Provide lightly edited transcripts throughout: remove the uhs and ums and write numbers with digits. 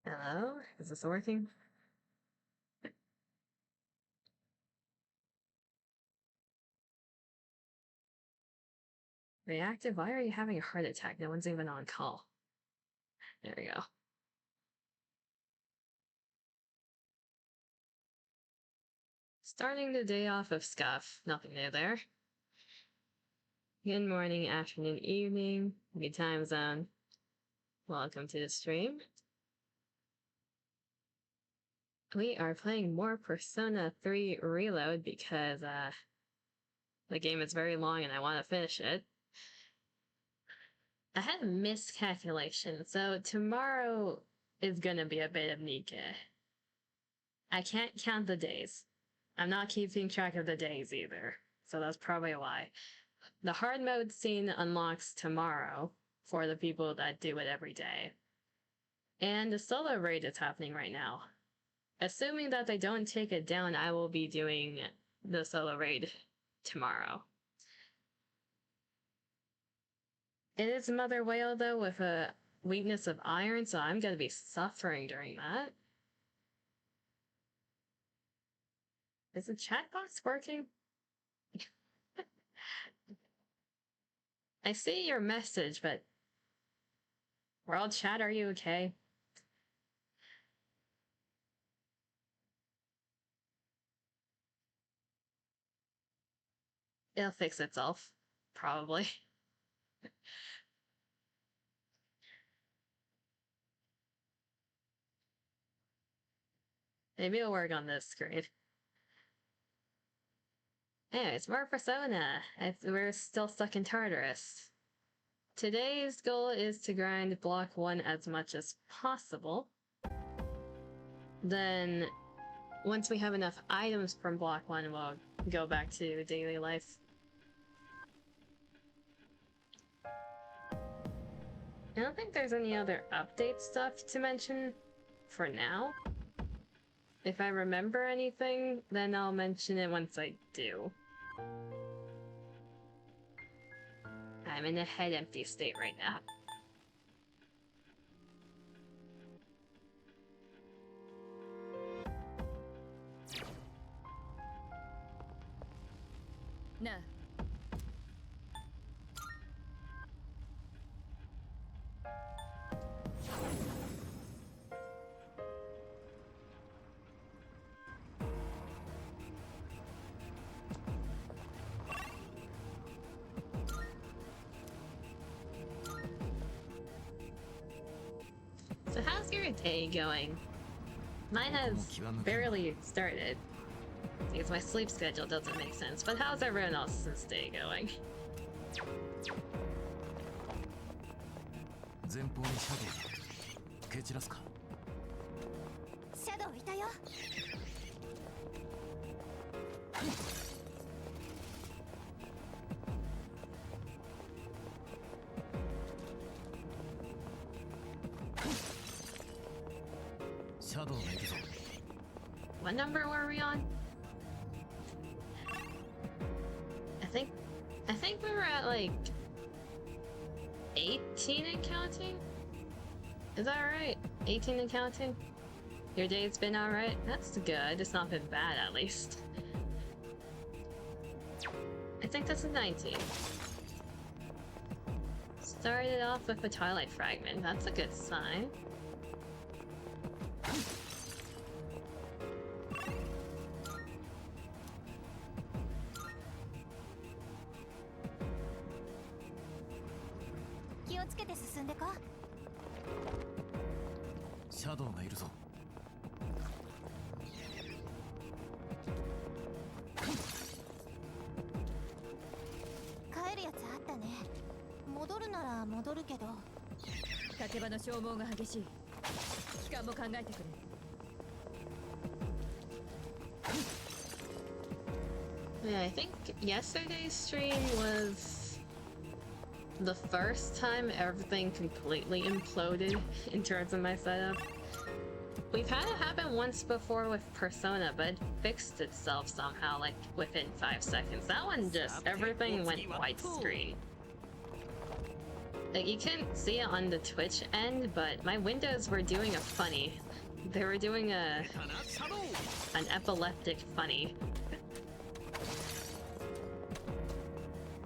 Hello? Is this working? Reactive? Why are you having a heart attack? No one's even on call. There we go. Starting the day off of scuff. Nothing new there. Good morning, afternoon, evening. Good time zone. Welcome to the stream. We are playing more Persona 3 Reload because the game is very long and I want to finish it. I had a miscalculation, so tomorrow is gonna be a bit of Nikke. I can't count the days. I'm not keeping track of the days either, so that's probably why. The hard mode scene unlocks tomorrow for the people that do it every day. And the solo raid is happening right now. Assuming that they don't take it down, I will be doing the solo raid tomorrow. It is Mother Whale though with a weakness of iron, so I'm gonna be suffering during that. Is the chat box working? I see your message, but World Chat, are you okay? It'll fix itself, probably. Maybe it'll work on this screen. Anyways, more Persona. We're still stuck in Tartarus. Today's goal is to grind block 1 as much as possible. Then, once we have enough items from block 1, we'll go back to daily life. I don't think there's any other update stuff to mention for now. If I remember anything, then I'll mention it once I do. I'm in a head empty state right now. No. So how's your day going? Mine has barely started, because my sleep schedule doesn't make sense, but how's everyone else's day going? What number were we on? I think we were at like 18 and counting? Is that right? 18 and counting? Your day's been alright? That's good. It's not been bad at least. I think this is 19. Started off with a Twilight Fragment. That's a good sign. Yeah, I think yesterday's stream was the first time everything completely imploded in terms of my setup. We've had it happen once before with Persona, but it fixed itself somehow, like, within 5 seconds. That one just, everything went widescreen. Like, you couldn't see it on the Twitch end, but my windows were doing a funny. They were doing an epileptic funny.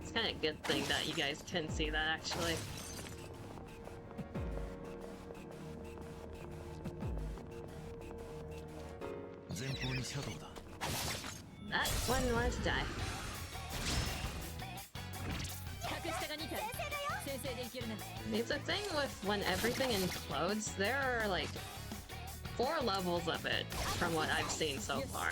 It's kind of a good thing that you guys couldn't see that, actually. That one wanted to die. It's a thing with when everything implodes, there are like 4 levels of it from what I've seen so far.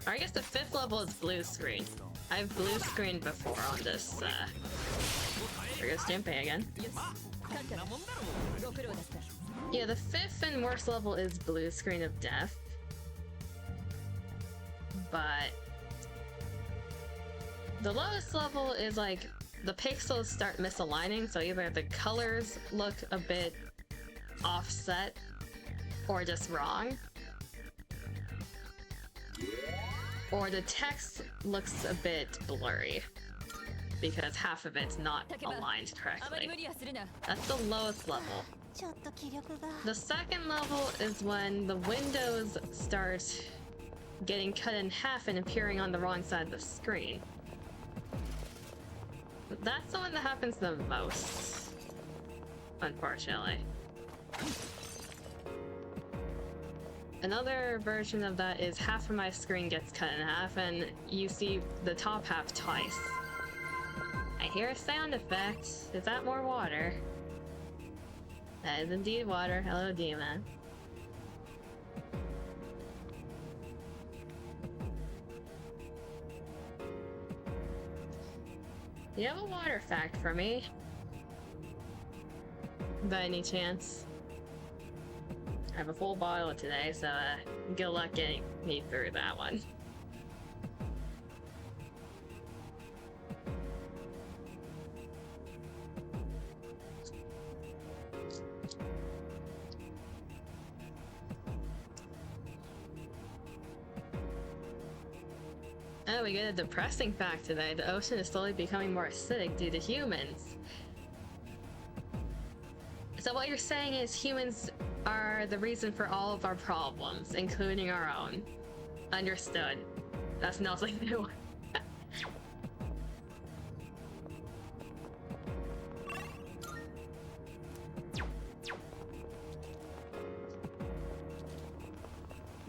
Or I guess the 5th level is blue screen. I've blue screened before on this, there goes Jinpei again. Yeah, the 5th and worst level is blue screen of death. But the lowest level is like the pixels start misaligning, so either the colors look a bit offset or just wrong, or the text looks a bit blurry because half of it's not aligned correctly. That's the lowest level. The 2nd level is when the windows start getting cut in half and appearing on the wrong side of the screen. That's the one that happens the most, unfortunately. Another version of that is half of my screen gets cut in half and you see the top half twice. I hear a sound effect. Is that more water? That is indeed water. Hello, demon. Do you have a water fact for me? By any chance? I have a full bottle today, so good luck getting me through that one. Oh, we get a depressing fact today. The ocean is slowly becoming more acidic due to humans. So what you're saying is humans are the reason for all of our problems, including our own. Understood. That's nothing new.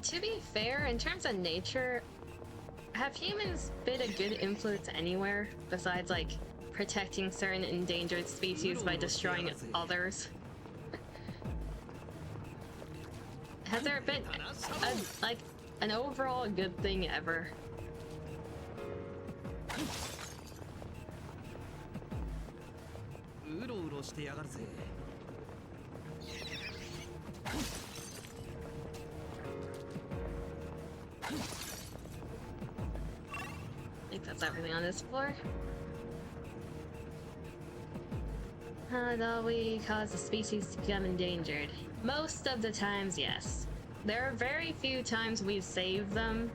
To be fair, in terms of nature, have humans been a good influence anywhere besides, like, protecting certain endangered species by destroying others? Has there been an overall good thing ever? I think that's everything on this floor. How do we cause the species to become endangered? Most of the times, yes. There are very few times we've saved them,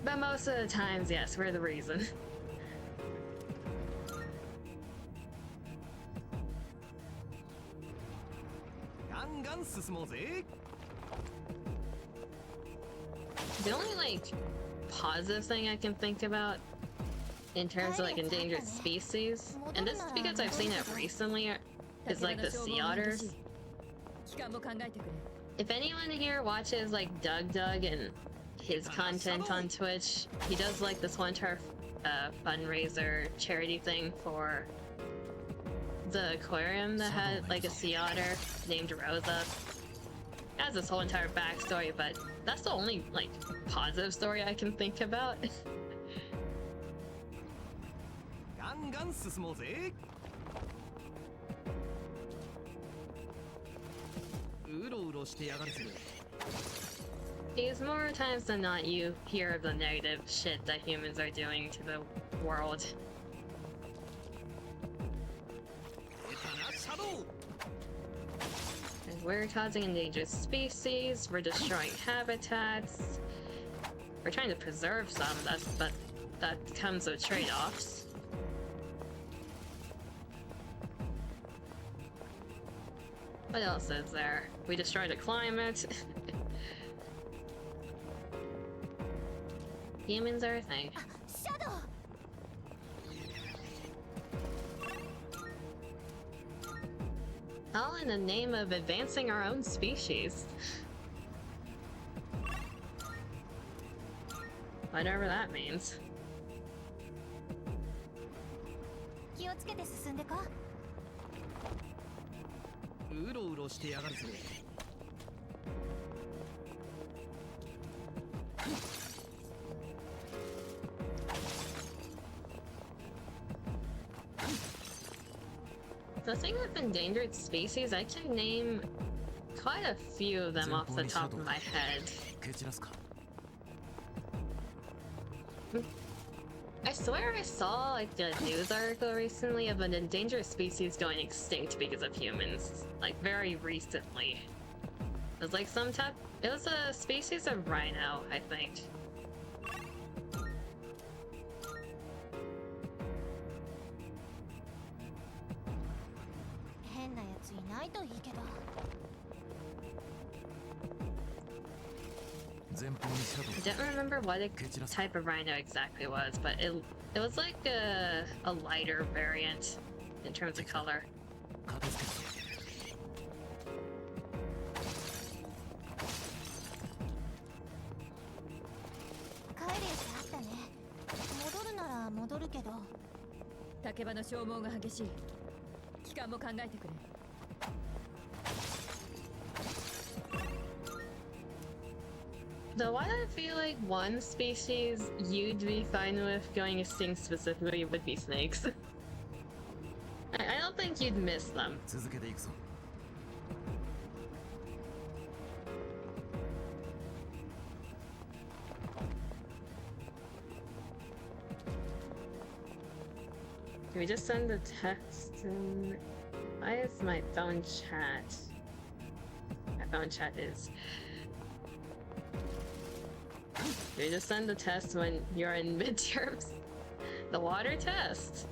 but most of the times, yes, we're the reason. The only, like, positive thing I can think about in terms of, like, endangered species, and this is because I've seen it recently, is, like, the sea otters. If anyone here watches, like, Doug and his content on Twitch, he does, like, this one turf fundraiser charity thing for the aquarium that had, like, a sea otter named Rosa. It has this whole entire backstory, but that's the only, like, positive story I can think about. Because more times than not, you hear of the negative shit that humans are doing to the world. And we're causing endangered species, we're destroying habitats, we're trying to preserve some, but that comes with trade-offs. What else is there? We destroyed a climate. Humans are a thing. Shadow. All in the name of advancing our own species. Whatever that means. 気をつけて進んでか。うろうろしてやがるぜ。The thing with endangered species, I can name quite a few of them off the top of my head. I swear I saw like a news article recently of an endangered species going extinct because of humans. Like very recently. It was like some type. It was a species of rhino, I think. I don't remember what type of rhino exactly was, but it was like a lighter variant in terms of color. Though why do I feel like one species you'd be fine with going extinct specifically would be snakes. I don't think you'd miss them. Can we just send a text in? Why is my phone chat? My phone chat is. You just send the test when you're in midterms. The water test.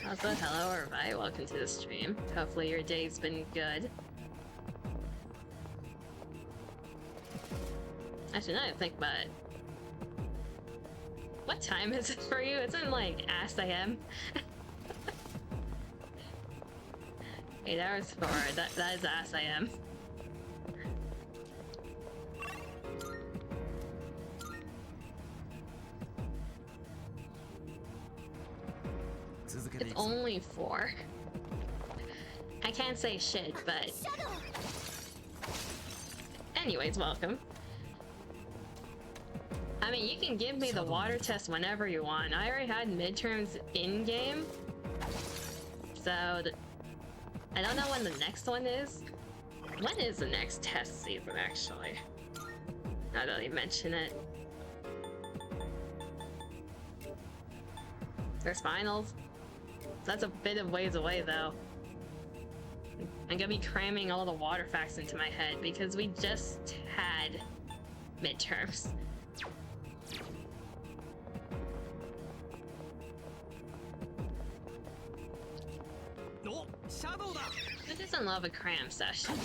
Also, hello or bye. Welcome to the stream. Hopefully your day's been good. Actually, now I think about it. What time is it for you? It's in like ass AM. 8 hours forward. That is ass I am. It's only 4. I can't say shit, but anyways, welcome. I mean, you can give me the water test whenever you want. I already had midterms in-game, so I don't know when the next one is. When is the next test season, actually? Now that you mention it. There's finals. That's a bit of ways away, though. I'm gonna be cramming all the water facts into my head because we just had midterms. Who doesn't love a cram session?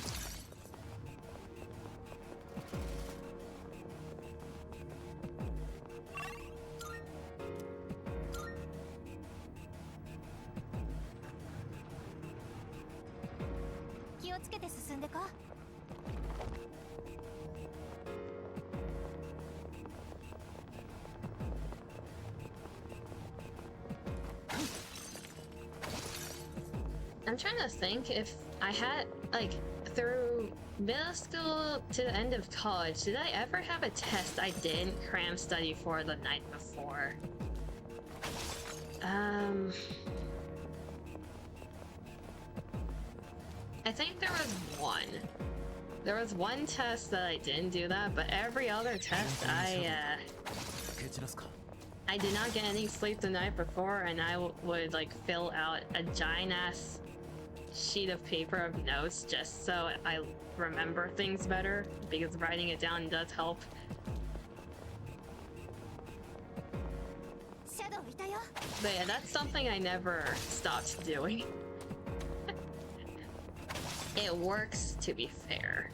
I'm trying to think if I had, like, through middle school to the end of college, did I ever have a test I didn't cram study for the night before? I think there was one. There was one test that I didn't do that, but every other test I did not get any sleep the night before, and I would like fill out a giant ass sheet of paper of notes just so I remember things better, because writing it down does help. よ But yeah, that's something I never stopped doing. It works, to be fair.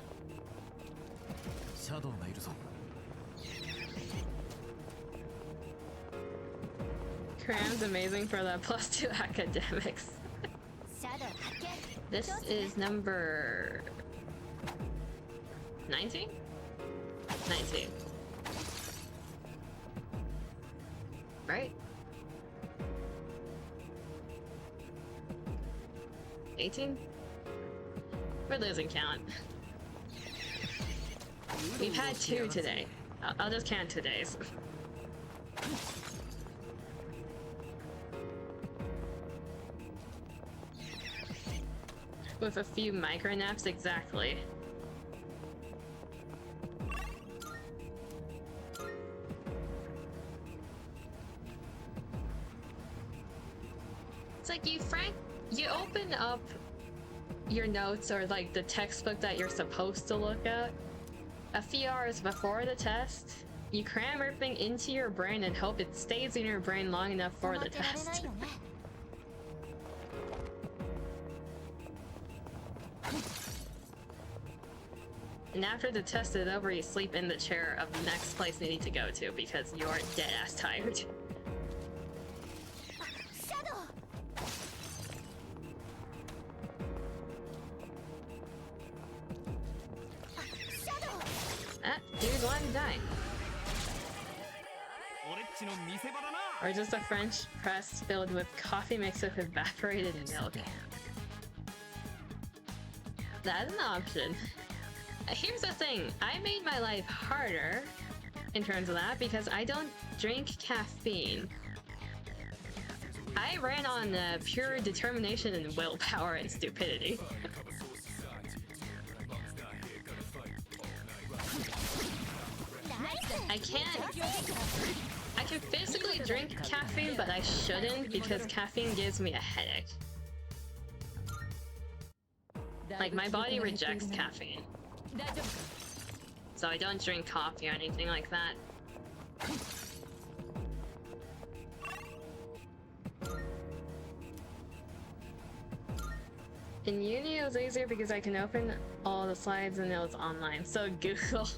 シャドウがいるぞ Cram's amazing for the +2 academics. シャドウ発見 This is number 19? 19. Right? 18? We're losing count. We've had 2 today. I'll just count today's. With a few micro naps, exactly. It's like you open up your notes or like the textbook that you're supposed to look at a few hours before the test. You cram everything into your brain and hope it stays in your brain long enough for the 負けられない test. よね And after the test is over, you sleep in the chair of the next place you need to go to because you're dead ass tired. シャドウ シャドウ Ah, dude wanted to die. 俺っちの見せ場だな Or just a French press filled with coffee mixed with evaporated milk. That's an option. Here's the thing, I made my life harder in terms of that because I don't drink caffeine. I ran on pure determination and willpower and stupidity. I can physically drink caffeine, but I shouldn't because caffeine gives me a headache. Like, my body rejects caffeine. So I don't drink coffee or anything like that. In uni, it was easier because I can open all the slides and it was online. So Google.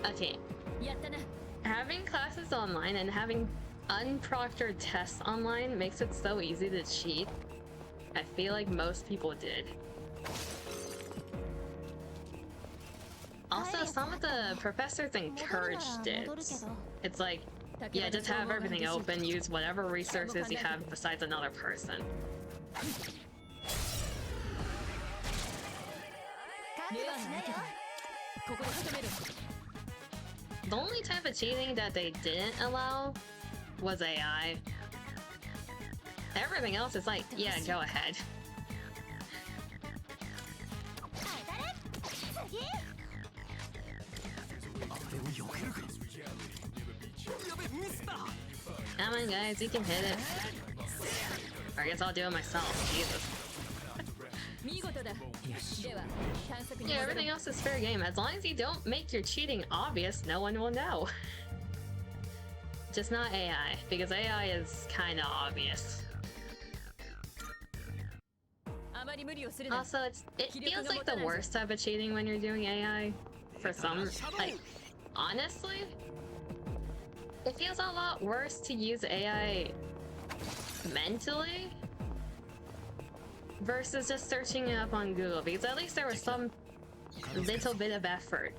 Okay. やったな Having classes online and having unproctored tests online makes it so easy to cheat. I feel like most people did. Also, some of the professors encouraged it. It's like, yeah, just have everything open, use whatever resources you have besides another person. 覚悟しなよ ここで仕留める The only type of cheating that they didn't allow was AI. Everything else is like, yeah, go ahead. 当たれ次 あれを避けるかやべミスった Come on, guys, you can hit it. Or I guess I'll do it myself. Jesus. 見事だ よし では探索に Yeah, 戻ろう everything else is fair game. As long as you don't make your cheating obvious, no one will know. Just not AI, because AI is kinda obvious. あまり無理をするな Also, it feels like the worst type of cheating when you're doing AI. For some, like, honestly, it feels a lot worse to use AI mentally versus just searching it up on Google, because at least there was some little bit of effort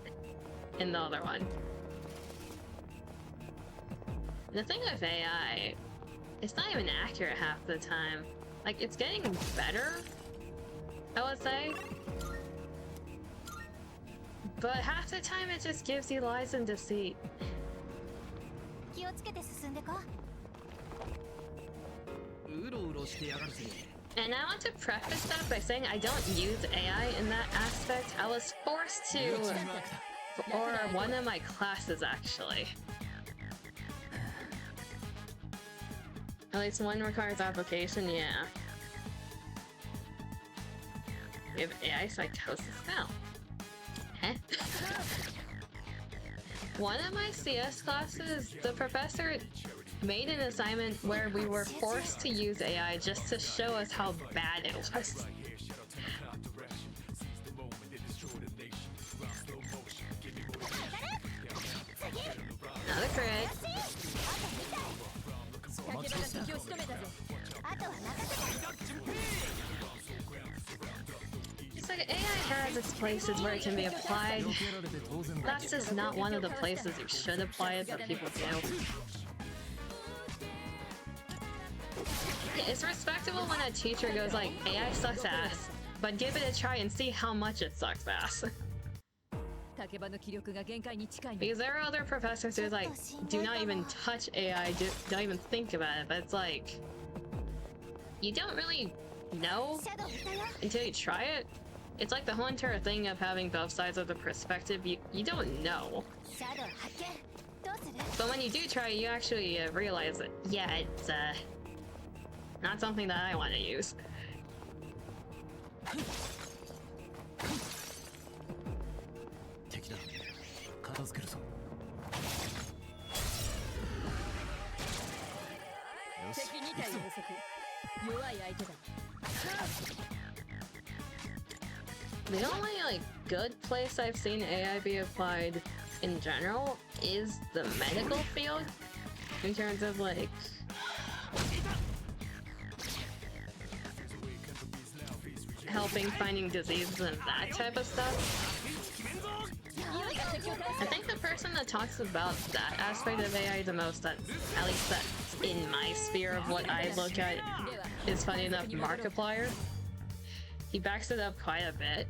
in the other one. The thing with AI, it's not even accurate half the time. Like, it's getting better, I would say. But half the time it just gives you lies and deceit. 気をつけて進んでこうろうろしてやがるぜ And I want to preface that by saying I don't use AI in that aspect. I was forced to for one of my classes, actually. At least one requires application, yeah. We have AI psychosis now. Huh? One of my CS classes, the professor made an assignment where we were forced to use AI just to show us how bad it was. Another crit. It's like AI has its places where it can be applied. That's just not one of the places you should apply it, but people do. It's respectable when a teacher goes like, AI sucks ass, but give it a try and see how much it sucks ass. Because there are other professors who's like, do not even touch AI, don't even think about it, but it's like, you don't really know until you try it. It's like the whole entire thing of having both sides of the perspective, you don't know. But when you do try it, you actually realize that, yeah, it's not something that I want to use. The only like good place I've seen AI be applied in general is the medical field, in terms of like helping finding diseases and that type of stuff. I think the person that talks about that aspect of AI the most, that at least that's in my sphere of what I look at, is funny enough Markiplier. He backs it up quite a bit.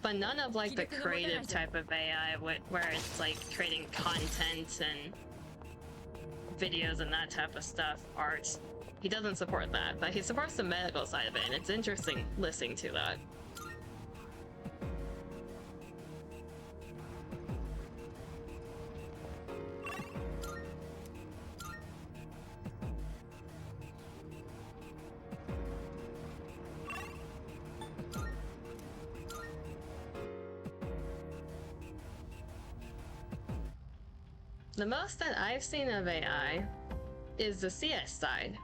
But none of like the creative type of AI where it's like creating content and videos and that type of stuff, art. He doesn't support that, but he supports the medical side of it, and it's interesting listening to that. The most that I've seen of AI is the CS side,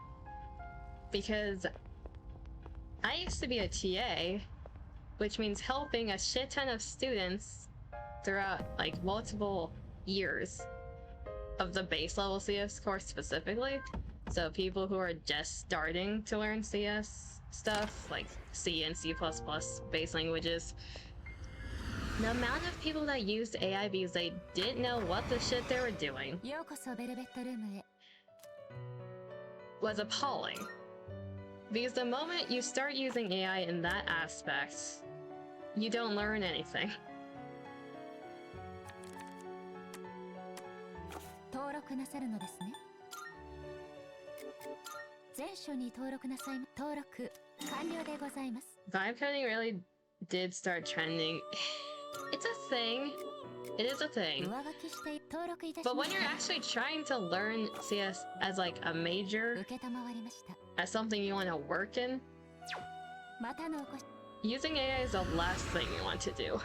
because I used to be a TA, which means helping a shit ton of students throughout like multiple years of the base level CS course specifically. So people who are just starting to learn CS stuff, like C and C++ base languages. The amount of people that used AI because they didn't know what the shit they were doing was appalling. Because the moment you start using AI in that aspect, you don't learn anything. Vibe coding really did start trending. It's a thing. It is a thing. But when you're actually trying to learn CS as like a major, as something you want to work in, using AI is the last thing you want to do.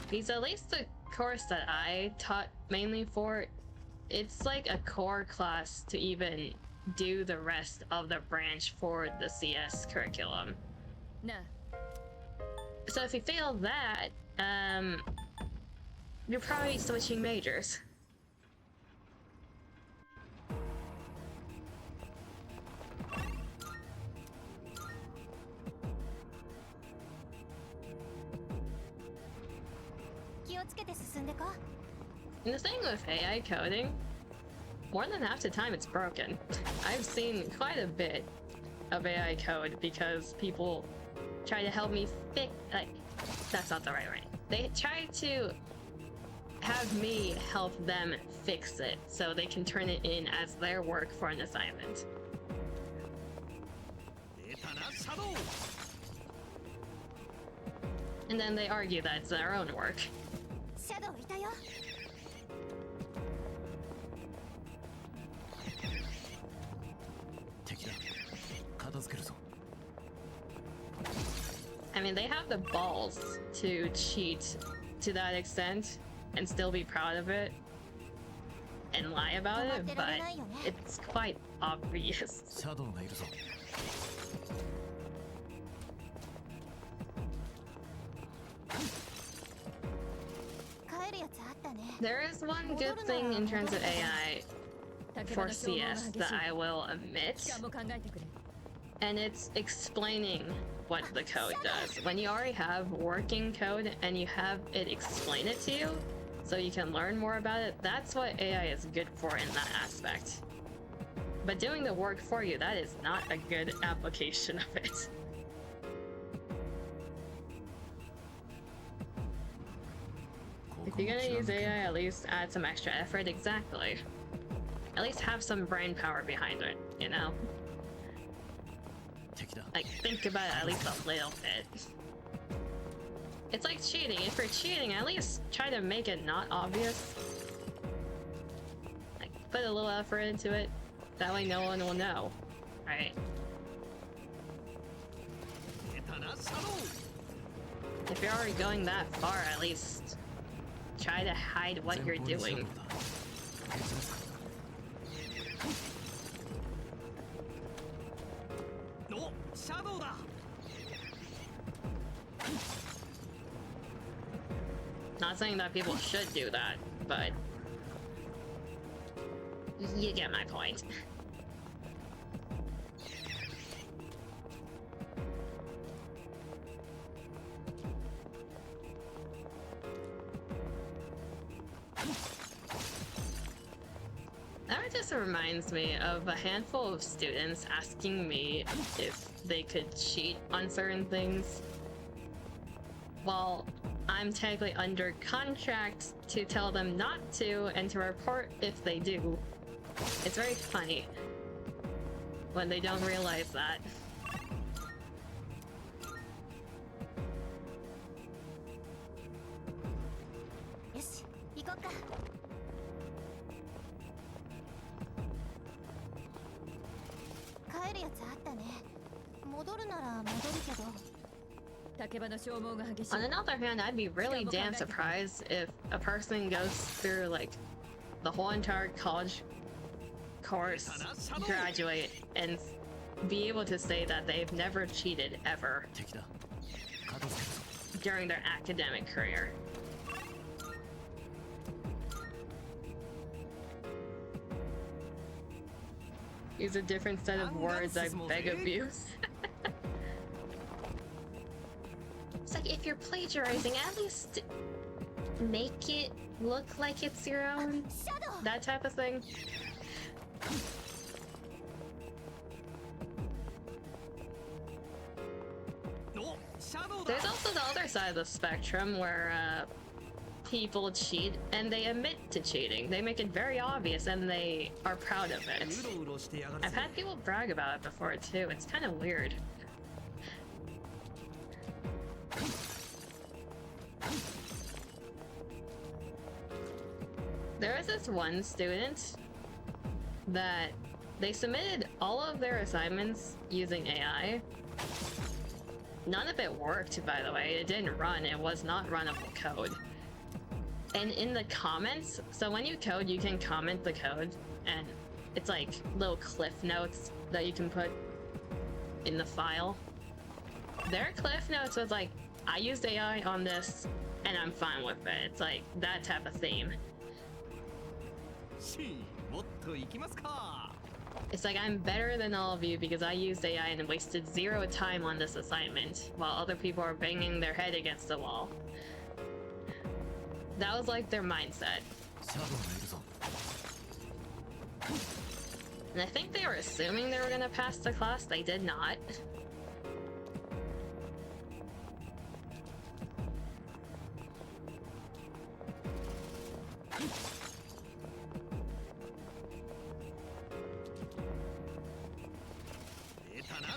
Because at least the course that I taught mainly for, it's like a core class to even do the rest of the branch for the CS curriculum. No. So if you fail that, you're probably switching majors. And the thing with AI coding, more than half the time it's broken. I've seen quite a bit of AI code because people try to help me fix, like, that's not the right word. They try to have me help them fix it so they can turn it in as their work for an assignment. And then they argue that it's their own work. mean, they have the balls to cheat to that extent and still be proud of it and lie about it, but it's quite obvious. シャドウがいるぞ There is one good thing in terms of AI for CS that I will admit, and it's explaining what the code does. When you already have working code and you have it explain it to you, so you can learn more about it, that's what AI is good for in that aspect. But doing the work for you, that is not a good application of it. If you're gonna use AI, at least add some extra effort, exactly. At least have some brain power behind it, you know? 敵だ Like, think about it at least a little bit. It's like cheating. If you're cheating, at least try to make it not obvious. Like, put a little effort into it. That way no one will know, right? 下手なシャドウ If you're already going that far, at least try to hide what you're 前方にシャドウ doing. だ受け継ぐかおシャドウだ Not saying that people should do that, but you get my point. That just reminds me of a handful of students asking me if they could cheat on certain things. Well, I'm technically under contract to tell them not to and to report if they do. It's very funny when they don't realize that. On another hand, I'd be really damn surprised if a person goes through like the whole entire college course, graduate, and be able to say that they've never cheated ever 敵だ片付けるぞ during their academic career. Use a different set of words, I beg of you. It's like, if you're plagiarizing, at least make it look like it's your own. That type of thing. There's also the other side of the spectrum where people cheat and they admit to cheating. They make it very obvious and they are proud of it. I've had people brag about it before too. It's kind of weird. There was this one student that they submitted all of their assignments using AI. None of it worked, by the way. It didn't run. It was not runnable code. And in the comments, so when you code, you can comment the code, and it's like little cliff notes that you can put in the file. Their cliff notes was like, I used AI on this, and I'm fine with it. It's like that type of theme. It's like, I'm better than all of you because I used AI and wasted 0 time on this assignment, while other people are banging their head against the wall. That was like their mindset. シャドウがいるぞ And I think they were assuming they were gonna pass the class. They did not.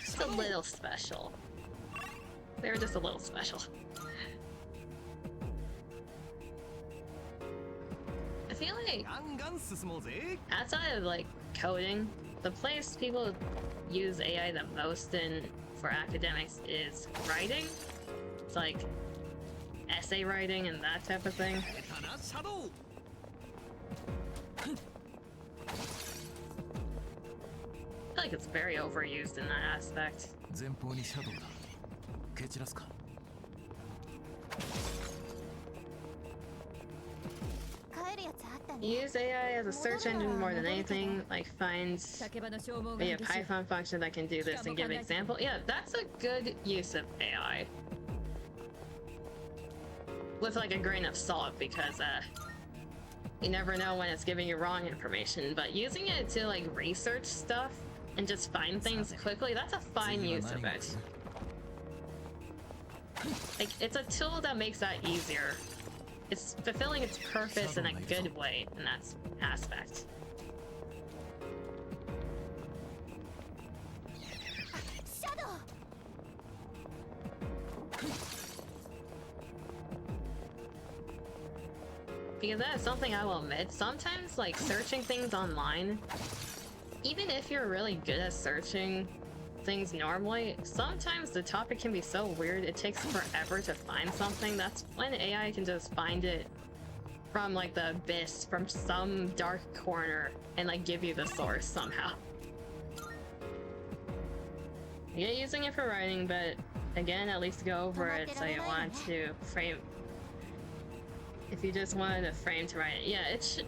Just a little special. They were just a little special. I feel like ガンガン進もうぜ outside of like coding, the place people use AI the most in for academics is writing. It's like essay writing and that type of thing. 下手なシャドウ I feel like it's very overused in that aspect. 前方にシャドウだ蹴散らすか 帰るやつあったね。 Use AI as a search engine more than anything, like find 酒場の消耗が maybe a 激しい。 Python function that can do this and give example. Yeah, that's a good use of AI. With like a grain of salt, because you never know when it's giving you wrong information, but using it to like research stuff and just find things quickly, that's a fine use of it. Like, it's a tool that makes that easier. It's fulfilling its purpose in a good way in that aspect. シャドウ。 Because that's something I will admit, sometimes like searching things online, even if you're really good at searching things normally, sometimes the topic can be so weird it takes forever to find something. That's when AI can just find it from like the abyss, from some dark corner, and like give you the source somehow. Yeah, using it for writing, but again, at least go over it so you want to frame. If you just wanted a frame to write it, yeah, it should.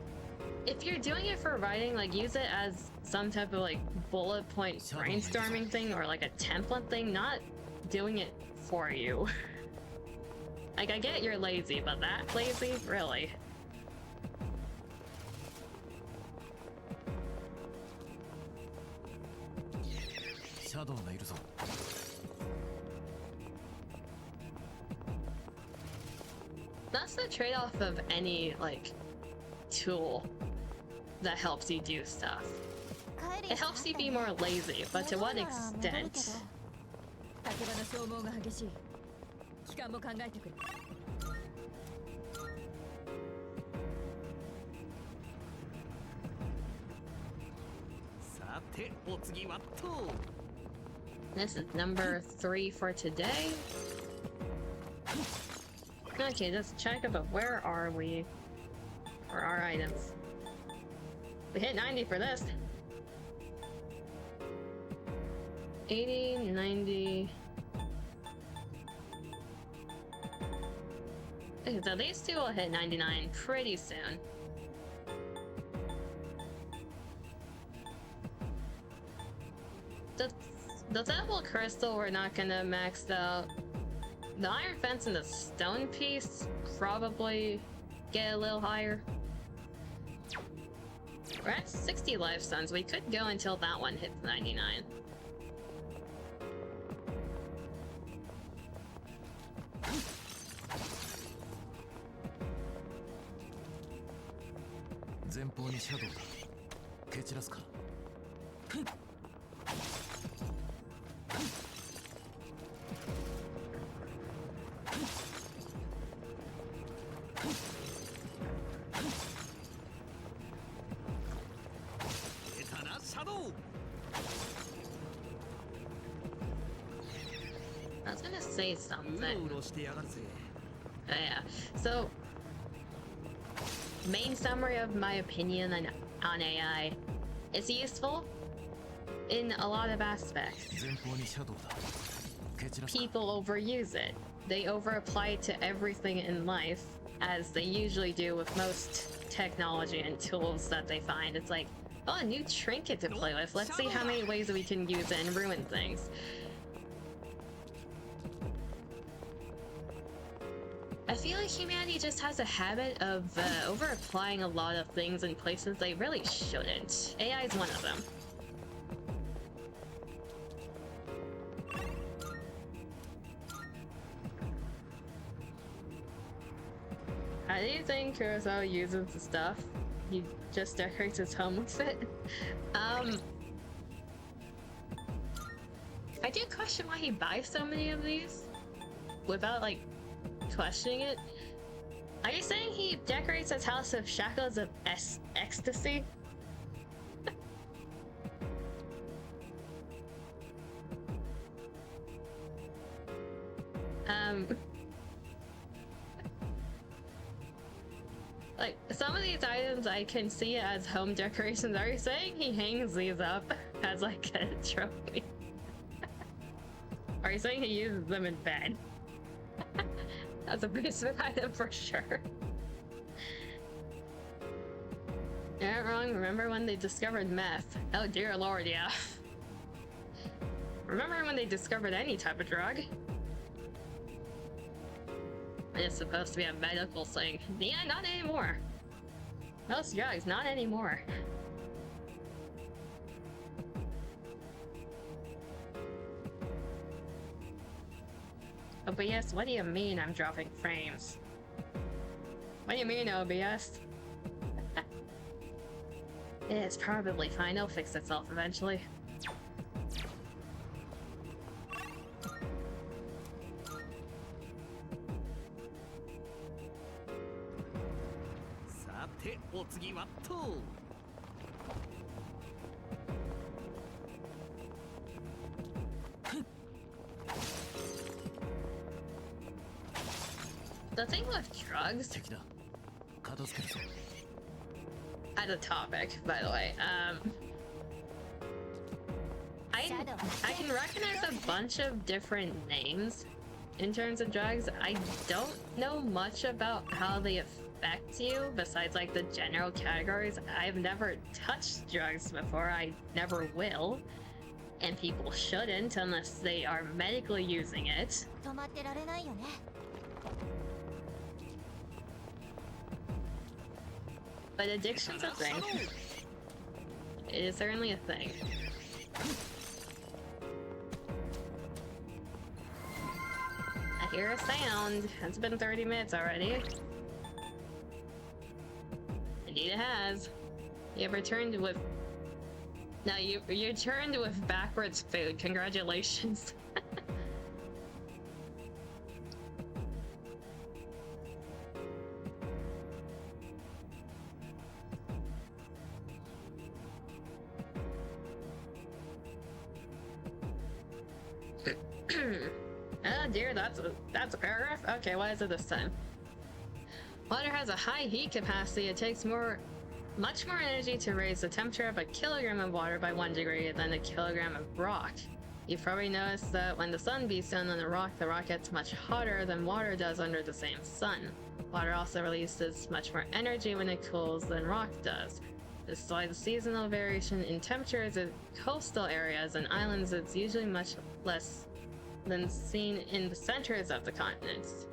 If you're doing it for writing, like use it as some type of like bullet point brainstorming thing or like a template thing, not doing it for you. Like, I get you're lazy, but that lazy? Really? Shadow がいるぞ That's the trade-off of any like tool that helps you do stuff. It helps you be more lazy, but to what extent? 酒場の消耗が激しい。期間も考えてくれ。 さてお次はと This is number 3 for today. Okay, just check it, but where are we? For our items. We hit 90 for this. 80, 90. Okay, so these two will hit 99 pretty soon. The Temple Crystal we're not gonna max out. The Iron Fence and the Stone Piece probably get a little higher. We're at 60 life suns. We could go until that one hits 99. I was gonna say something. Yeah. So, main summary of my opinion on AI. It's useful in a lot of aspects. People overuse it. They over-apply it to everything in life, as they usually do with most technology and tools that they find. It's like, oh, a new trinket to play with. Let's see how many ways we can use it and ruin things. I feel like humanity just has a habit of over-applying a lot of things in places they really shouldn't. AI is one of them. How do you think Kurosawa uses the stuff? He just decorates his home with it? I do question why he buys so many of these without, like, questioning it. Are you saying he decorates his house with shackles of ecstasy? Like, some of these items I can see as home decorations. Are you saying he hangs these up as like a trophy? Are you saying he uses them in bed? That's a basement item for sure. You're not wrong. Remember when they discovered meth? Oh dear lord, yeah. Remember when they discovered any type of drug? It's supposed to be a medical thing. Yeah, not anymore. Most drugs, not anymore. OBS, what do you mean I'm dropping frames? What do you mean, OBS? It's probably fine, it'll fix itself eventually. The thing with drugs, as a topic, by the way, I can recognize a bunch of different names in terms of drugs. I don't know much about how they affect you besides like the general categories. I've never touched drugs before. I never will, and people shouldn't unless they are medically using it. But addiction's a thing. It is certainly a thing. I hear a sound. It's been 30 minutes already. Indeed it has. You have returned with... No, you returned with backwards food. Congratulations. Oh dear, that's a paragraph? Okay, why is it this time? Water has a high heat capacity. It takes much more energy to raise the temperature of a kilogram of water by 1 degree than a kilogram of rock. You've probably noticed that when the sun beats down on the rock gets much hotter than water does under the same sun. Water also releases much more energy when it cools than rock does. This is why the seasonal variation in temperatures in coastal areas and islands is usually much less than seen in the centers of the continents.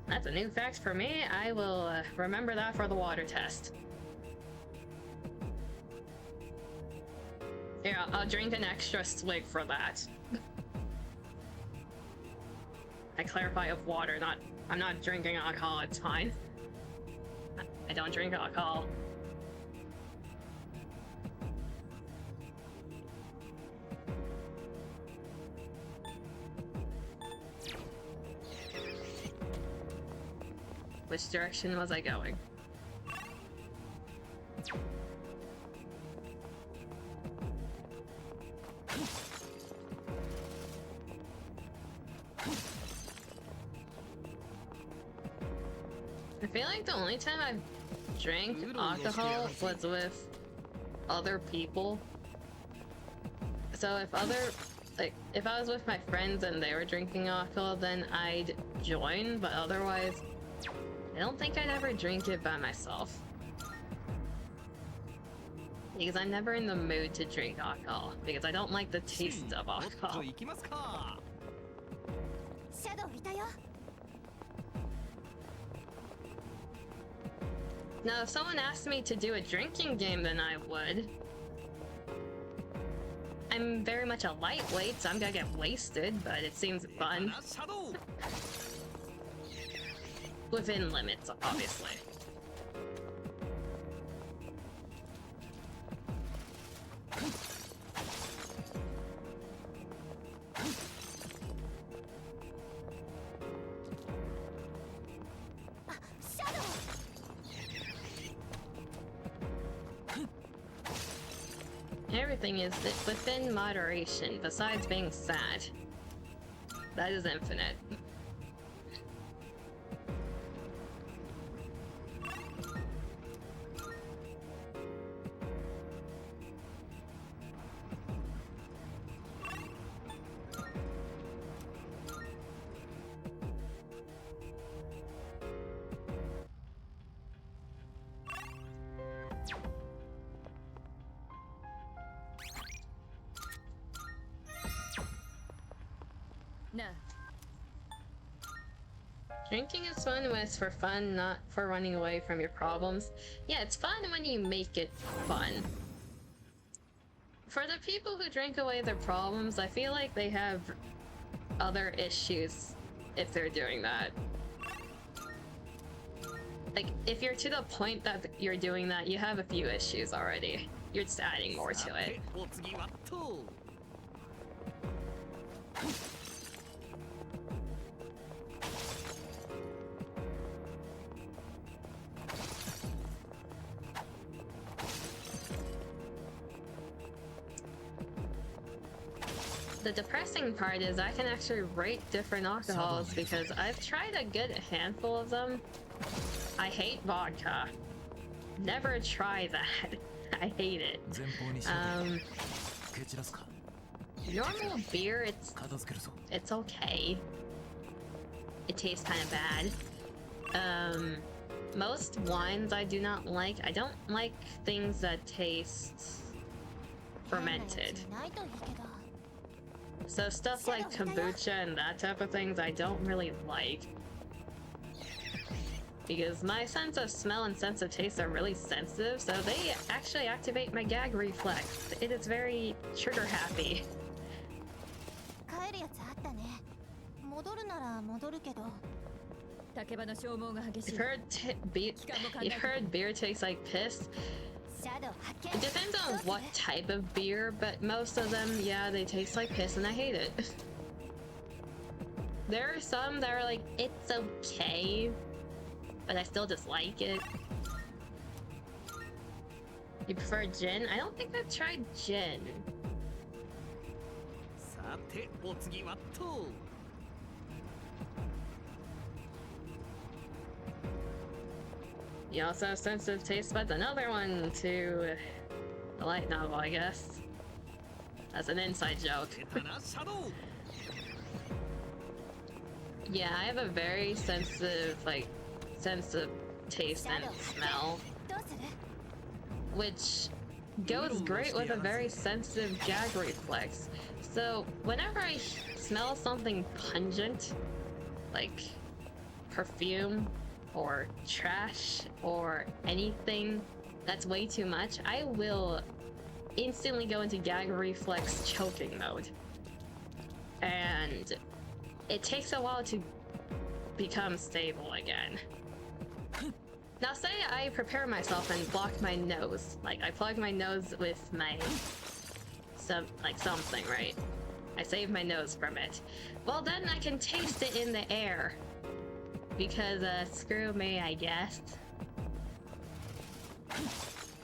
That's a new fact for me. I will remember that for the water test. Yeah, I'll drink an extra swig for that. I clarify of water, I'm not drinking alcohol, it's fine. I don't drink alcohol. Which direction was I going? I feel like the only time I've drank alcohol was with other people. So if if I was with my friends and they were drinking alcohol, then I'd join, but otherwise, I don't think I'd ever drink it by myself. Because I'm never in the mood to drink alcohol, because I don't like the taste of alcohol. Now, if someone asked me to do a drinking game, then I would. I'm very much a lightweight, so I'm gonna get wasted, but it seems fun. Within limits, obviously. Everything is within moderation, besides being sad. That is infinite. Drinking is fun when it's for fun, not for running away from your problems. Yeah, it's fun when you make it fun. For the people who drink away their problems, I feel like they have other issues if they're doing that. Like, if you're to the point that you're doing that, you have a few issues already. You're just adding more to it. The depressing part is I can actually rate different alcohols because I've tried a good handful of them. I hate vodka. Never try that. I hate it. Normal beer, it's okay. It tastes kind of bad. Most wines I do not like. I don't like things that taste fermented. So stuff like kombucha and that type of things I don't really like. Because my sense of smell and sense of taste are really sensitive, so they actually activate my gag reflex. It is very trigger happy. You've heard beer tastes like piss? It depends on what type of beer, but most of them, yeah, they taste like piss and I hate it. There are some that are like, it's okay, but I still just like it. You prefer gin? I don't think I've tried gin. You also have sensitive taste buds. Another one to the light novel, I guess. That's an inside joke. Yeah, I have a very sensitive, sense of taste and smell, which goes great with a very sensitive gag reflex. So whenever I smell something pungent, like perfume or trash or anything that's way too much, I will instantly go into gag reflex choking mode. And it takes a while to become stable again. Now say I prepare myself and block my nose. Like I plug my nose with my something, right? I save my nose from it. Well then I can taste it in the air. Because screw me, I guess.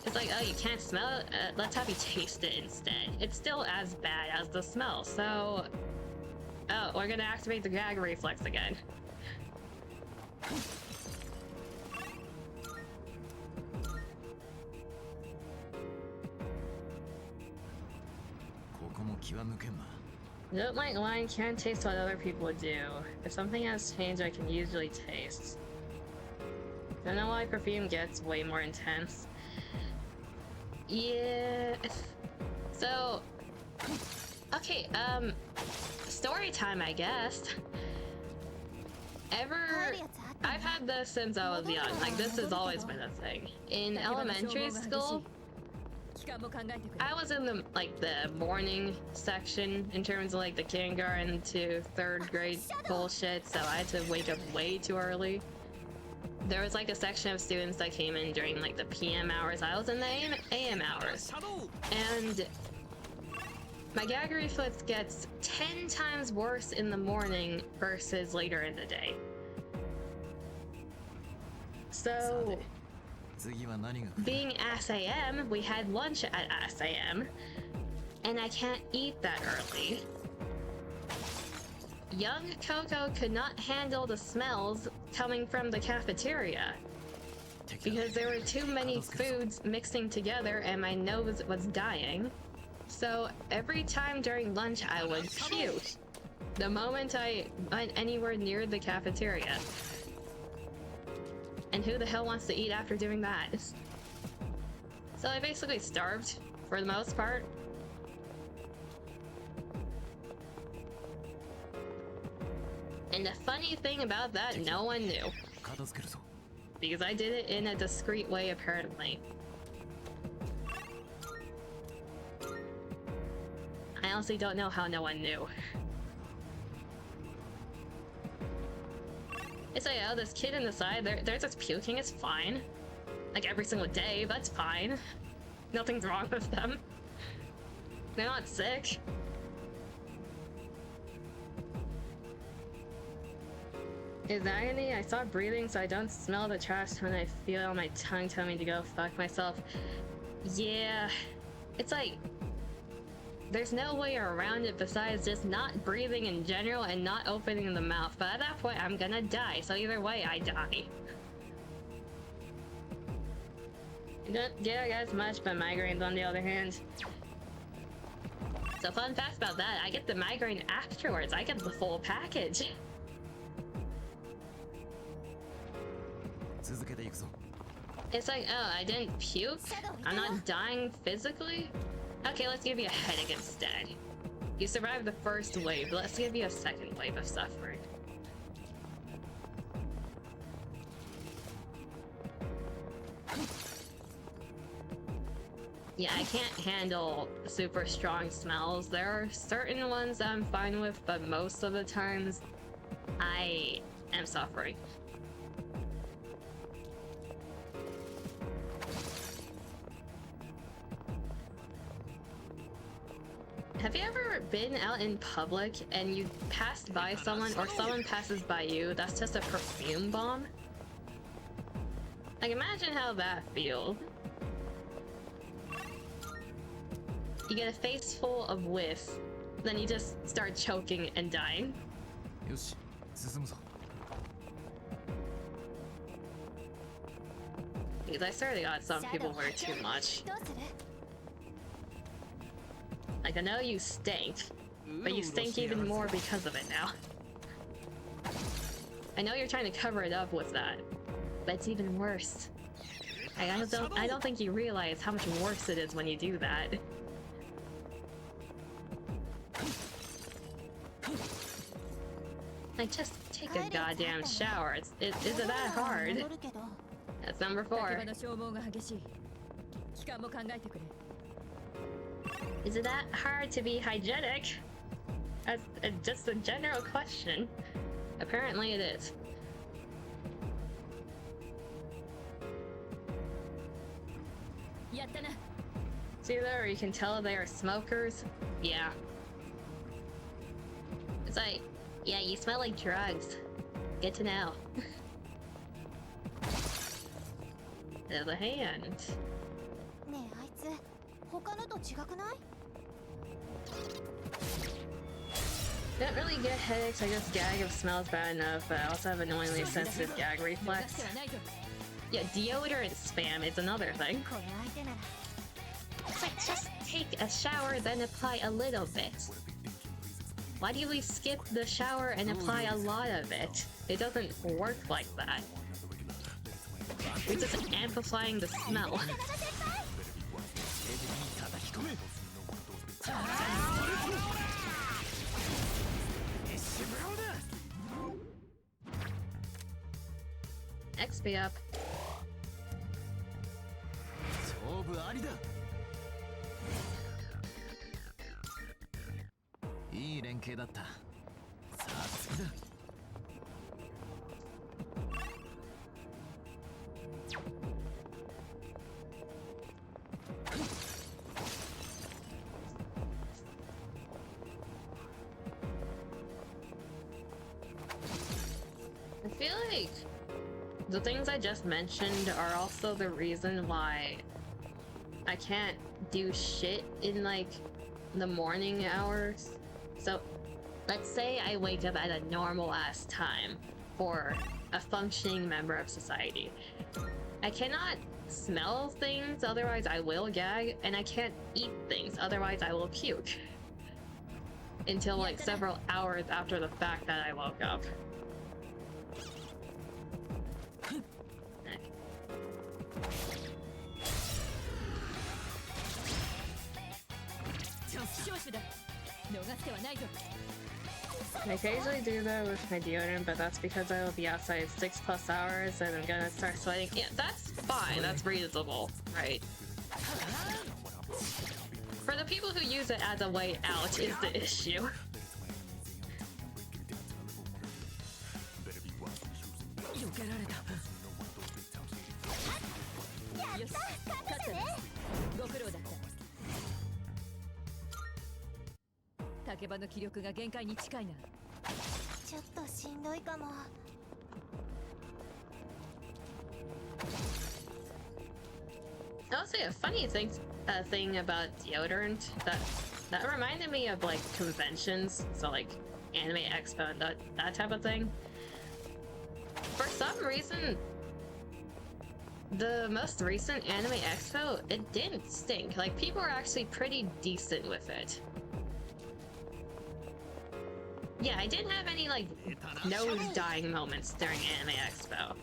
It's like, oh, you can't smell it? Let's have you taste it instead. It's still as bad as the smell, so... Oh, we're gonna activate the gag reflex again. I don't like lying, can't taste what other people do. If something has changed, I can usually taste. Don't know why perfume gets way more intense. Yeah. So... Okay, story time, I guess. I've had this since I was young. Like, this has always been a thing. In elementary school, I was in the morning section in terms of like the kindergarten to 3rd grade bullshit, so I had to wake up way too early. There was like a section of students that came in during like the PM hours. I was in the AM hours. And my gag reflex gets 10 times worse in the morning versus later in the day. So, being ASAM, we had lunch at ASAM, and I can't eat that early. Young Coco could not handle the smells coming from the cafeteria because there were too many foods mixing together and my nose was dying. So every time during lunch I would puke the moment I went anywhere near the cafeteria. And who the hell wants to eat after doing that? So I basically starved for the most part. And And the funny thing about that, no one knew. 片付けるぞ Because I did it in a discreet way, apparently. I honestly don't know how no one knew. It's like, oh, this kid in the side, they're just puking, it's fine. Like every single day, that's fine. Nothing's wrong with them. They're not sick. Is agony? I stop breathing so I don't smell the trash when I feel my tongue tell me to go fuck myself. Yeah, it's like there's no way around it besides just not breathing in general and not opening the mouth. But at that point, I'm gonna die. So either way, I die. I don't get as much, but migraines on the other hand. So fun fact about that, I get the migraine afterwards. I get the full package. 続けていくぞ It's like, oh, I didn't puke? I'm not dying physically? Okay, let's give you a headache instead. You survived the first wave, but let's give you a second wave of suffering. Yeah, I can't handle super strong smells. There are certain ones I'm fine with, but most of the times, I am suffering. Have you ever been out in public and you passed by someone or someone passes by you that's just a perfume bomb? Like, imagine how that feels. You get a face full of whiff, then you just start choking and dying. よし進むぞ Because I swear to God, some people wear too much. Like, I know you stink, but you stink even more because of it now. I know you're trying to cover it up with that, but it's even worse. I don't think you realize how much worse it is when you do that. Like, just take a goddamn shower. Is it that hard? That's number 4. 火の消耗が激しい。期間も考えてくれ。 Is it that hard to be hygienic? That's just a general question. Apparently it is. See there, you can tell they are smokers? Yeah. It's like, yeah, you smell like drugs. Good to know. There's a hand. ねえあいつ他のと違くない Don't really get headaches, I just gag if smells bad enough, but I also have annoyingly sensitive gag reflex. Yeah, deodorant spam is another thing. これ相手なら It's like, just take a shower, then apply a little bit. Why do we skip the shower and apply a lot of it? It doesn't work like that. We're just amplifying the smell. XP up. 勝負ありだいい連携だったさあ次だ I feel like the things I just mentioned are also the reason why I can't do shit in like the morning hours. So let's say I wake up at a normal ass time for a functioning member of society. I cannot smell things, otherwise I will gag, and I can't eat things, otherwise I will puke. Until like several hours after the fact that I woke up. I occasionally do that with my deodorant, but that's because I will be outside 6+ hours and I'm gonna start sweating. Yeah, that's fine. That's reasonable, right? For the people who use it as a way out is the issue. I'll say a funny thing about deodorant that reminded me of like conventions, so like Anime Expo and that type of thing. For some reason, the most recent Anime Expo, it didn't stink. Like, people were actually pretty decent with it. Yeah, I didn't have any like nose-dying moments during Anime Expo.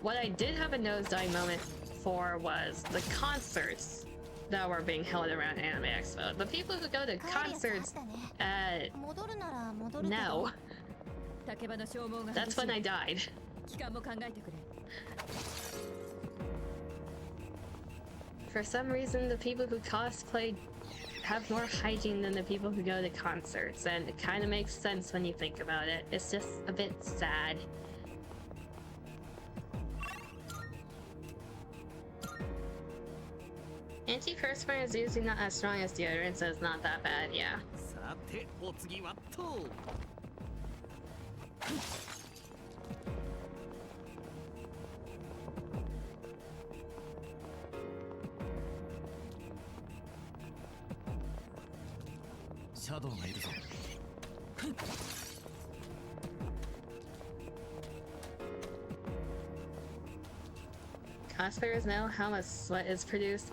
What I did have a nose-dying moment for was the concerts that were being held around Anime Expo. The people who go to concerts, no. That's when I died. For some reason, the people who cosplay have more hygiene than the people who go to concerts, and it kind of makes sense when you think about it. It's just a bit sad. Antiperspirant is usually not as strong as deodorant, so it's not that bad, yeah. Cosplayers know how much sweat is produced.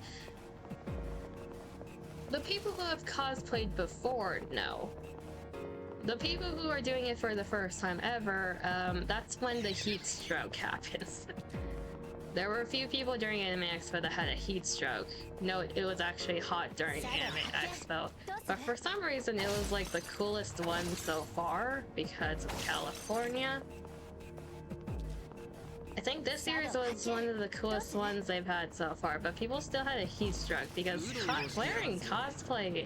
The people who have cosplayed before know. The people who are doing it for the first time ever, that's when the heat stroke happens. There were a few people during Anime Expo that had a heat stroke. No, it was actually hot during Anime Expo. But for some reason, it was like the coolest one so far because of California. I think this year's was one of the coolest ones they've had so far, but people still had a heat stroke because wearing cosplay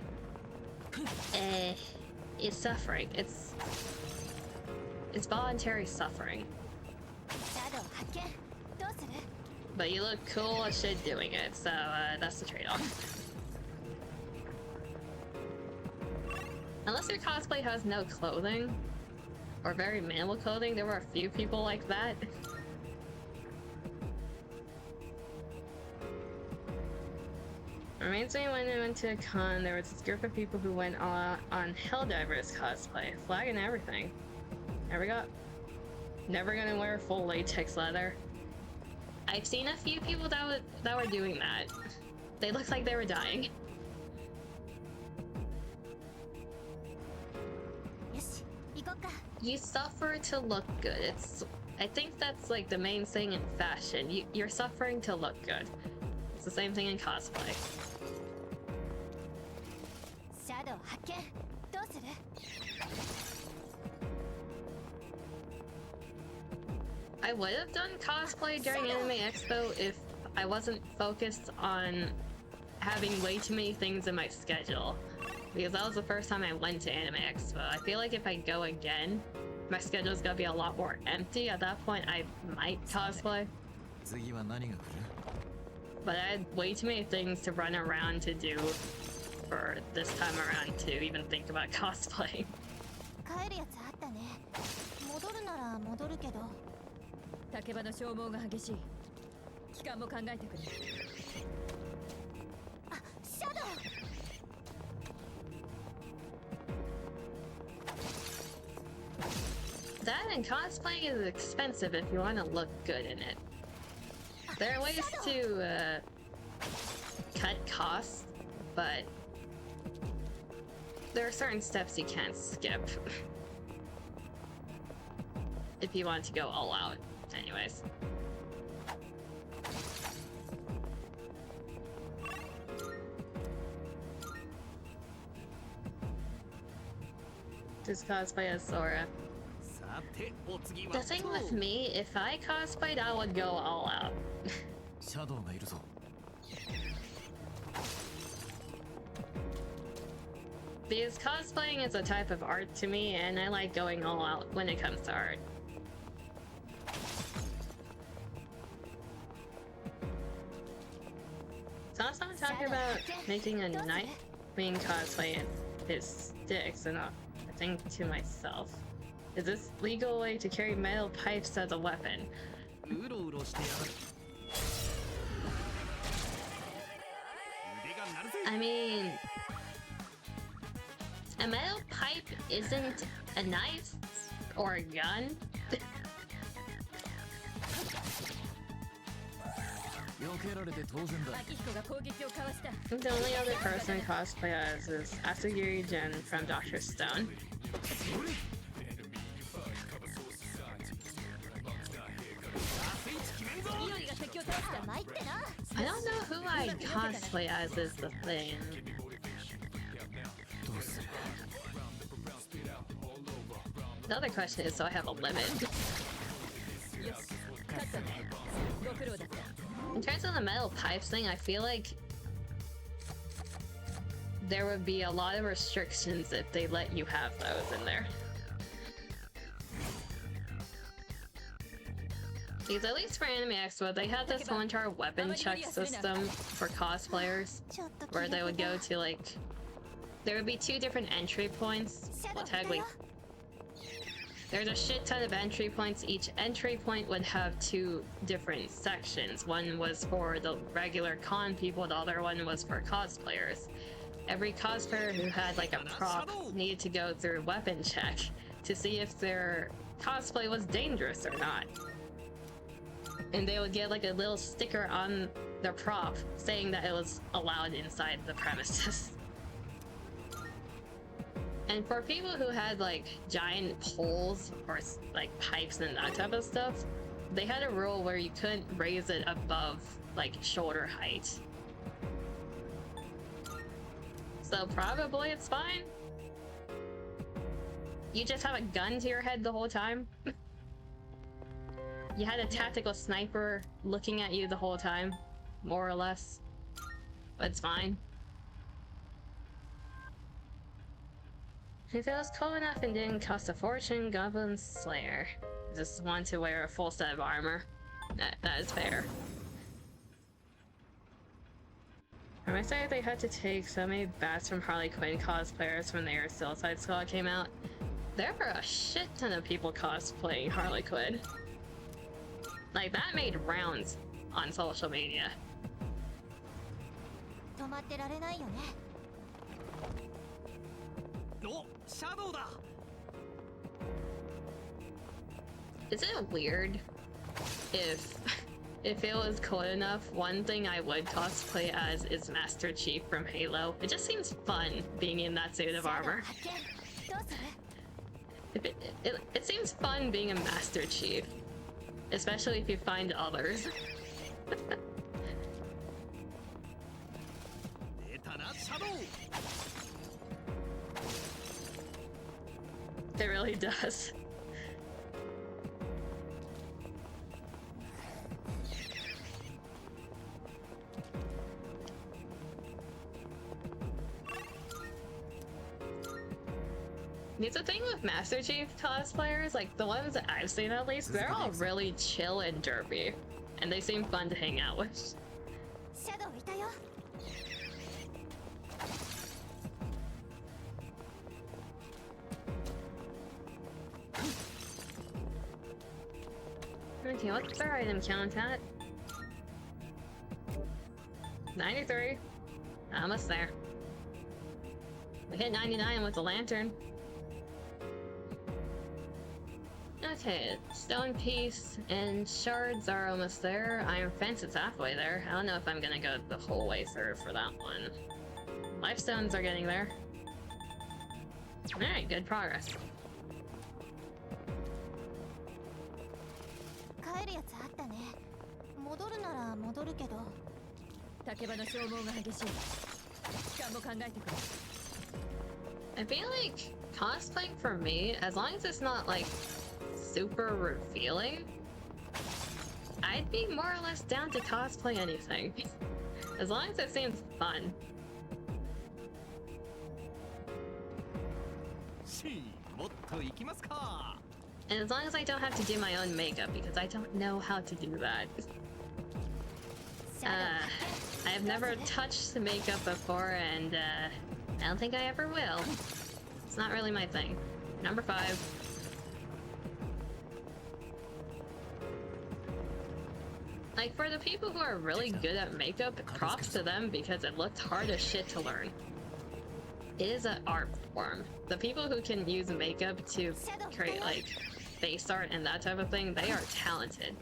is suffering. It's voluntary suffering. But you look cool as shit doing it, so that's the trade-off. Unless your cosplay has no clothing, or very minimal clothing, there were a few people like that. Reminds me when I went to a con, there was this group of people who went on Helldivers cosplay, flag and everything. There we go. Never gonna wear full latex leather. I've seen a few people that were doing that. They looked like they were dying. You suffer to look good. I think that's like the main thing in fashion. You're suffering to look good. It's the same thing in cosplay. I would have done cosplay during Anime Expo if I wasn't focused on having way too many things in my schedule. Because that was the first time I went to Anime Expo. I feel like if I go again, my schedule's gonna be a lot more empty. At that point, I might cosplay. But I had way too many things to run around to do for this time around to even think about cosplay. That and cosplaying is expensive if you want to look good in it. There are ways to cut costs, but there are certain steps you can't skip if you want to go all out. Anyways. just cosplay as Sora. さてお次は The thing with me, if I cosplayed, I would go all out. シャドウがいるぞ Because cosplaying is a type of art to me, and I like going all out when it comes to art. So also I'm talking about making a Nightwing cosplay and his sticks, and I think to myself, is this legal way to carry metal pipes as a weapon? うろうろしてやがる腕が鳴るぜ I mean, a metal pipe isn't a knife or a gun. 避けられて当然だ 秋彦が攻撃をかわした The only other person cosplay as is Asagiri Jin from Dr. Stone. イオリが敵を倒した参ってな I don't know who I cosplay as is the thing. どうする The other question is, so I have a limit. よし勝ったねご苦労だった In terms of the metal pipes thing, I feel like there would be a lot of restrictions if they let you have those in there. Because at least for Anime Expo, they had this whole entire weapon check system for cosplayers, ちょっと where they would 気が go to like, there would be 2 different entry points. Well, technically, there's a shit ton of entry points. Each entry point would have 2 different sections. One was for the regular con people, the other one was for cosplayers. Every cosplayer who had like a prop needed to go through a weapon check to see if their cosplay was dangerous or not. And they would get like a little sticker on their prop saying that it was allowed inside the premises. And for people who had like giant poles or like pipes and that type of stuff, they had a rule where you couldn't raise it above like shoulder height. So probably it's fine. You just have a gun to your head the whole time. You had a tactical sniper looking at you the whole time, more or less. But it's fine. If it was cold enough and didn't cost a fortune, Goblin Slayer. Just want to wear a full set of armor. That is fair. From my side, they had to take so many bats from Harley Quinn cosplayers when their Suicide Squad came out. There were a shit ton of people cosplaying Harley Quinn. Like, that made rounds on social media. 止まってられないよね おシャドウだ Is it weird if it was cold enough, one thing I would cosplay as is Master Chief from Halo? It just seems fun being in that suit of armor. 発見どうする It seems fun being a Master Chief, especially if you find others. 出たなシャドウ It really does. It's a thing with Master Chief cosplayers, like the ones that I've seen at least, they're all really chill and derpy, and they seem fun to hang out with. シャドウいたよ Okay, what's our item count at? 93. Almost there. We hit 99 with the lantern. Okay, stone piece and shards are almost there. Iron fence is halfway there. I don't know if I'm gonna go the whole way through for that one. Life stones are getting there. Alright, good progress. 帰るやつあったね戻るなら戻るけど竹場の消耗が激しい時間も考えてくれ I feel like cosplaying for me, as long as it's not like super revealing, I'd be more or less down to cosplay anything. As long as it seems fun. And as long as I don't have to do my own makeup, because I don't know how to do that. I have never touched the makeup before, and I don't think I ever will. It's not really my thing. Number 5. Like, for the people who are really good at makeup, props to them because it looked hard as shit to learn. It is an art form. The people who can use makeup to create, like, face art and that type of thing, they are talented.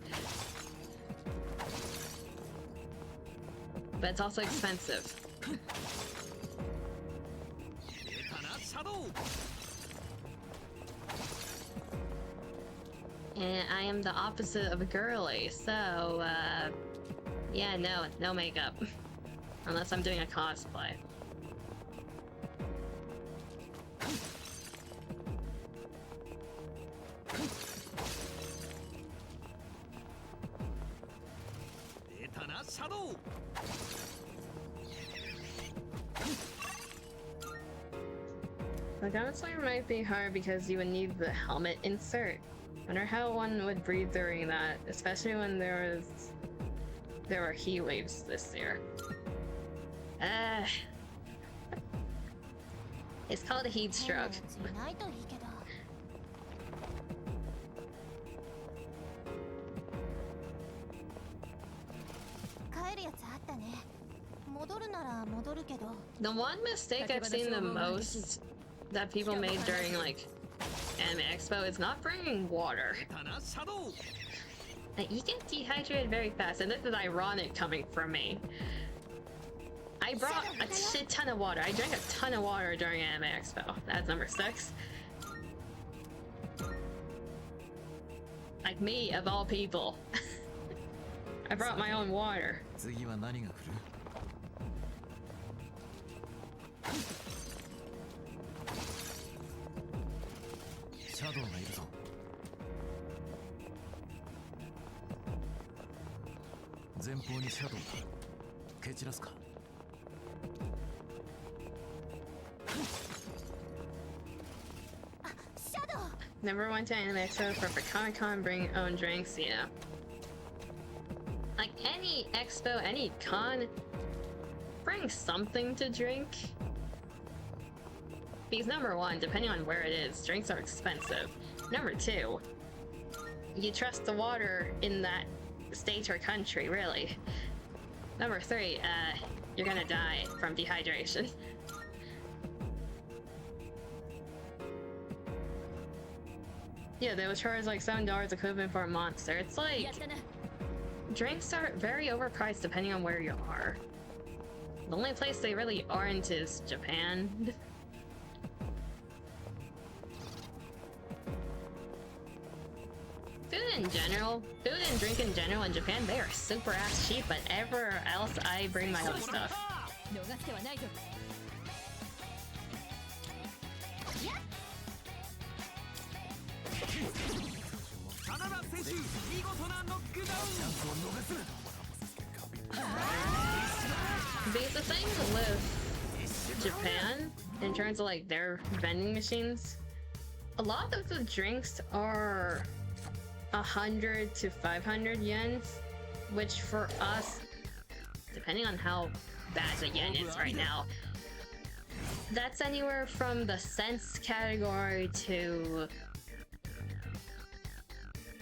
But it's also expensive. And I am the opposite of girly, so, yeah, no makeup. Unless I'm doing a cosplay. The gun slayer might be hard because you would need the helmet insert. Wonder how one would breathe during that, especially when there were heat waves this year. It's called a heat stroke. The one mistake I've seen the most that people made during like Anime Expo is not bringing water. Like, you get dehydrated very fast, and this is ironic coming from me. I brought a shit ton of water. I drank a ton of water during Anime Expo. That's number 6. Like me, of all people. I brought my own water. Never went to Anime Expo for Comic-Con, bring your own drinks, yeah. Like any expo, any con, bring something to drink. Because number 1, depending on where it is, drinks are expensive. Number 2, you trust the water in that state or country, really. Number 3, you're gonna die from dehydration. Yeah, they would charge like $7 equivalent for a monster. It's like, drinks are very overpriced depending on where you are. The only place they really aren't is Japan. Food and drink in general in Japan, they are super ass cheap, but everywhere else I bring my own stuff. Because the thing with Japan, in terms of like their vending machines, a lot of the drinks are 100 to 500 yens, which for us, depending on how bad the yen is right now, that's anywhere from the cents category to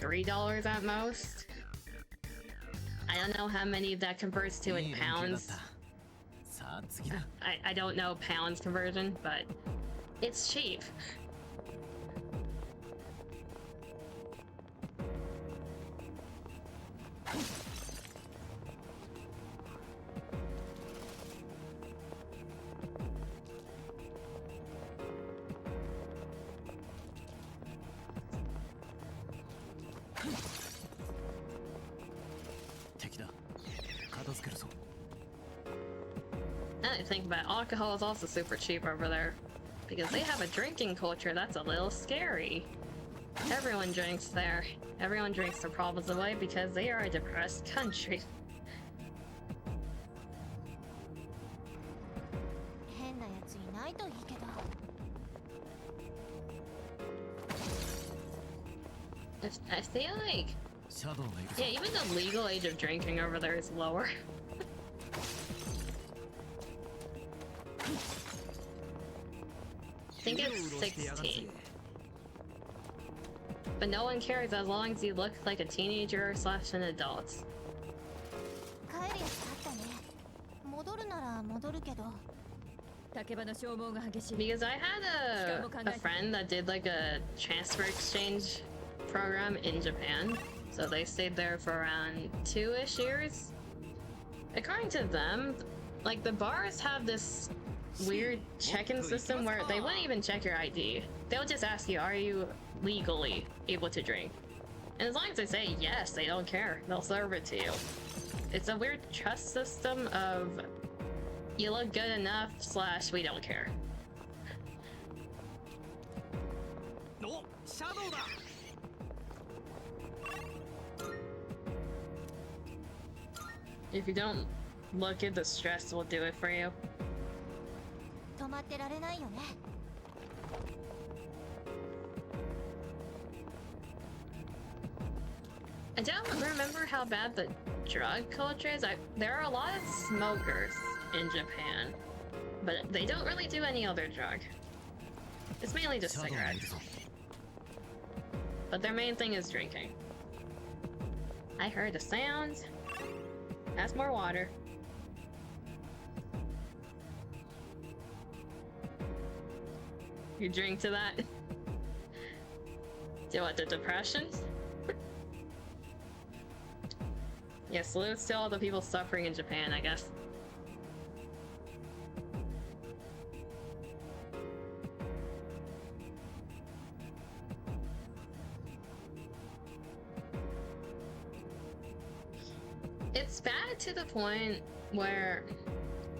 $3 at most. I don't know how many that converts to in pounds. I don't know pounds conversion, but it's cheap. Now that I think about it, alcohol is also super cheap over there. because they have a drinking culture that's a little scary. Everyone drinks there. Everyone drinks their problems away because they are a depressed country. 変なやついないといいけど。 I feel like, yeah, even the legal age of drinking over there is lower. I think it's 16. But no one cares as long as you look like a teenager / an adult. 帰るやつあったね。戻るなら戻るけど。 竹場の消耗が激しい。 Because I had a friend that did like a transfer exchange program in Japan. So they stayed there for around 2-ish years. According to them, like the bars have this weird check-in system where they wouldn't even check your ID. They'll just ask you, are you legally able to drink? And as long as they say yes, they don't care. They'll serve it to you. It's a weird trust system of you look good enough / we don't care. No, shadow da. If you don't look it, the stress will do it for you. 止まってられないよね。 I don't remember how bad the drug culture is. There are a lot of smokers in Japan, but they don't really do any other drug. It's mainly just cigarettes. But their main thing is drinking. I heard a sound. That's more water. You drink to that? Do you want the depression? Yeah, salutes to all the people suffering in Japan, I guess. It's bad to the point where,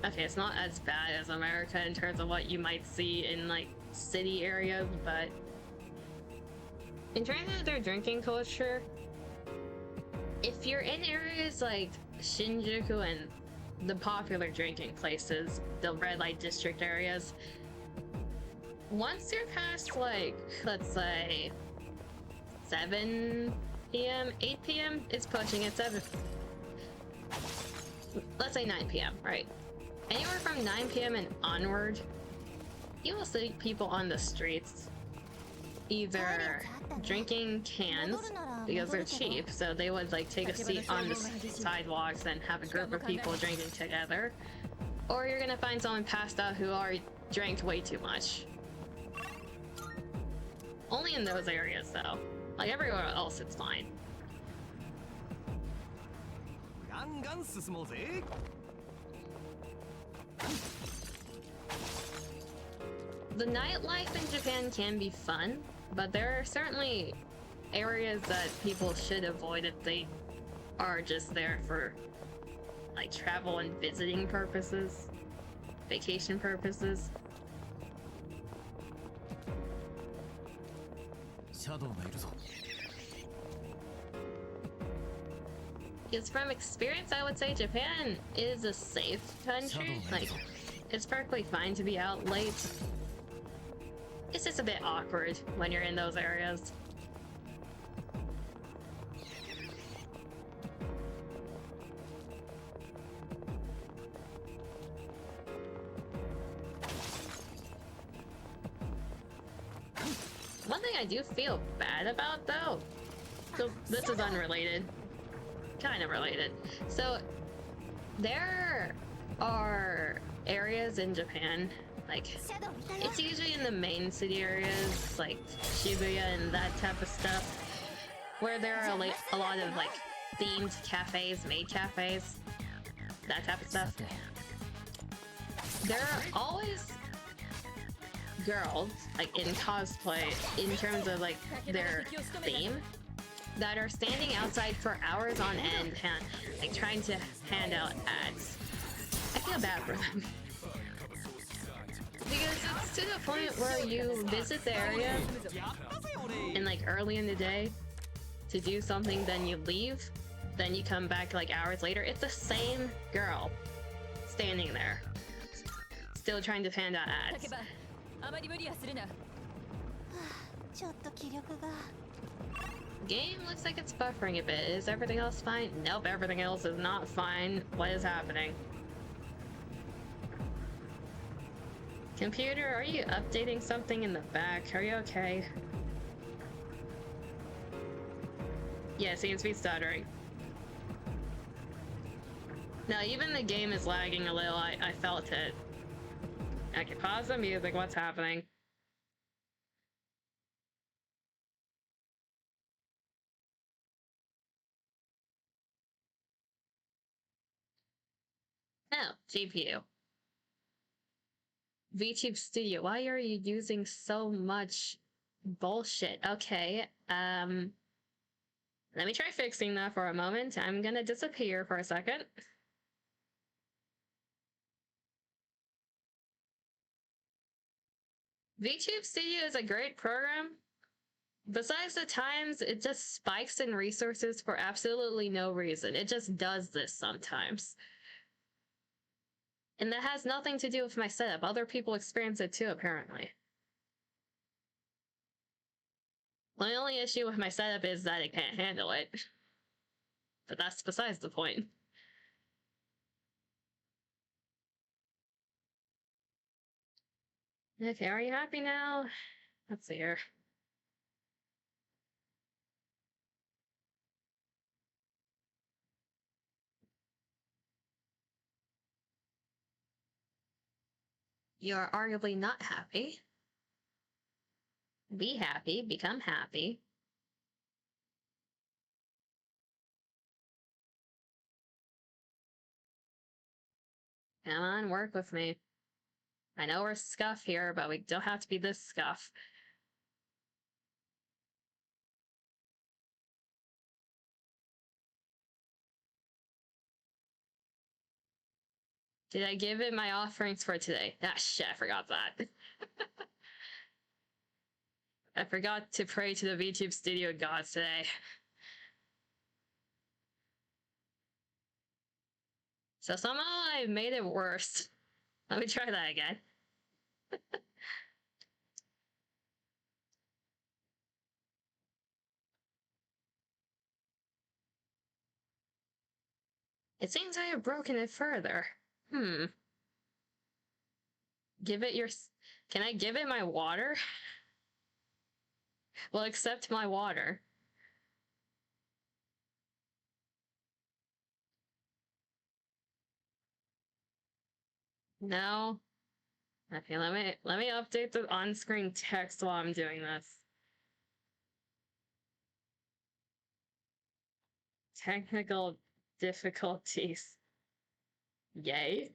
okay, it's not as bad as America in terms of what you might see in like city areas, but in terms of their drinking culture, if you're in areas like Shinjuku and the popular drinking places, the red light district areas, once you're past like, let's say 7 p.m., 8 p.m., it's pushing at 7. Let's say 9 p.m., right? Anywhere from 9 p.m. and onward, you will see people on the streets either drinking cans because they're cheap, so they would like take a seat on the sidewalks and have a group of people drinking together, or you're gonna find someone passed out who already drank way too much. Only in those areas though. Like everywhere else it's fine. The nightlife in Japan can be fun, but there are certainly areas that people should avoid if they are just there for like travel and visiting purposes, vacation purposes. Because from experience, I would say Japan is a safe country. Like, it's perfectly fine to be out late. It's just a bit awkward when you're in those areas. One thing I do feel bad about though, so this is unrelated, kind of related. So there are areas in Japan, like it's usually in the main city areas like Shibuya and that type of stuff, where there are like a lot of like themed cafes, maid cafes, that type of stuff. There are always girls like in cosplay in terms of like their theme that are standing outside for hours on end like trying to hand out ads. I feel bad for them because it's to the point where you visit the area and like early in the day to do something, then you leave, then you come back like hours later. It's the same girl standing there, still trying to find out ads. あまり無理はするな。ちょっと気力が。 Game looks like it's buffering a bit. Is everything else fine? Nope, everything else is not fine. What is happening? Computer, are you updating something in the back? Are you okay? Yeah, it seems to be stuttering. No, even the game is lagging a little. I felt it. Okay, pause the music. What's happening? Oh, GPU. VTube Studio, why are you using so much bullshit? Okay, let me try fixing that for a moment. I'm gonna disappear for a second. VTube Studio is a great program. Besides the times it just spikes in resources for absolutely no reason. It just does this sometimes. And that has nothing to do with my setup. Other people experience it too, apparently. My only issue with my setup is that it can't handle it. But that's besides the point. Okay, are you happy now? Let's see here. You are arguably not happy. Be happy, become happy. Come on, work with me. I know we're scuff here, but we don't have to be this scuff. Did I give it my offerings for today? Ah, shit, I forgot that. I forgot to pray to the VTube Studio gods today. So somehow I made it worse. Let me try that again. It seems I have broken it further. Give it your... Can I give it my water? Well, accept my water. No. Okay, let me update the on-screen text while I'm doing this. Technical difficulties. Yay.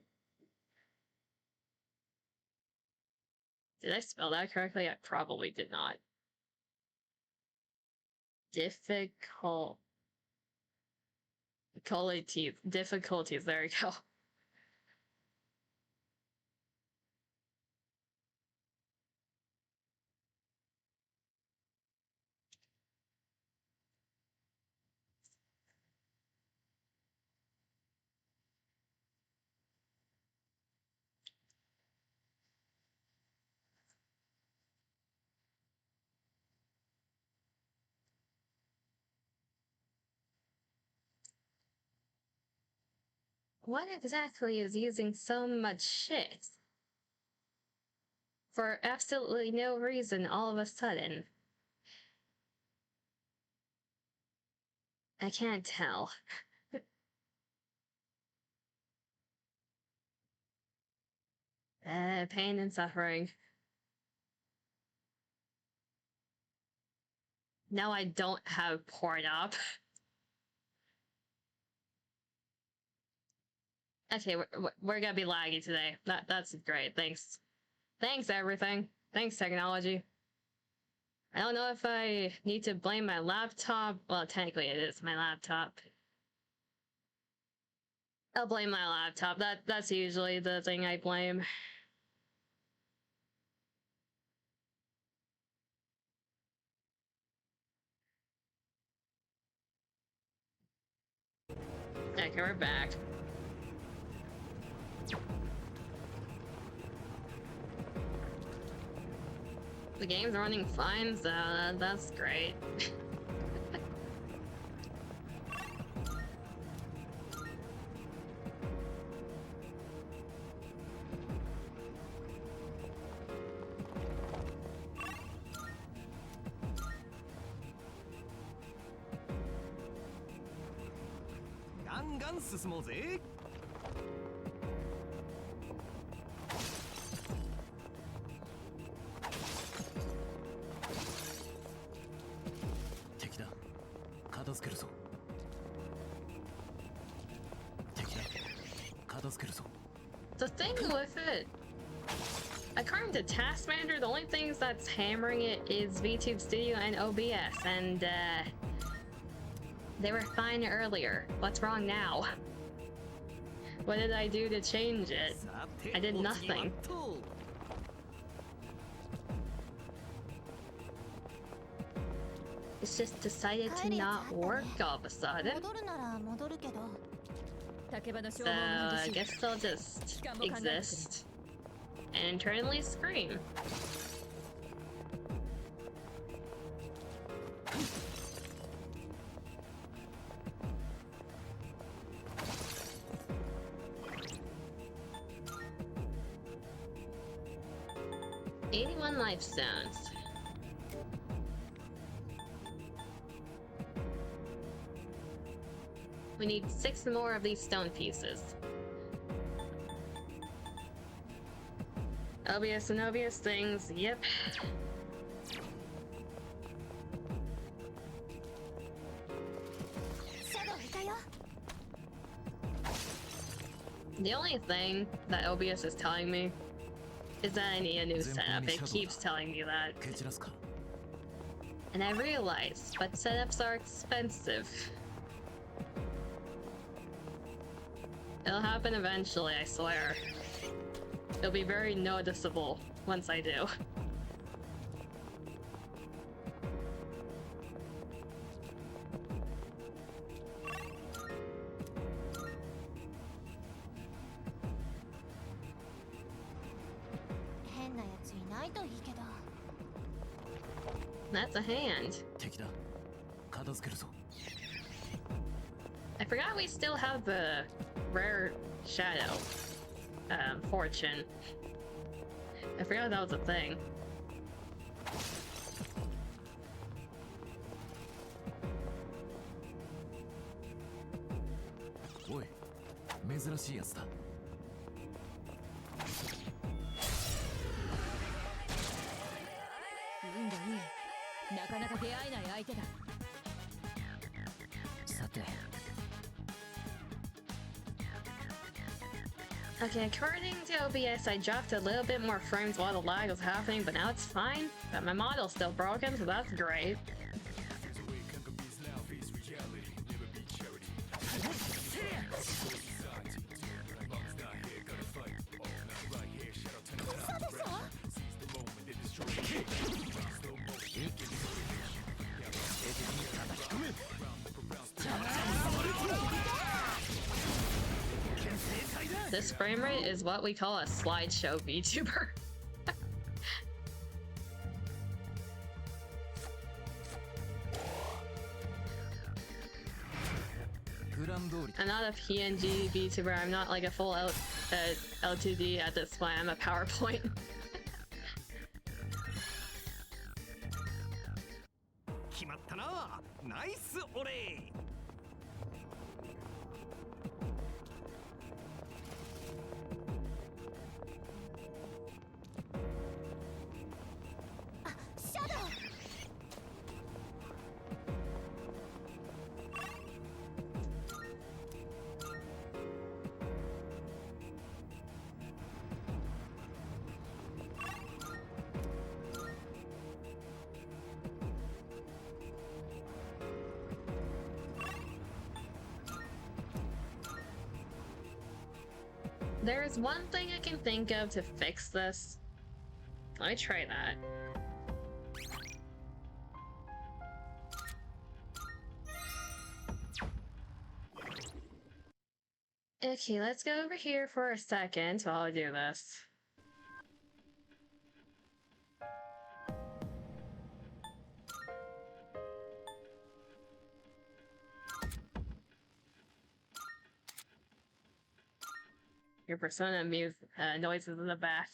Did I spell that correctly? I probably did not. Difficulties, there you go. What exactly is using so much shit? For absolutely no reason all of a sudden. I can't tell. Pain and suffering. Now I don't have porn up. Okay, we're gonna be laggy today. That's great. Thanks. Thanks, everything. Thanks, technology. I don't know if I need to blame my laptop. Well, technically it is my laptop. I'll blame my laptop. That's usually the thing I blame. Okay, we're back. The game's running fine, so that's great. The thing with it, according to Task Manager, the only things that's hammering it is VTube Studio and OBS, and they were fine earlier. What's wrong now? What did I do to change it? I did nothing. It's just decided to not work all of a sudden. 戻るなら戻るけど So I guess they'll just exist and internally scream. "81 life stones. We need 6 more of these stone pieces. Obvious and obvious things, yep. The only thing that OBS is telling me is that I need a new setup. It keeps telling me that. And I realize, but setups are expensive. It'll happen eventually, I swear. It'll be very noticeable once I do. That's a hand. I forgot we still have the rare shadow fortune. I forgot that was a thing. Oi, 珍しいやつだ。運がいい。なかなか出会えない相手だ。さて。Okay, according to OBS, I dropped a little bit more frames while the lag was happening, but now it's fine. But my model's still broken, so that's great. This frame rate is what we call a slideshow VTuber. I'm not a PNG VTuber, I'm not like a full LTD at this point, I'm a PowerPoint. There's one thing I can think of to fix this. Let me try that. Okay, let's go over here for a second while I do this. Your persona noises in the back.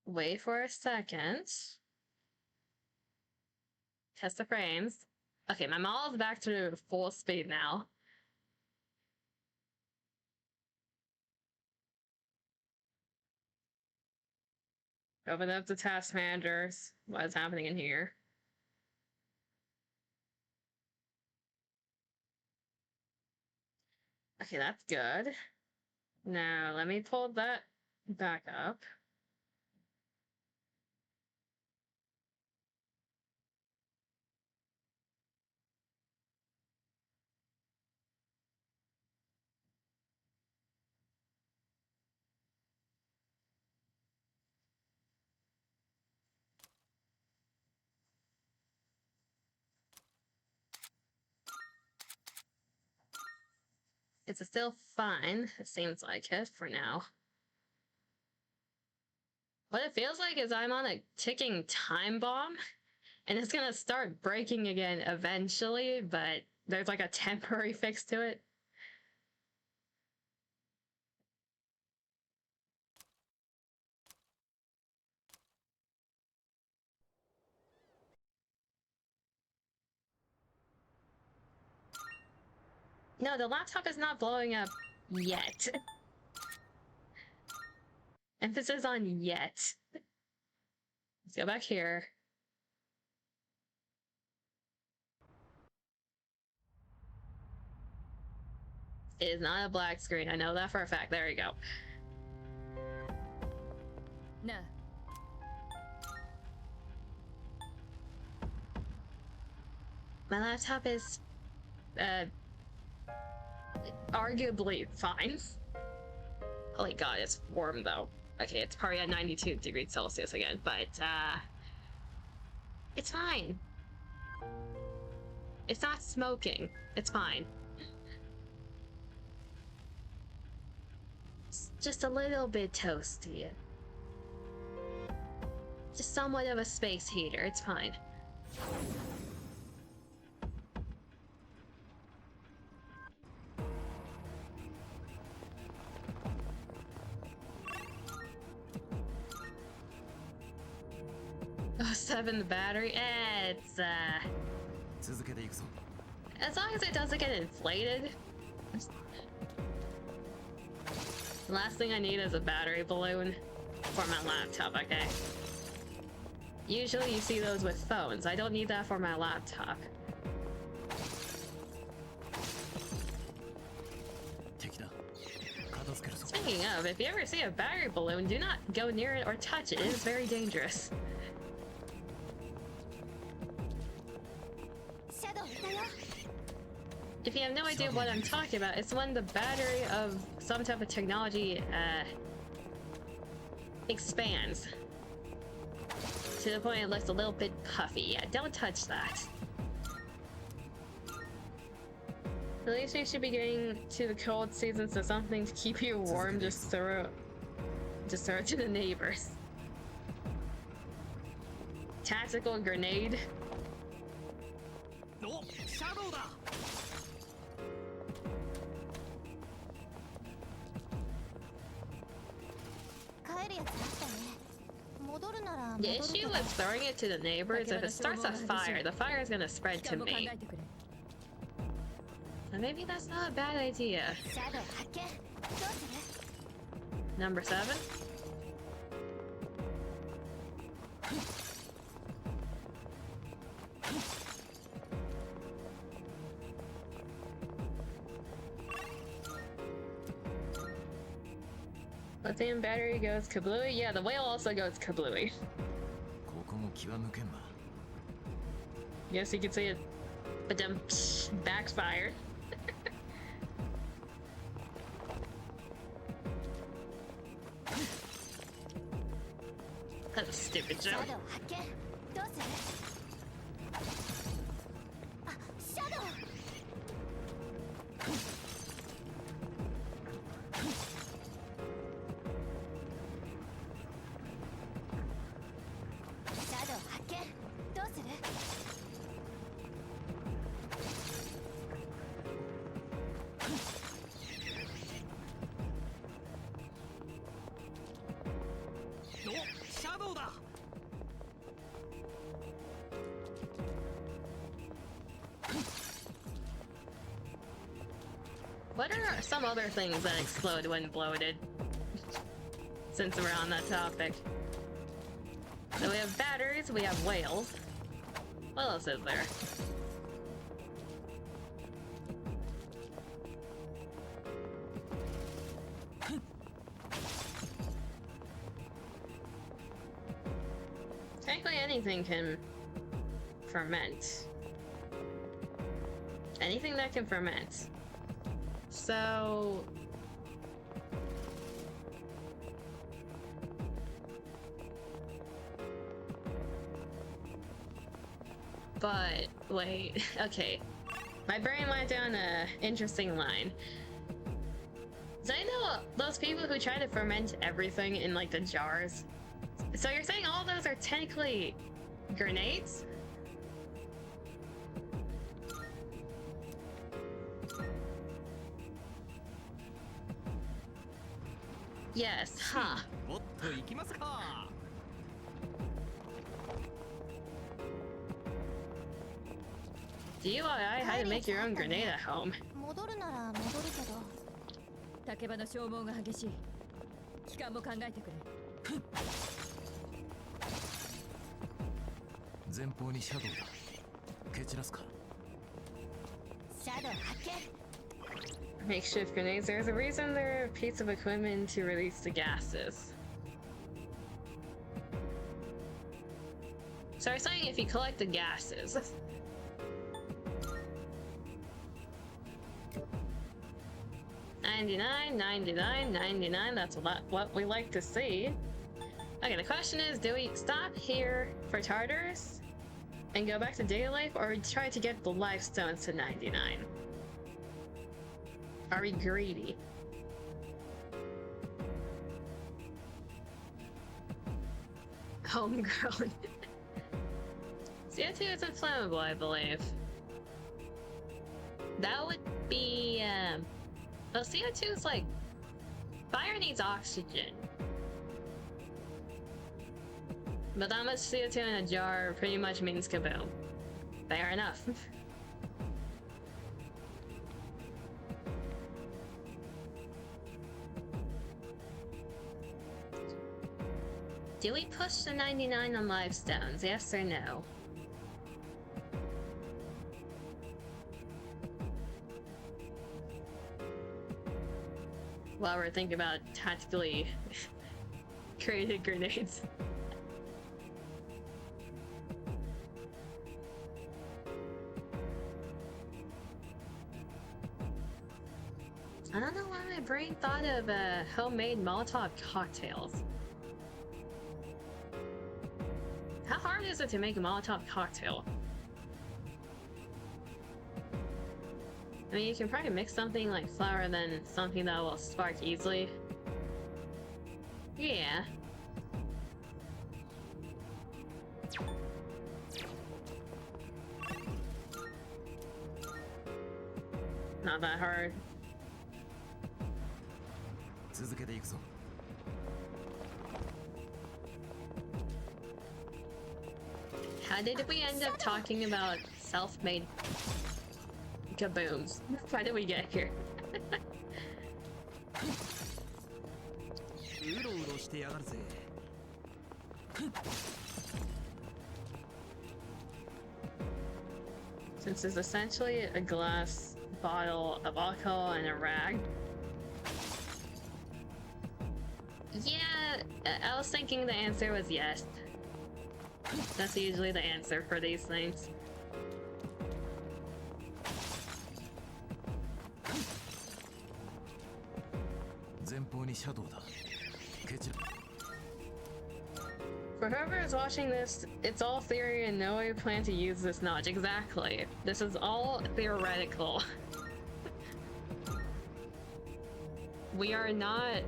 Wait for a second. Test the frames. Okay, my model is back to full speed now. Open up the task managers. What is happening in here? Okay, that's good. Now, let me pull that back up. It's still fine. It seems like it for now. What it feels like is I'm on a ticking time bomb, and it's gonna start breaking again eventually, but there's like a temporary fix to it. No, the laptop is not blowing up yet. Emphasis on yet. Let's go back here. It is not a black screen. I know that for a fact. There you go. No. My laptop is arguably fine. Holy god, it's warm though. Okay, it's probably at 92 degrees Celsius again, but it's fine. It's not smoking. It's fine. It's just a little bit toasty. Just somewhat of a space heater. It's fine. Oh, 7 the battery. It's as long as it doesn't get inflated. The last thing I need is a battery balloon for my laptop, okay? Usually you see those with phones. I don't need that for my laptop. Speaking of, if you ever see a battery balloon, do not go near it or touch it. It is very dangerous. If you have no idea what I'm talking about, it's when the battery of some type of technology expands to the point it looks a little bit puffy. Yeah, don't touch that. At least you should be getting to the cold season, so something to keep you warm. Just throw it to the neighbors. Tactical grenade. No, shadow da. The issue with throwing it to the neighbors, if it starts a fire, the fire is gonna spread to me. So maybe that's not a bad idea. Number 7? Lithium battery goes kablooey. Yeah, the whale also goes kablooey. Yes, you can see it, but then backfired. Cause joke. シャドウ発見。どうする？あ、シャドウ。シャドウ発見。どうする？ シャドウだ。 What are some other things that explode when bloated? Since we're on that topic. So we have batteries, we have whales. What else is there? Technically anything can ferment. Anything that can ferment. So... But, wait, okay. My brain went down a interesting line. So I know those people who try to ferment everything in like the jars. So you're saying all those are technically grenades? Yes, huh. もっと行きますか。 DIY how to make your own grenade at home. 戻るなら戻るけど。竹場の消耗が激しい。期間も考えてくれ。前方にシャドウだ。蹴散らすか。シャドウ発見。 Makeshift grenades. There's a reason they're a piece of equipment to release the gases. So I'm saying if you collect the gases. $99.99.99. That's what we like to see. Okay, the question is, do we stop here for Tartarus and go back to daily life, or try to get the life stones to 99? Are we greedy? Homegrown. CO2 is inflammable, I believe. That would be, well, CO2 is like... Fire needs oxygen. But that much CO2 in a jar pretty much means kaboom. Fair enough. Do we push the 99 on live stones? Yes or no? While we're thinking about tactically created grenades. I don't know why my brain thought of homemade Molotov cocktails. How hard is it to make a Molotov cocktail? I mean, you can probably mix something like flour then something that will spark easily. Yeah. Not that hard. 続けていくぞ。 How did we end up talking about self-made kabooms? Why did we get here? うろうろしてやがるぜ。 Since it's essentially a glass bottle of alcohol and a rag. Yeah, I was thinking the answer was yes. That's usually the answer for these things. For whoever is watching this, it's all theory and no way plan to use this notch. Exactly. This is all theoretical. We are not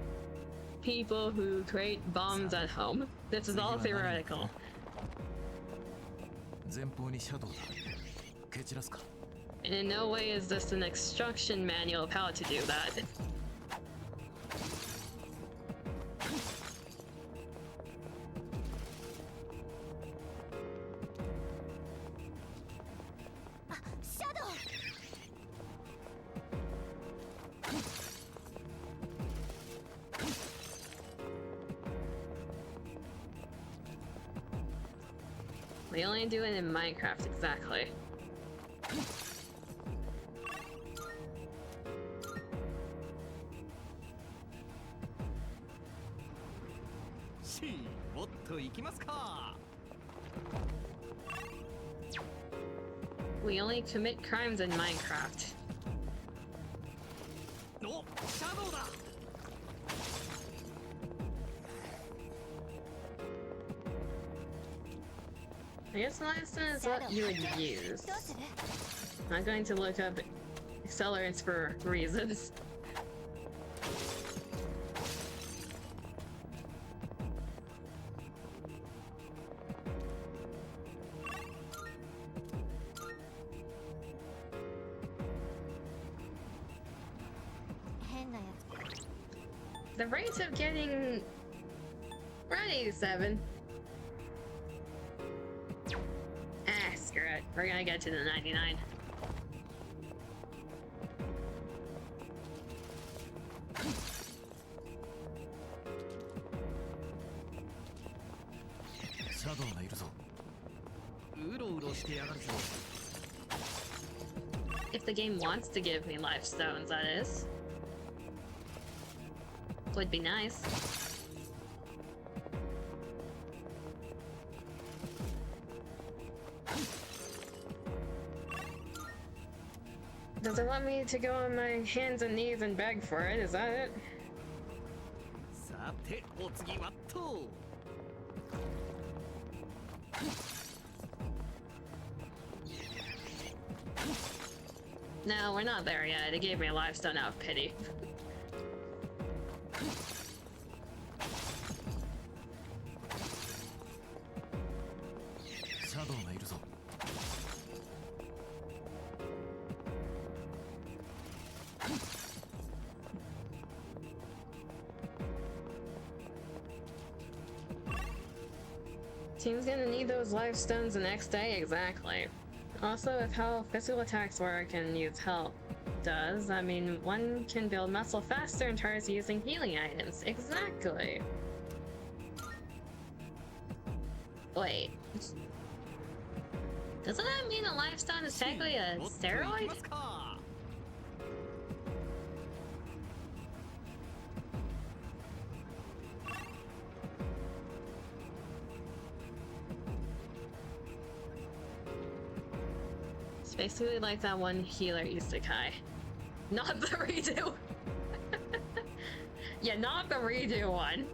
people who create bombs at home. This is all theoretical. 前方にシャドウだ。蹴散らすか。 And in no way is this an instruction manual of how to do that. Shadow! We only do it in Minecraft, exactly. We only commit crimes in Minecraft. No, shadow だ。 I guess limestone is what you would use. I'm going to look up accelerants for reasons. The rate of getting 187. Ah, screw it. We're gonna get to the 99. Shadow がいるぞ。うろうろしてやがるぞ。 If the game wants to give me life stones, that is. Would be nice. Does it want me to go on my hands and knees and beg for it? Is that it? さて、お次はと。 No, we're not there yet. It gave me a life stone out of pity. Shadow がいるぞ。 Team's gonna need those life stones the next day, exactly. Also, with how physical attacks work and use health does, I mean, one can build muscle faster and tries using healing items. Exactly. Wait. Doesn't that mean a life stone is technically a steroid? It's basically like that one healer isekai. Not the redo! Yeah, not the redo one.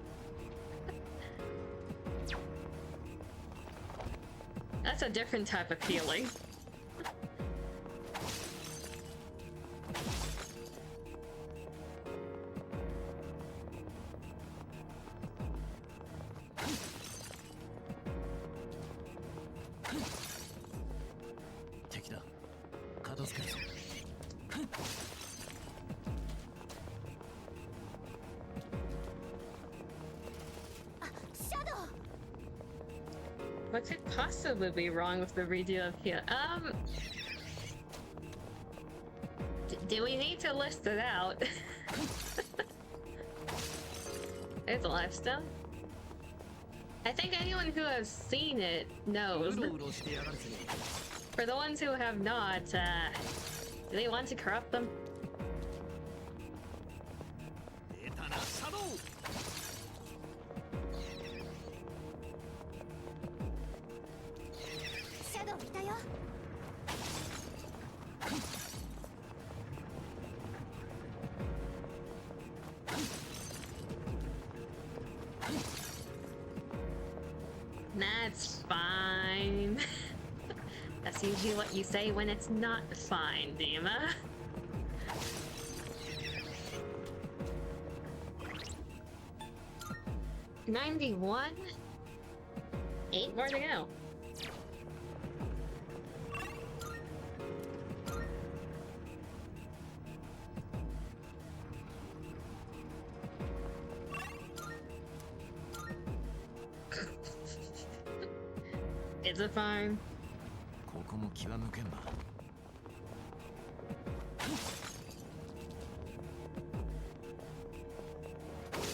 That's a different type of healing. What could possibly be wrong with the redo of here? Do we need to list it out? There's a life stone. I think anyone who has seen it knows. For the ones who have not, do they want to corrupt them? That's usually what you say when it's not fine, Dima. $91? 8 more to go. Is it fine? ここも気は抜けんな。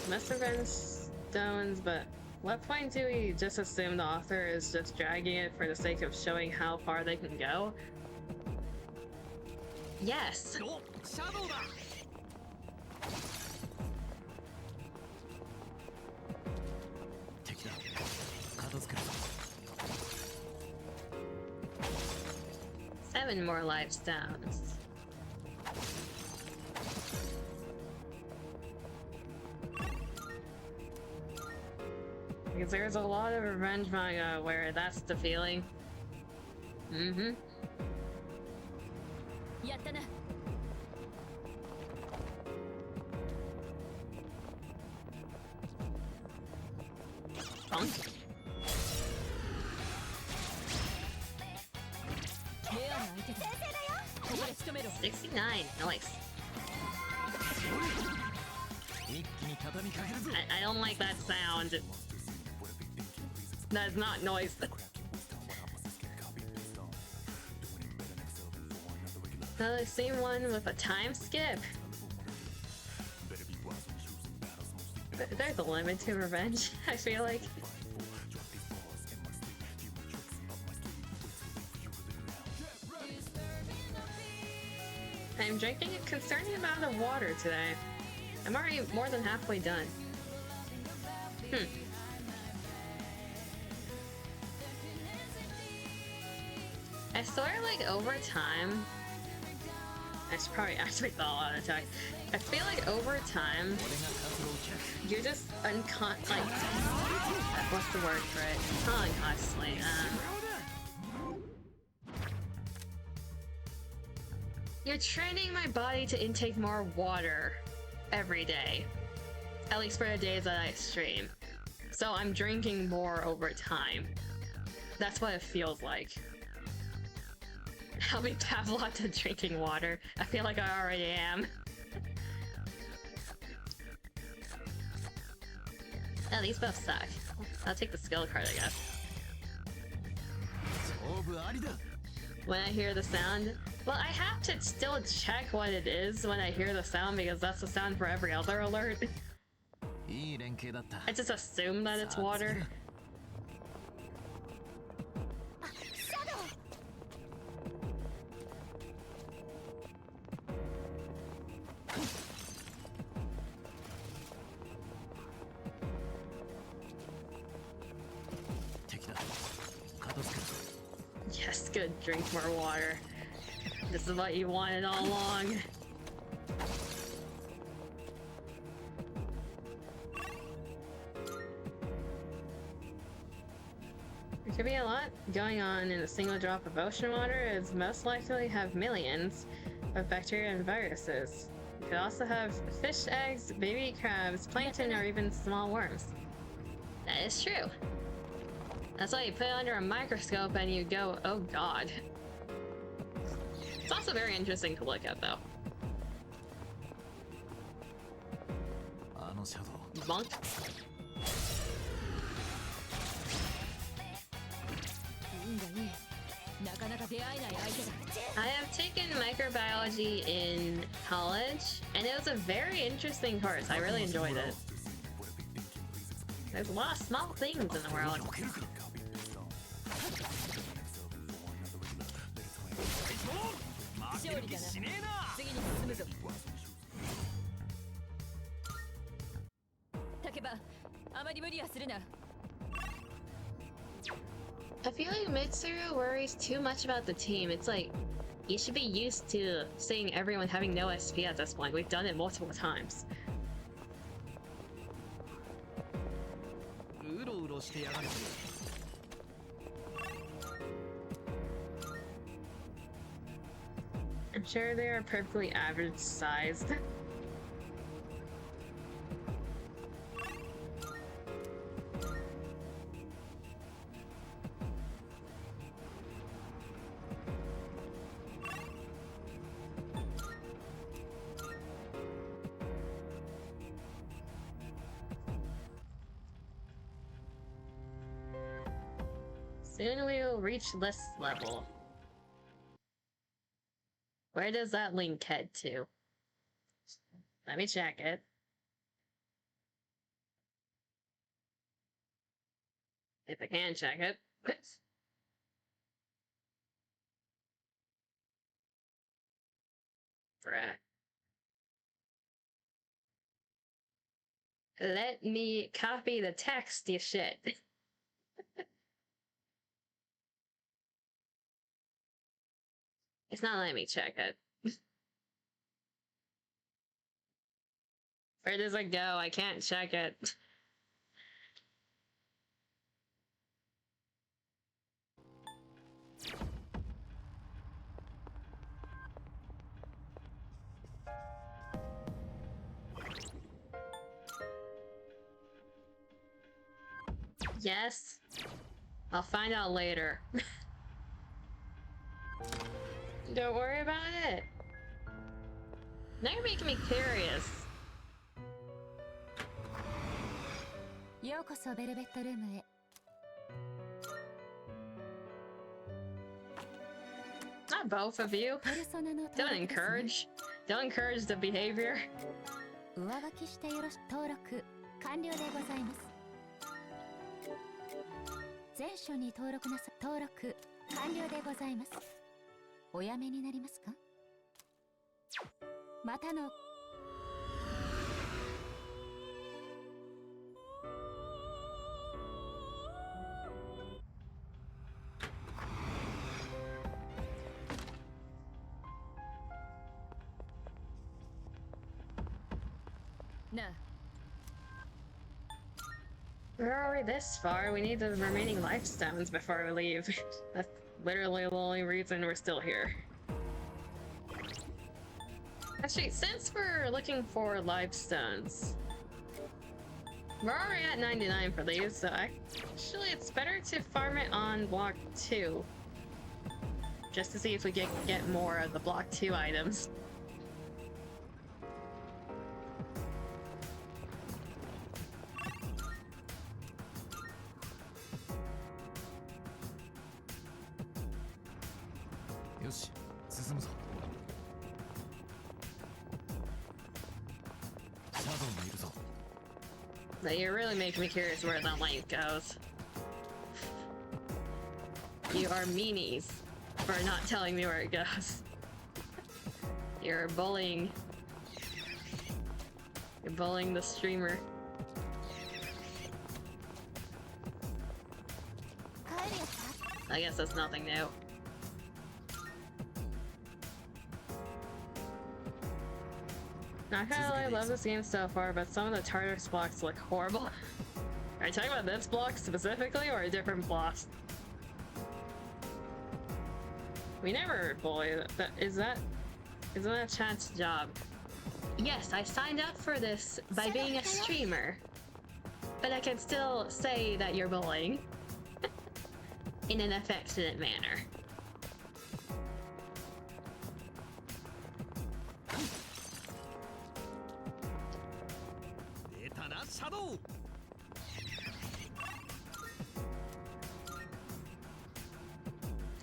Must have been stones, but what point do we just assume the author is just dragging it for the sake of showing how far they can go? Yes! お、シャドウだ。敵だ。片付けるぞ。7 more life stones. Because there's a lot of revenge manga where that's the feeling. Mm-hmm. やったな。Bonk. レアな相手だ。ここで仕留めろ。69. Nice. 一気に畳みかけるぞ。I don't like that sound. That's not noise. Now the same one with a time skip. There's a limit to revenge, I feel like. I'm drinking a concerning amount of water today. I'm already more than halfway done. I swear, like, over time... I should probably actually thought a lot of attack. I feel like over time, you're just like, what's the word for it? Not unconsciously, you're training my body to intake more water every day. At least for the days that I stream. So I'm drinking more over time. That's what it feels like. Help me Pavlov to drinking water. I feel like I already am. Oh, these both suck. I'll take the skill card, I guess. When I hear the sound... Well, I have to still check what it is when I hear the sound because that's the sound for every other alert. I just assume that it's water. Yes, good. Drink more water. This is what you wanted all along. There could be a lot going on in a single drop of ocean water, as most likely have millions of bacteria and viruses. You could also have fish eggs, baby crabs, plankton, or even small worms. That is true. That's why you put it under a microscope and you go, oh god. It's also very interesting to look at, though. Bonk. I have taken microbiology in college, and it was a very interesting course. I really enjoyed it. There's a lot of small things in the world. I feel like Mitsuru worries too much about the team. It's like, you should be used to seeing everyone having no SP at this point. We've done it multiple times. sure they are perfectly average sized. Soon we will reach this level. Where does that link head to? Let me check it. If I can check it. Bruh. Let me copy the text, you shit. It's not letting me check it. Where does it go? I can't check it. Yes. I'll find out later. Don't worry about it. Now you're making me curious. ようこそベルベットルームへ。Not both of you. ペルソナの Don't 登録ですね。 encourage. Don't encourage the behavior. 上書きしてよろし登録完了でございます。全書に登録なさ登録完了でございます。おやめになりますか？またの なあ We're already this far. We need the remaining life stones before we leave. That's literally the only reason we're still here. Actually, since we're looking for life stones, we're already at 99 for these, so actually it's better to farm it on block 2. Just to see if we get more of the block 2 items. But you're really making me curious where that link goes. You are meanies for not telling me where it goes. You're bullying. You're bullying the streamer. I guess that's nothing new. I kinda really love this game so far, but some of the Tartarus blocks look horrible. Are you talking about this block specifically, or a different block? We never bully that. Isn't that Chad's job? Yes, I signed up for this by being a streamer, but I can still say that you're bullying in an affectionate manner.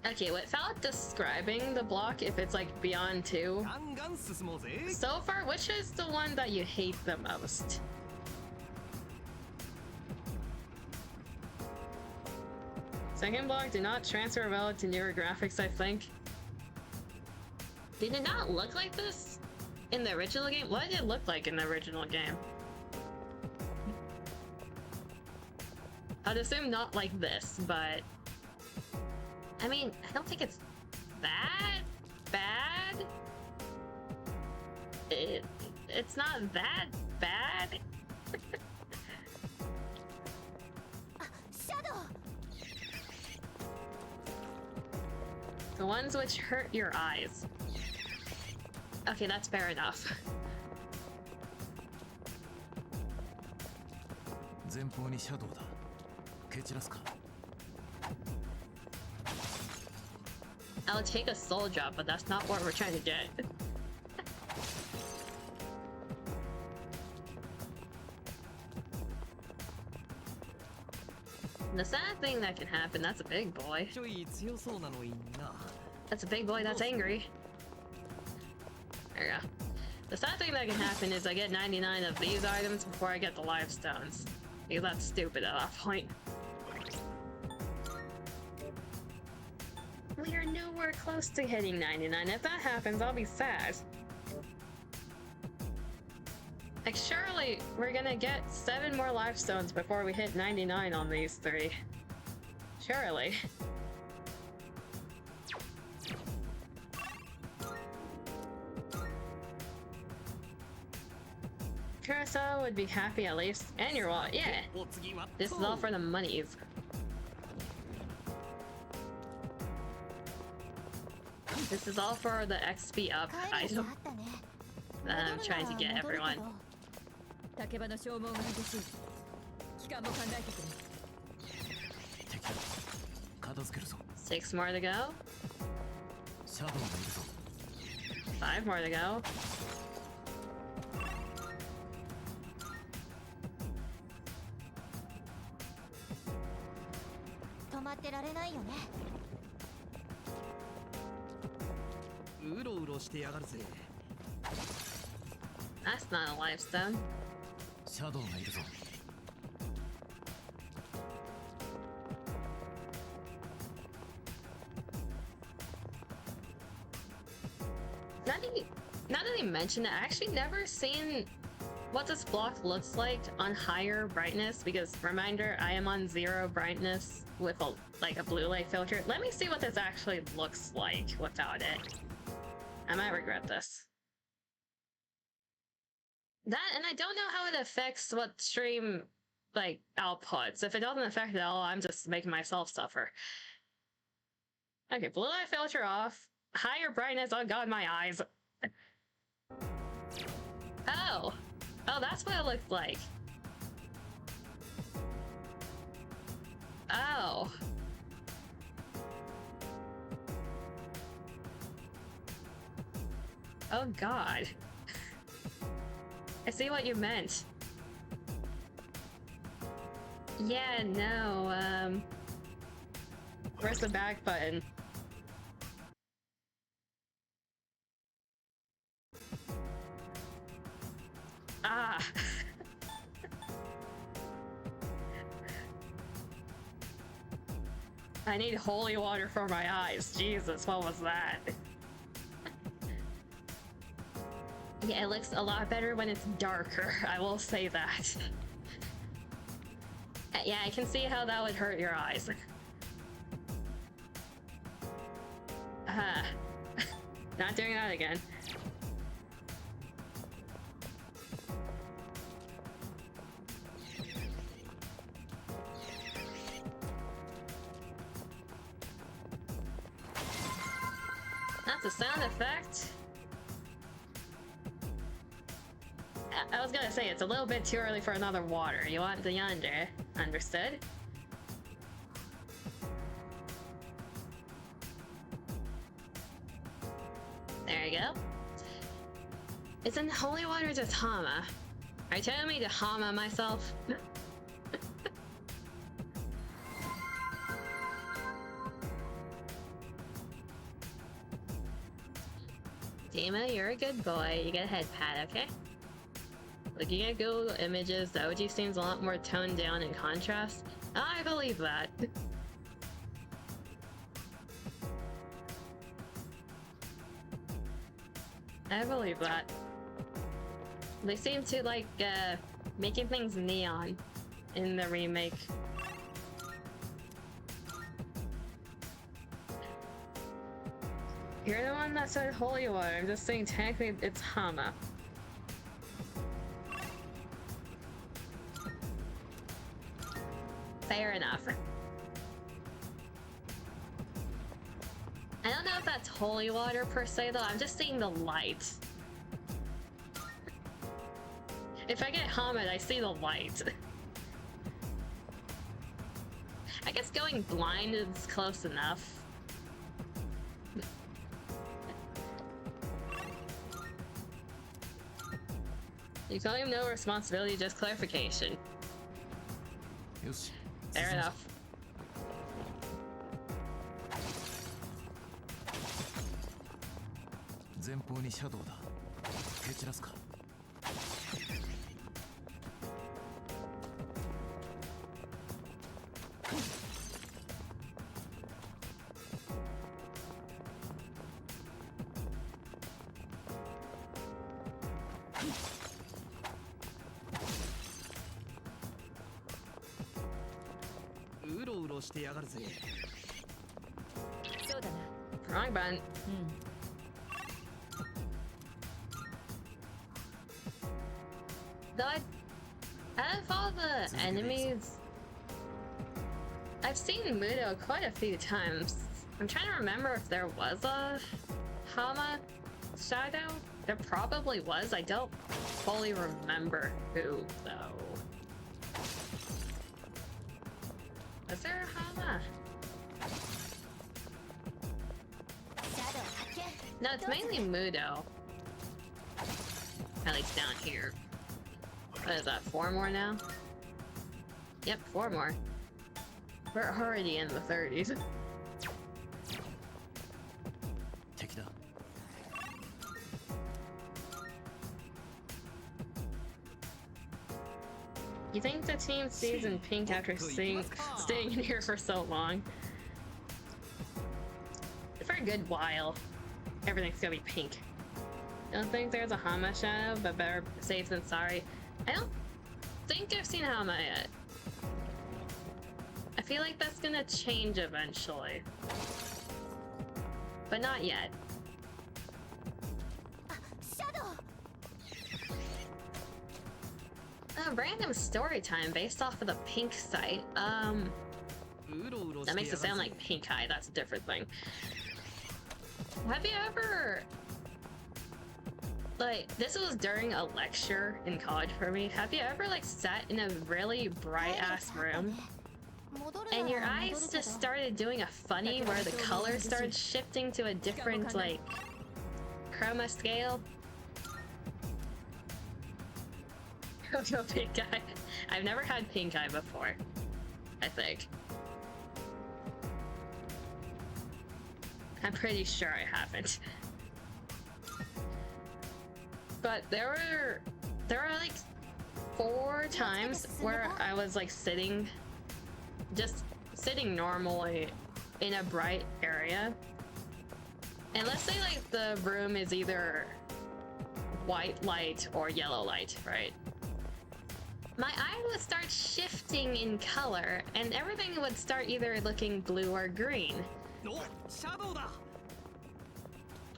Okay, without describing the block, if it's like beyond 2, so far, which is the one that you hate the most? Second block, do not transfer well to newer graphics, I think. Did it not look like this in the original game? What did it look like in the original game? I'd assume not like this, but... I mean, I don't think it's that bad. It's not that bad. The ones which hurt your eyes. Okay, that's fair enough. 前方にシャドウだ。蹴散らすか。 I'll take a soul drop, but that's not what we're trying to get. The sad thing that can happen, that's a big boy. ちょい強そうなのいいな。 That's a big boy that's angry. There you go. The sad thing that can happen is I get 99 of these items before I get the live stones. Because that's stupid at that point. We are nowhere close to hitting 99. If that happens, I'll be sad. Like, surely we're gonna get 7 more life stones before we hit 99 on these 3. Surely. Kurosawa would be happy at least. And your wallet, yeah. お次は This is all for the monies. This is all for the XP up 帰りに item あったね。 that I'm trying to get 戻る everyone. けど竹場の消耗が激しい。期間も考えてくれ。敵だ。片付けるぞ。 6 more to go. シャドウがいるぞ。 5 more to go. 止まってられないよね。うろうろしてやがるぜ。 That's not a life stone. シャドウがいるぞ。 Now that you mention it, I actually never seen what this block looks like on higher brightness, because reminder, I am on 0 brightness with a blue light filter. Let me see what this actually looks like without it. I might regret this. That, and I don't know how it affects what stream outputs. If it doesn't affect it at all, I'm just making myself suffer. Okay, blue light filter off. Higher brightness, oh god, my eyes. Oh. Oh, that's what it looked like. Oh. Oh god. I see what you meant. Yeah, no, where's the back button? Ah. I need holy water for my eyes. Jesus, what was that? Yeah, it looks a lot better when it's darker. I will say that. Yeah, I can see how that would hurt your eyes. Not doing that again. That's a sound effect. I was gonna say, it's a little bit too early for another water. You want the yonder. Understood? There you go. Isn't holy water just Hama? Are you telling me to Hama myself? Dima, you're a good boy. You get a head pat, okay? Looking at Google Images, the OG seems a lot more toned down in contrast. I believe that. I believe that. They seem to like making things neon in the remake. You're the one that said holy water. I'm just saying technically it's Hama. Fair enough. I don't know if that's holy water per se though, I'm just seeing the light. If I get Hamid, I see the light. I guess going blind is close enough. You claim no responsibility, just clarification. Fair enough. 前方にシャドウだ。蹴散らすか。うろうろしてやがるぜ。そうだな。 Wrong button. Though out of all the enemies, I've seen Mudo quite a few times. I'm trying to remember if there was a Hama shadow. There probably was. I don't fully remember who, though. Was there a Hama? No, it's mainly Mudo. At least down here. What is that, 4 more now? Yep, 4 more. We're already in the 30s. 敵だ。 You think the team stays in pink after staying in here for so long? For a good while, everything's gonna be pink. Don't think there's a Hama shadow, but better safe than sorry. I don't think I've seen Hama yet. I feel like that's gonna change eventually. But not yet. Random story time based off of the pink site. That makes it sound like pink eye. That's a different thing. Have you ever, like, this was during a lecture in college for me. Have you ever, like, sat in a really bright ass room and your eyes just started doing a funny where the colors started shifting to a different, like, chroma scale? No pink eye. I've never had pink eye before, I think. I'm pretty sure I haven't. But there were like 4 times where I was like just sitting normally in a bright area. And let's say like the room is either white light or yellow light, right? My eye would start shifting in color and everything would start either looking blue or green.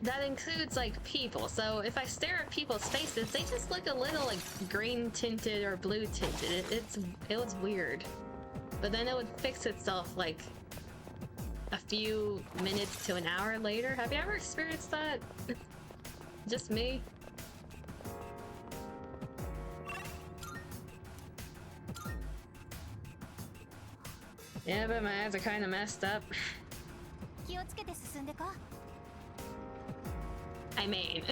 That includes like people, so if I stare at people's faces, they just look a little like green tinted or blue tinted. It was weird. But then it would fix itself like a few minutes to an hour later. Have you ever experienced that? Just me? Yeah, but my eyes are kind of messed up. I mean,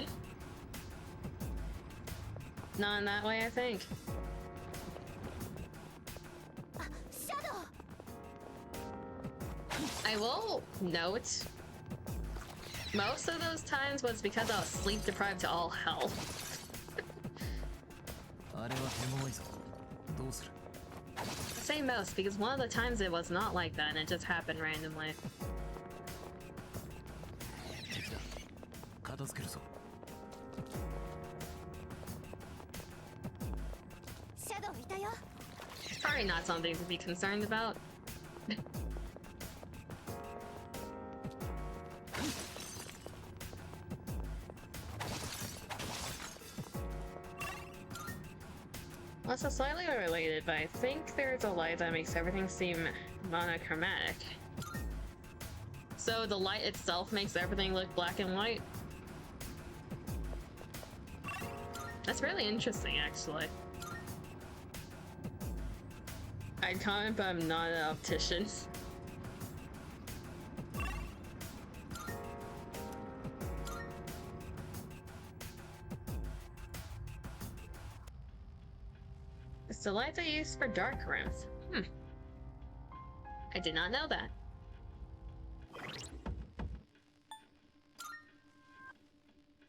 not in that way, I think. I will note, most of those times was because I was sleep deprived to all hell. Say most, because one of the times it was not like that and it just happened randomly. It's probably not something to be concerned about. Also slightly related, but I think there's a light that makes everything seem monochromatic. So the light itself makes everything look black and white? That's really interesting, actually. I'd comment, but I'm not an optician. It's the light they use for dark rooms. I did not know that.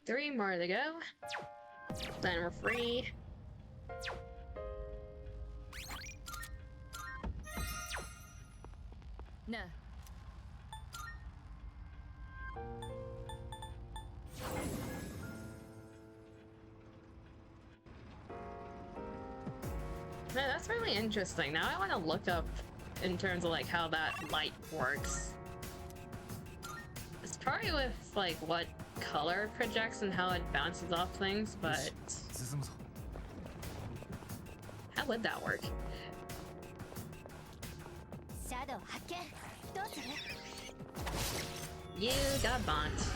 Three more to go. Then we're free. No. Man, that's really interesting. Now I want to look up in terms of like how that light works. It's probably with like what color it projects and how it bounces off things, but how would that work? シャドウ発見。どうする？ You got bonked.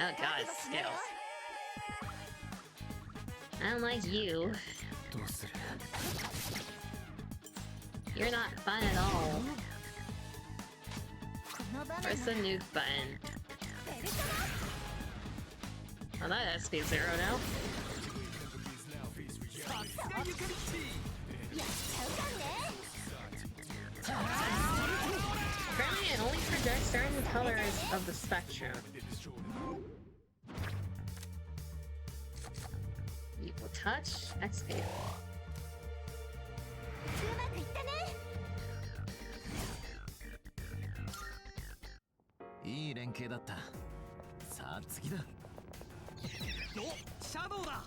Oh god, skills. I don't like you. You're not fun at all. この場面 Where's the nuke button? Oh, that SP0 now. やっちゃうかね。 Apparently it only projects certain colors of the spectrum. Equal touch, XP. うまくいったね。いい連携だった。さあ次だ。お、シャドウだ。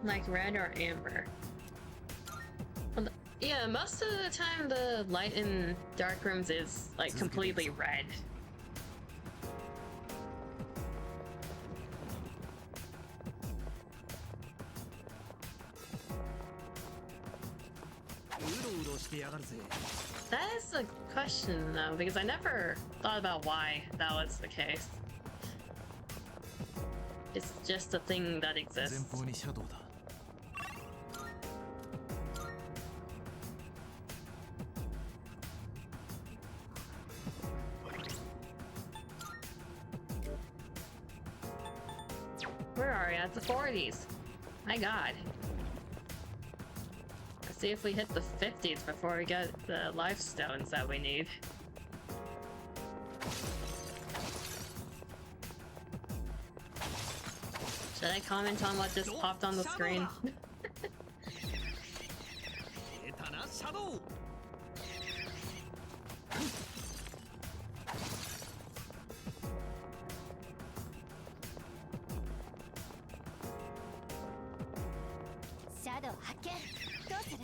Like red or amber. Well, yeah, most of the time the light in dark rooms is like completely red. That is the question though, because I never thought about why that was the case. It's just a thing that exists. Where are we? At the 40s. My god. Let's see if we hit the 50s before we get the life stones that we need. Should I comment on what just popped on the screen? Shadow 発見。どうする？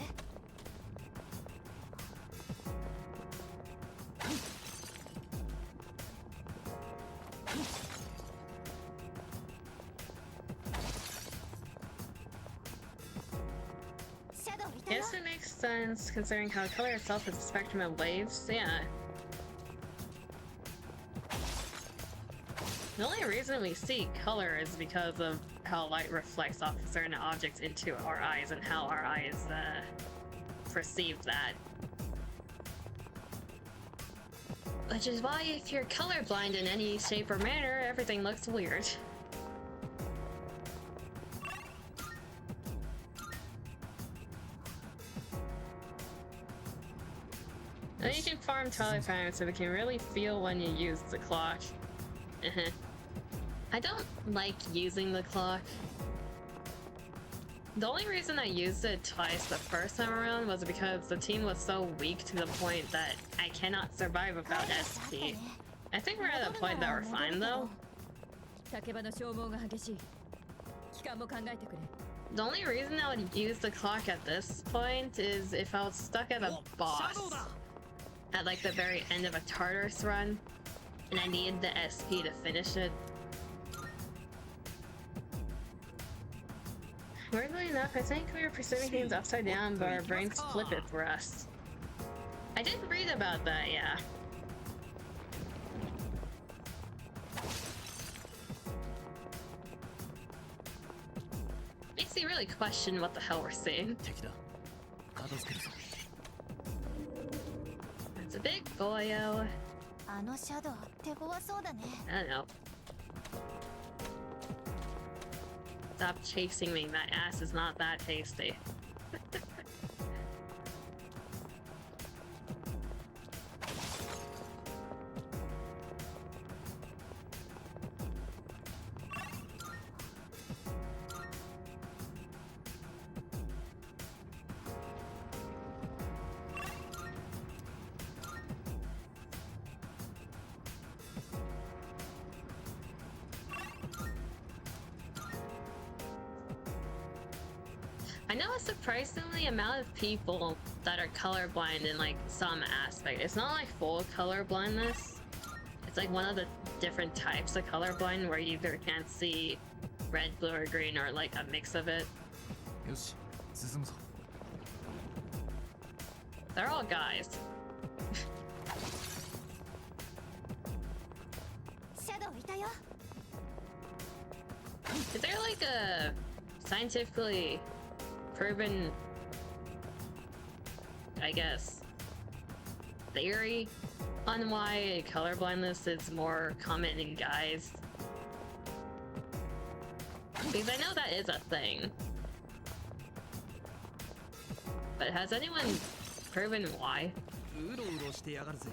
Yes, it makes sense considering how color itself is a spectrum of waves. Yeah. The only reason we see color is because of how light reflects off of certain objects into our eyes and how our eyes perceive that. Which is why if you're colorblind in any shape or manner, everything looks weird. Then you can farm telepaths so we can really feel when you use the clock. I don't like using the clock. The only reason I used it twice the first time around was because the team was so weak to the point that I cannot survive without SP. I think we're at a point that we're fine though. The only reason I would use the clock at this point is if I was stuck at a boss at like the very end of a Tartarus run and I needed the SP to finish it. Weirdly enough, I think we were perceiving things upside down, but our brains flip it for us. I did read about that, yeah. makes you really question what the hell we're seeing. 敵だ片付けるぞ It's a big boyo. あのシャドウ手強そうだね。 I don't know. Stop chasing me. That ass is not that tasty. I know a surprisingly amount of people that are colorblind in like some aspect. It's not like full color blindness. It's like one of the different types of colorblind where you either can't see red, blue, or green, or like a mix of it. よし進むぞ They're all guys. シャドウいたよ。 Is there like a scientifically proven, I guess, theory on why colorblindness is more common in guys? Because I know that is a thing. But has anyone proven why? うろうろしてやがるぜ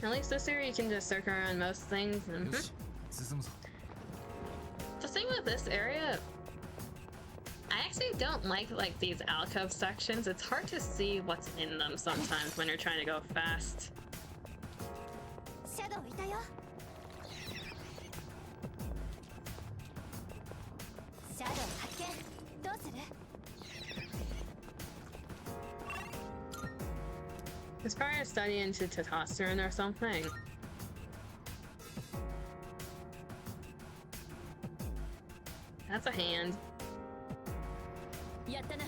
At least this area you can just circle around most things. よし進むぞ The thing with this area, I actually don't like these alcove sections. It's hard to see what's in them sometimes when you're trying to go fast. シャドウいたよ。シャドウ発見。どうする？ It's probably a study into testosterone or something. That's a hand. やったな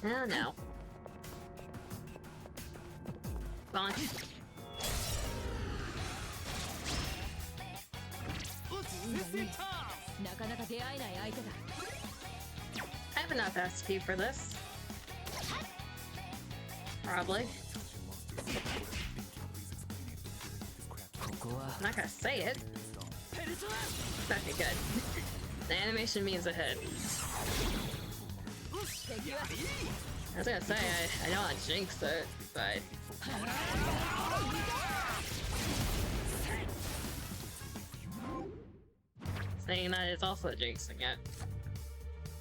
Oh no. Bonk. なかなか出会えない相手だ I have enough SP for this. Probably. ここは I'm not gonna say it. Okay, good. The animation means a hit. I was gonna say, I don't want to jinx it, but... Saying that is also jinxing it.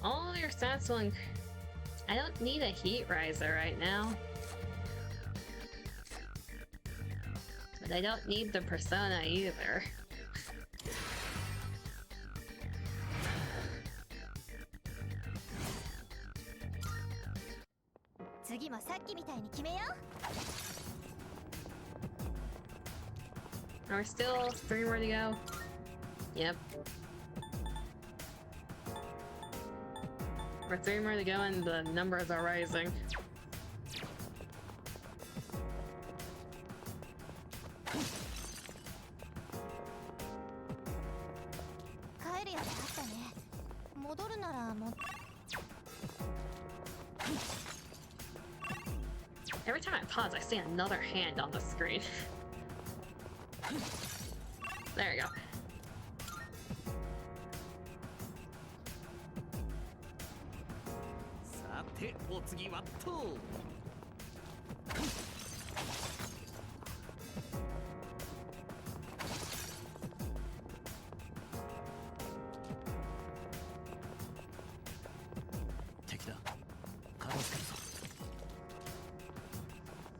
All your stats will I don't need a heat riser right now. But I don't need the persona either. 次もさっきみたいに決めよう。 Are we still 3 more to go? Yep. We're 3 more to go and the numbers are rising. Every time I pause, I see another hand on the screen. There you go.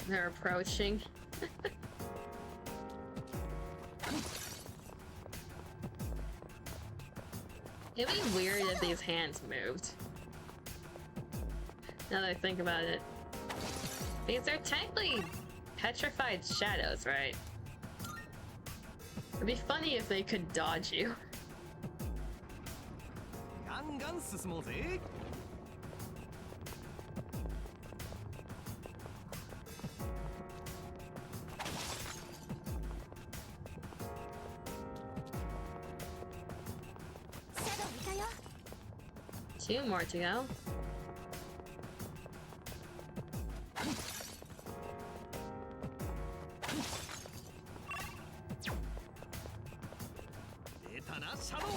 They're approaching. It'd be weird if these hands moved. Now that I think about it. Because they're technically petrified shadows, right? It'd be funny if they could dodge you. 進もうぜ。シャドウいたよ。 Two more to go. 出たなシャドウ。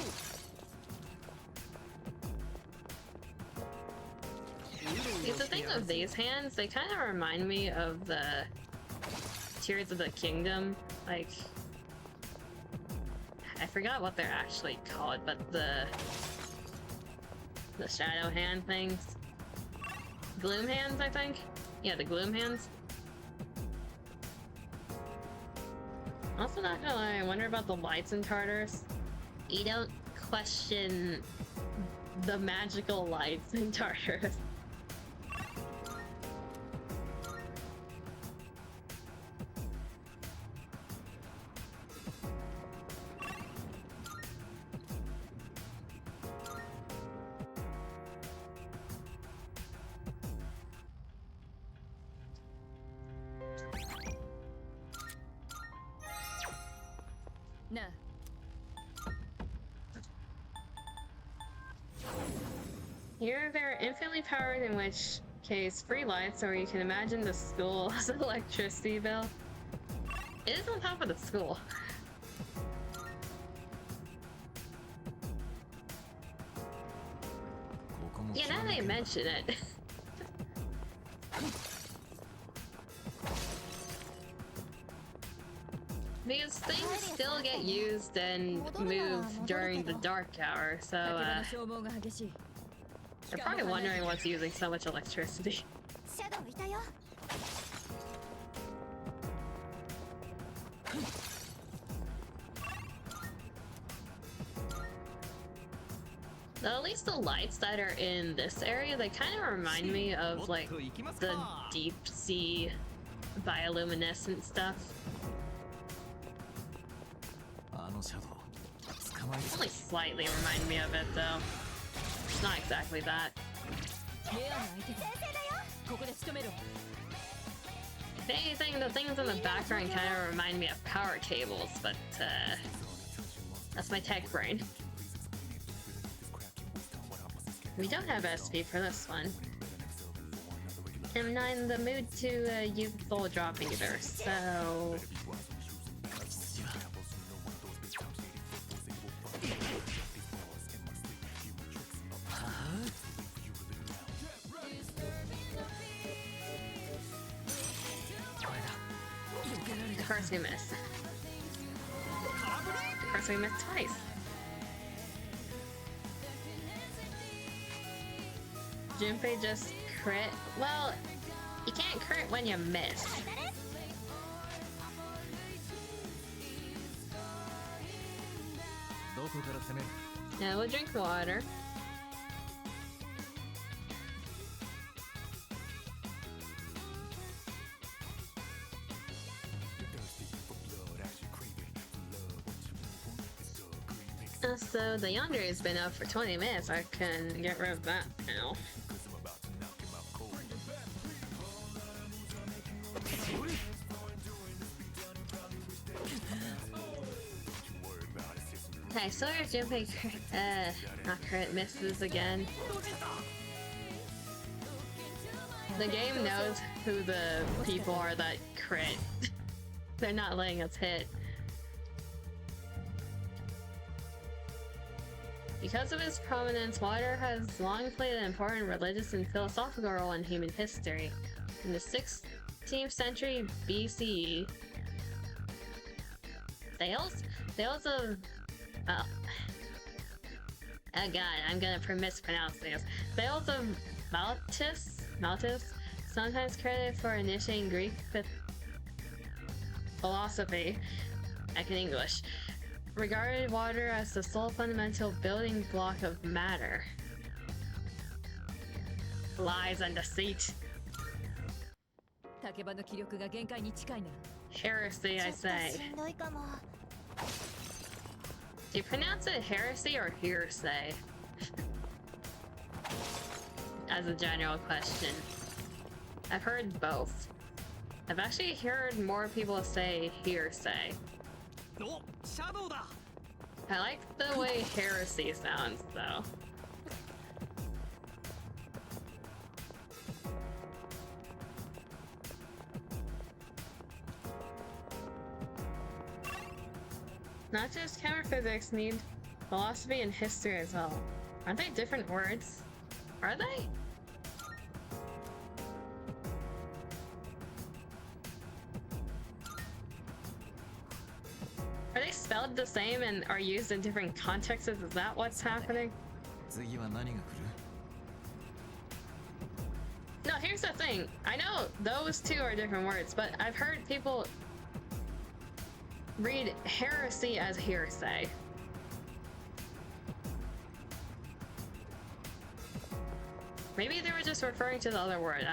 It's the thing of these hands, they kind of remind me of the Tears of the Kingdom. Like, I forgot what they're actually called, but the shadow hand things. Gloom hands, I think? Yeah, the gloom hands. Also, not gonna lie, I wonder about the lights in Tartarus. You don't question the magical lights in Tartarus. No. Here they're infinitely powered, in which case free lights, or you can imagine the school's electricity bill. It is on top of the school. Yeah, now that you mention it. Because things still get used and move during the dark hour, so you're probably wondering what's using so much electricity. シャドウいたよ。 Though at least the lights that are in this area, they kind of remind me of like the deep sea bioluminescent stuff. あのシャドウ捕まえ Only slightly remind me of it though. It's not exactly that. レアな相手だ。ここで仕留めろ。 If anything, the things in the background kind of remind me of power cables, but that's my tech brain. We don't have SP for this one. I'm not in the mood to use Soul Drop either, so... Of course we miss. Of course we missed twice. Junpei just crit? Well, you can't crit when you miss. Now we'll drink water. So the yonder has been up for 20 minutes. I can get rid of that now. Okay, so your Junpei not crit misses again. The game knows who the people are that crit. They're not letting us hit. Because of his prominence, water has long played an important religious and philosophical role in human history. In the 16th century BCE, sales of oh god, I'm gonna mispronounce this. Sales of Malthus, sometimes credited for initiating Greek philosophy, I can English, regarded water as the sole fundamental building block of matter. Lies and deceit. Heresy, I say. しんどいかも。 Do you pronounce it heresy or hearsay? as a general question. I've heard both. I've actually heard more people say hearsay. I like the way heresy sounds, though. Not just counterphysics need philosophy and history as well. Aren't they different words? Are they? Are they spelled the same and are used in different contexts? Is that what's happening? No, here's the thing. I know those two are different words, but I've heard people read heresy as hearsay. Maybe they were just referring to the other word.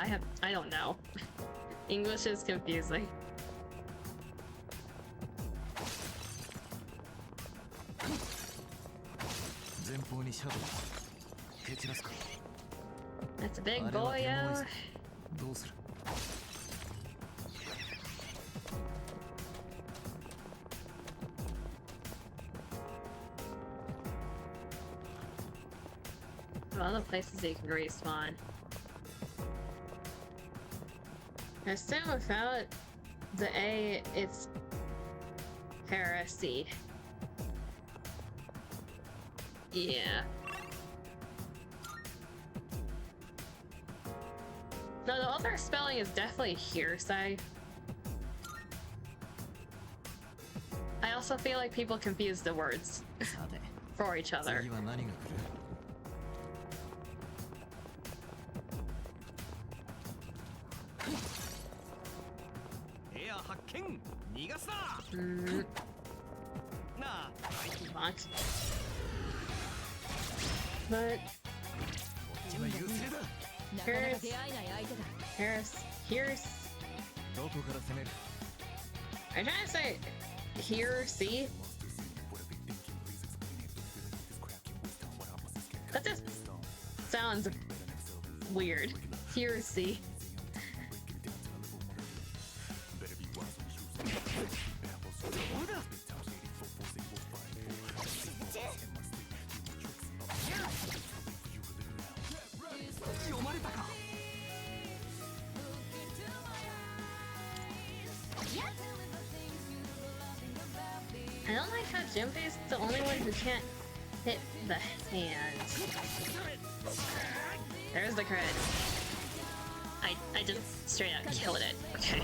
I don't know. English is confusing. That's a big boy, yo. All the places you can respawn. I assume without the A, it's heresy. Yeah. No, the other spelling is definitely hearsay. I also feel like people confuse the words for each other. But here's I'm trying to say here, see? That just sounds weird. Here, see. I don't like how Junpei's the only one who can't hit the hand. There's the crit. I just straight up killed it. Okay.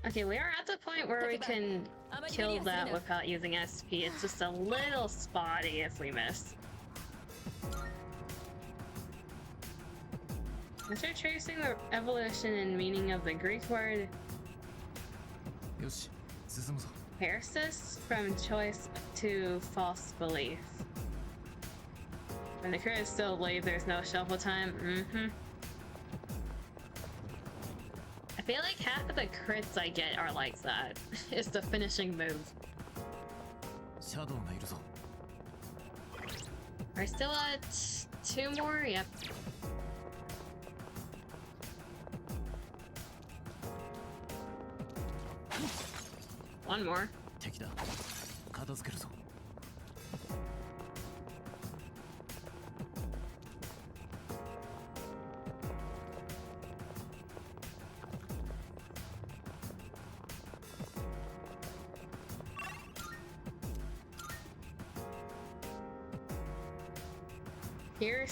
Okay, we are at the point where we can kill that without using SP. It's just a little spotty if we miss. After tracing the evolution and meaning of the Greek word heresis, from choice to false belief. When the critics still believe there's no shuffle time, I feel like half of the crits I get are like that. It's the finishing move. We're still at 2 more? Yep. One more. Here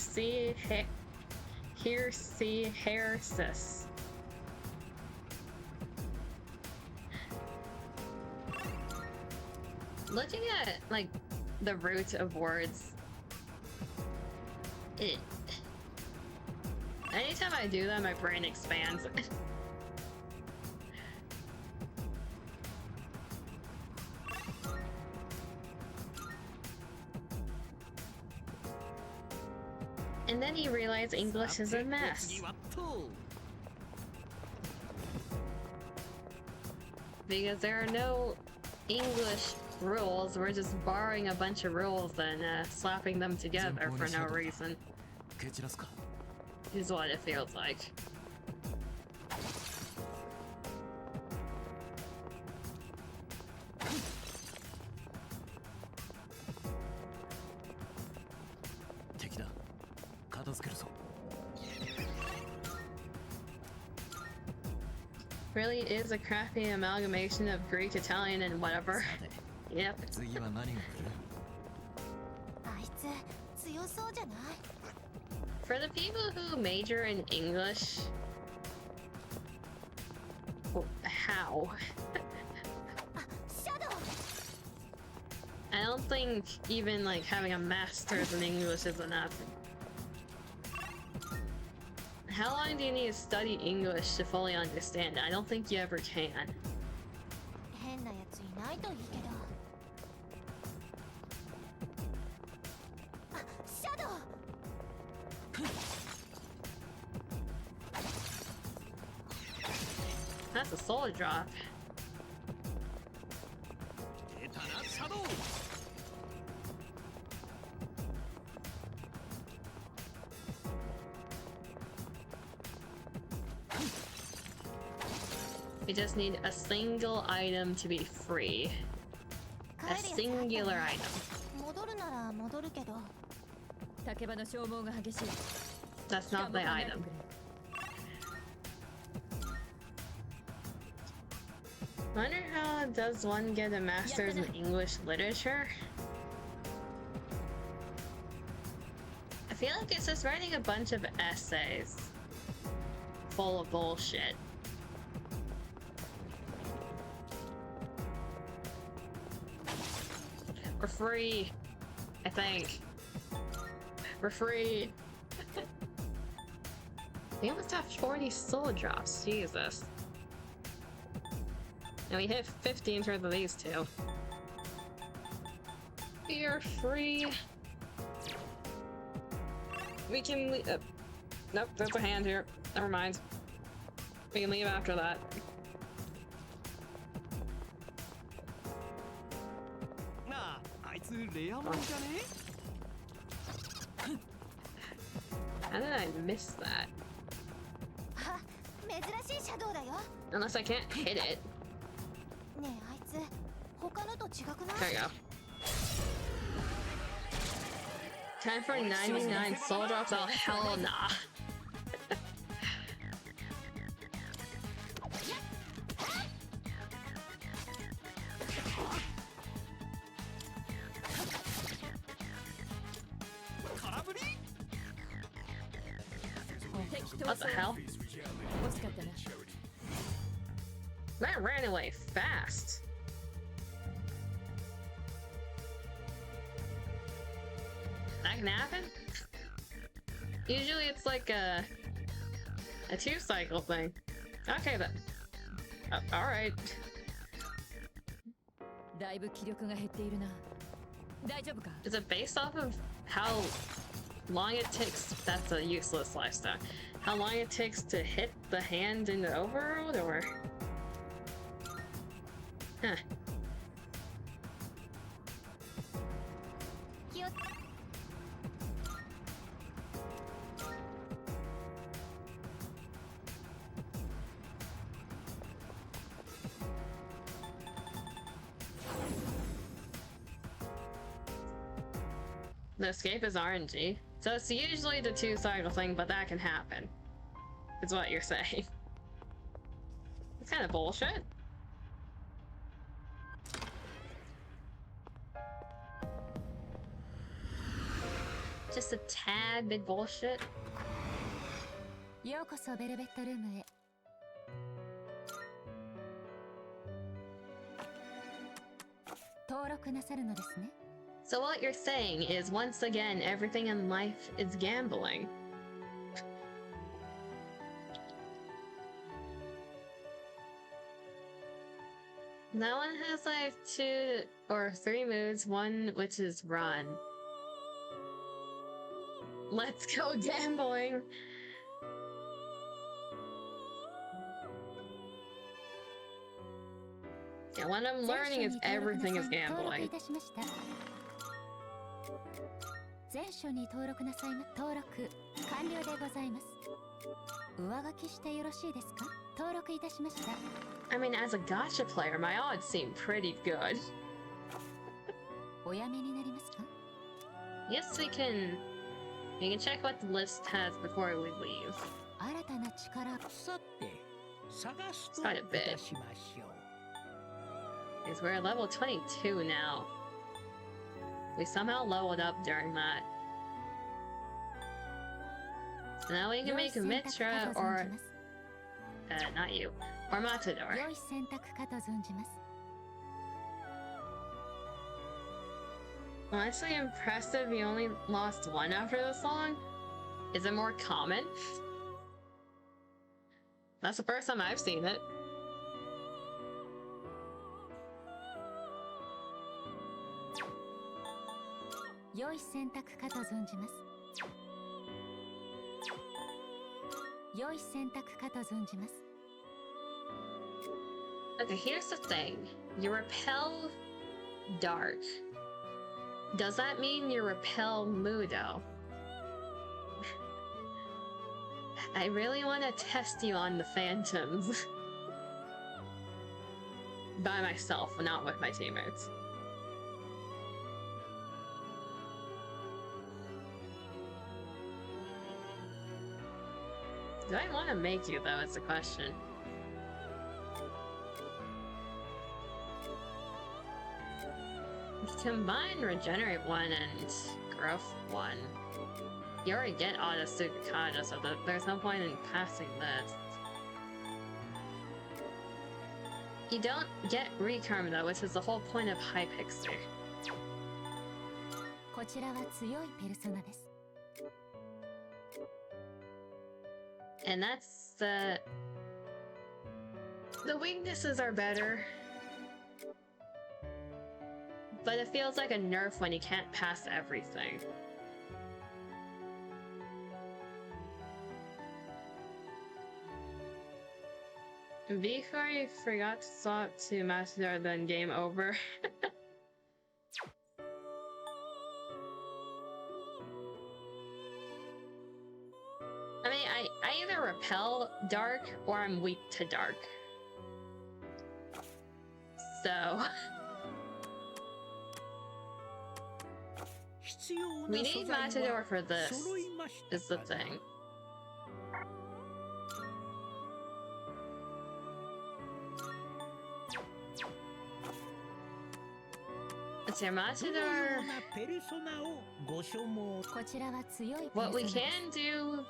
see heresis. Looking at like the root of words, anytime I do that, my brain expands. And then you realize English is a mess. Because there are no English rules. We're just borrowing a bunch of rules and slapping them together for no reason. 蹴散らすか Is what it feels like. 敵だ片付けるぞ Really is a crappy amalgamation of Greek, Italian, and whatever. さて Yep. 次は何が来る あいつ強そうじゃない？ For the people who major in English, how? あ、シャドウ。 I don't think even like having a master's in English is enough. How long do you need to study English to fully understand it? I don't think you ever can. 変なやついないといいけど。あ、シャドウ。 That's a soul drop. 出たなシャドウ We just need a single item to be free. 帰 A るやつあったね singular item. 戻るなら戻るけど。竹場の消耗が激しい。 That's not the item. Wonder how does one get a master's in English literature? I feel like it's just writing a bunch of essays full of bullshit. We're free, I think. We're free. We almost have 40 soul drops, Jesus. And we hit 50 in terms of these two. We are free. We can leave. Nope, there's a hand here. Never mind. We can leave after that. なあ、あいつレアもんじゃね How did I miss that? あ、珍しいシャドウだよ。 Unless I can't hit it. ねえあいつ他のと違くない？ There you go. Time for 99 soul drops? Oh, hell nah. What the hell? 惜しかったな。 That ran away fast. That can happen? Usually it's like a 2-cycle thing. Okay then. Alright. だいぶ気力が減っているな。大丈夫か？ Is it based off of how long it takes? That's a useless lifestyle. How long it takes to hit the hand in the overworld, or? Huh. 気を The escape is RNG. So it's usually the 2-cycle thing, but that can happen. Is what you're saying. It's kind of bullshit. Just a tad bit bullshit. ようこそベルベットルームへ。登録なさるのですね。 So what you're saying is, once again, everything in life is gambling. That one has like 2 or 3 moves, one which is run. Let's go gambling! Yeah, what I'm learning is everything is gambling. 全書に登録なさいま。登録完了でございます。上書きしてよろしいですか？登録いたしました。I mean, as a gacha player, my odds seem pretty good. おやめになりますか？ Yes, we can check what the list has before we leave. 新たな力。さて、探すと Quite a い bit. たしましょう。 Because we're at level 22 now. We somehow leveled up during that. So now we can make a Mitra or... not you. Or Matador. 良い選択かと存じます。 Honestly impressive you only lost one after this long? Is it more common? That's the first time I've seen it. Okay, here's the thing. You repel dark. Does that mean you repel Mudo? I really want to test you on the phantoms. By myself, not with my teammates. Do I want to make you, though, is the question. Combine Regenerate 1 and Growth 1. You already get Auto Sukakata, so there's no point in passing this. You don't get Recharm though, which is the whole point of Hypixel. And that's the weaknesses are better. But it feels like a nerf when you can't pass everything. Before you forgot to swap to Matador, then game over. I mean, I either repel dark or I'm weak to dark. So... we need Matador for this, is the thing. Let's see, Matador... what we can do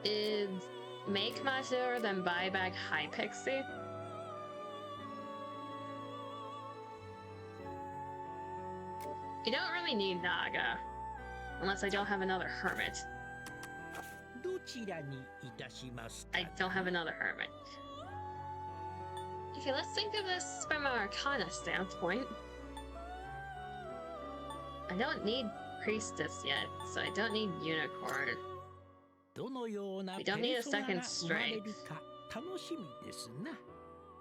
is make Matador, then buy back Hypixel. You don't really need Naga, unless I don't have another Hermit. I don't have another Hermit. Okay, let's think of this from an Arcana standpoint. I don't need Priestess yet, so I don't need Unicorn. We don't need a second Strength.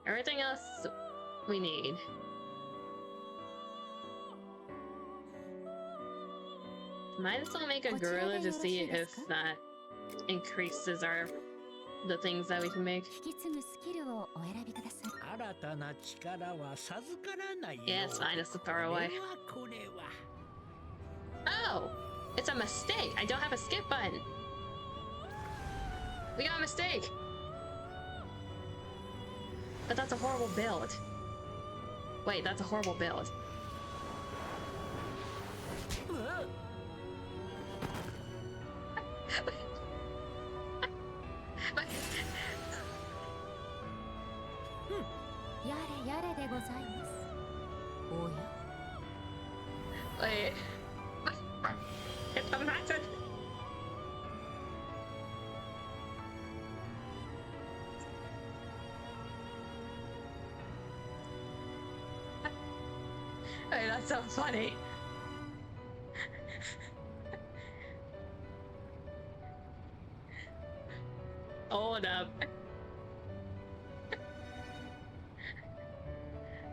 Everything else we need. Might as well make a gorilla to see if that increases the things that we can make. Yeah, it's fine, it's a throwaway. Oh! It's a mistake! I don't have a skip button! We got a mistake! But that's a horrible build. Wait, that's a horrible build. Wait. Imagine. Wait, that's so funny. Hold up.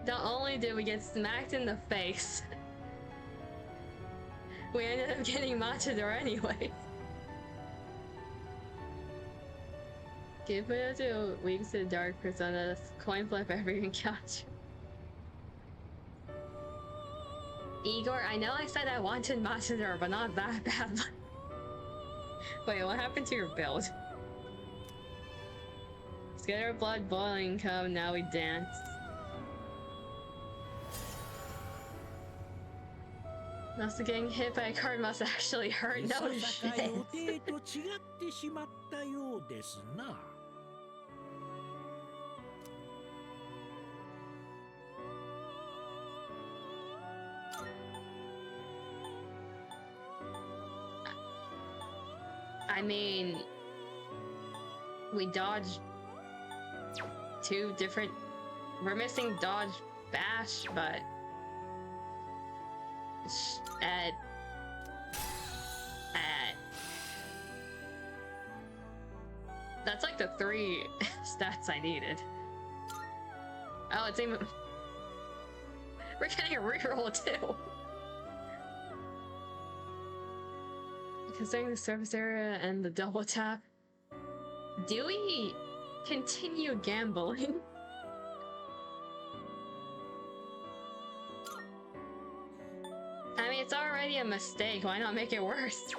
Not only did we get smacked in the face, we ended up getting Matador anyway. Give it to weeks to dark persona, coin flip every encounter. Igor, I know I said I wanted Matador, but not that badly. Wait, what happened to your build? Let's get our blood boiling, come, now we dance. Must have getting hit by a card must actually hurt, no shit. I mean, we dodged two different... We're missing dodge bash, but... That's like the 3 stats I needed. Oh, it's even... We're getting a reroll too! Considering the surface area and the double tap, do we continue gambling? I mean, it's already a mistake, why not make it worse?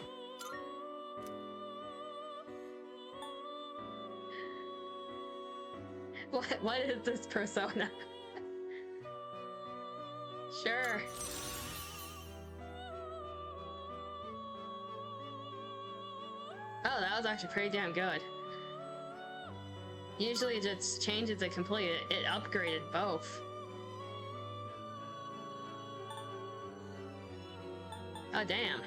What is this persona? Sure. Oh, that was actually pretty damn good. Usually it just changes it completely. It upgraded both. Oh, damn.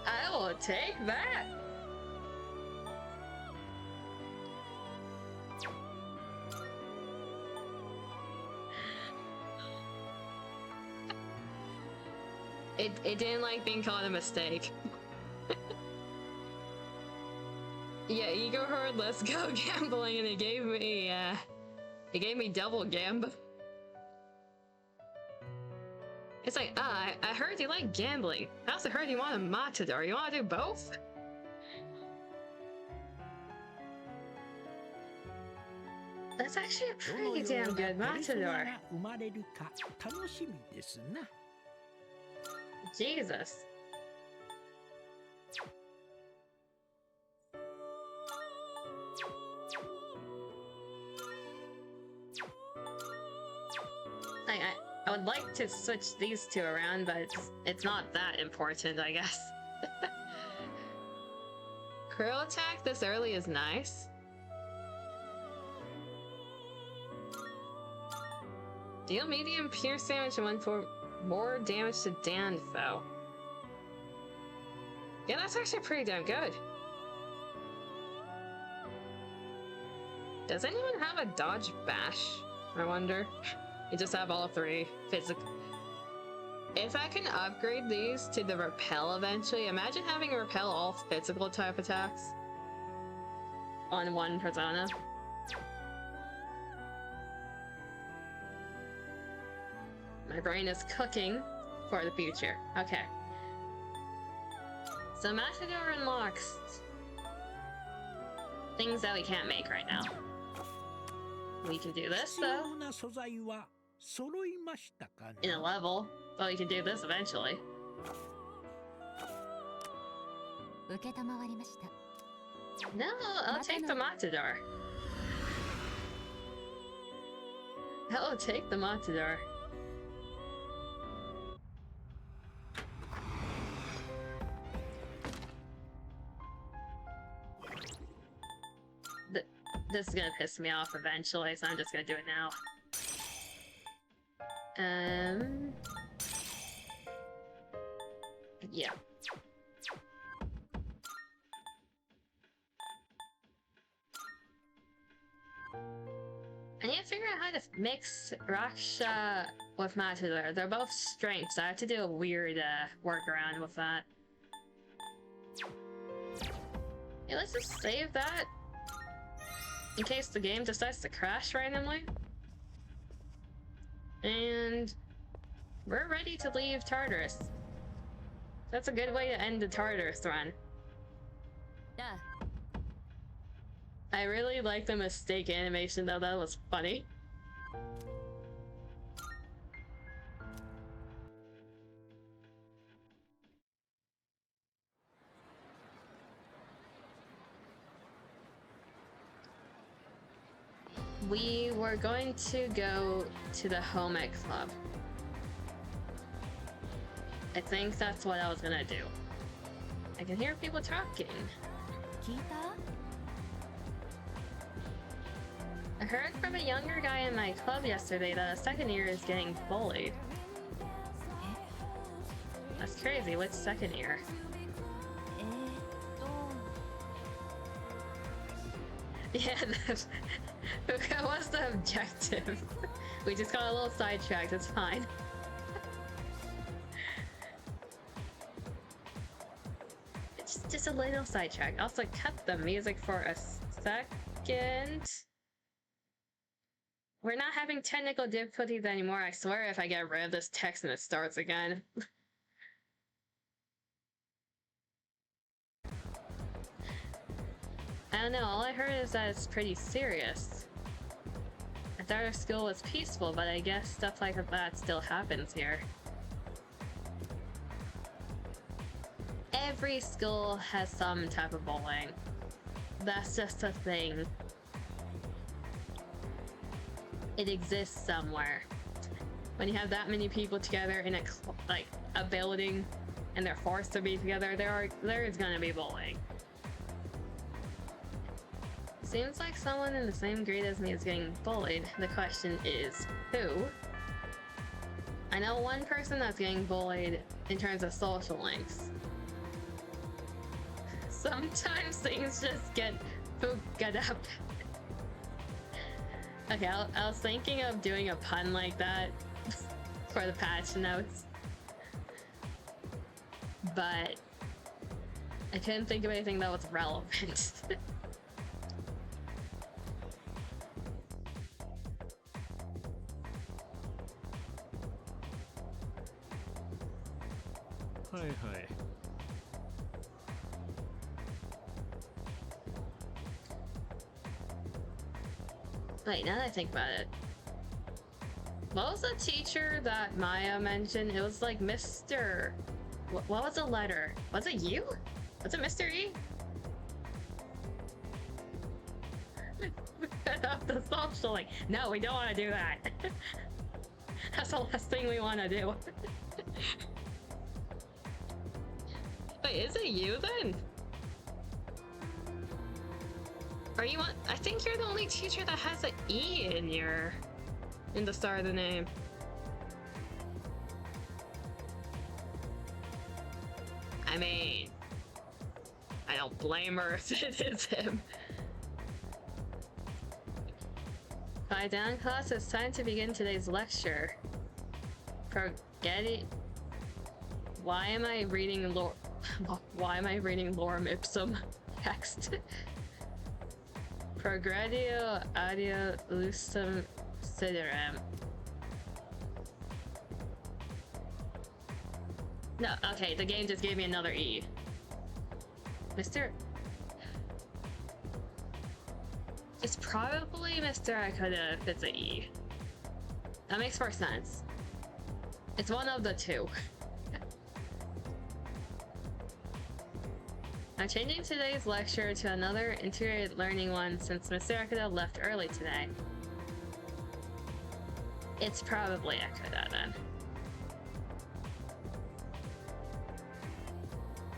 I will take that. It didn't like being called a mistake. Yeah, Ego heard let's go gambling and it gave me double gamb. It's like, I heard you like gambling. I also heard you want a Matador. You want to do both? That's actually a pretty damn good Matador. Jesus. I would like to switch these two around, but it's not that important, I guess. Krill attack this early is nice. Deal medium pierce damage and 1/4 more damage to Danfo. Yeah, that's actually pretty damn good. Does anyone have a dodge bash? I wonder. You just have all 3 physical. If I can upgrade these to the repel eventually, imagine having a repel all physical type attacks on one persona. My brain is cooking for the future. Okay. So Matador unlocks things that we can't make right now. We can do this though. In a level. Well, we can do this eventually. No, I'll take the Matador. I'll take the Matador. This is gonna piss me off eventually, so I'm just gonna do it now. Yeah. I need to figure out how to mix Raksha with Matador. They're both strengths, so I have to do a weird workaround with that. Yeah, let's just save that in case the game decides to crash randomly. And we're ready to leave Tartarus. That's a good way to end the Tartarus run. I really like the mistake animation though, that was funny. We were going to go to the home ec club. I think that's what I was gonna do. I can hear people talking. 聞いた？ I heard from a younger guy in my club yesterday that a second year is getting bullied. That's crazy. Which second year? Yeah, what's the objective? We just got a little sidetracked, it's fine. It's just a little sidetrack. Also, cut the music for a second. We're not having technical difficulties anymore, I swear. If I get rid of this text and it starts again. I don't know, all I heard is that it's pretty serious. I thought our school was peaceful, but I guess stuff like that still happens here. Every school has some type of bullying. That's just a thing. It exists somewhere. When you have that many people together in a building and they're forced to be together, there is gonna be bullying. Seems like someone in the same grade as me is getting bullied. The question is, who? I know one person that's getting bullied in terms of social links. Sometimes things just get hooked up. Okay, I was thinking of doing a pun like that for the patch notes, but I couldn't think of anything that was relevant. Hi, hi. Wait, now that I think about it. What was the teacher that Maya mentioned? It was like Mr. What was the letter? Was it you? Was it Mr. E? The social link. No, we don't want to do that. That's the last thing we want to do. Wait, is it you then? Are you on? I think you're the only teacher that has an E in the start of the name. I mean, I don't blame her if it is him. Quiet down, class. It's time to begin today's lecture. Forget it. Why am I reading lore? Why am I reading lorem ipsum text? Progredio audio lucem sideram. No, okay, the game just gave me another E. Mr. It's probably Mr. Akuda if it's an E. That makes more sense. It's one of the two. I'm changing today's lecture to another integrated learning one since Mr. Akuda left early today. It's probably Akuda then.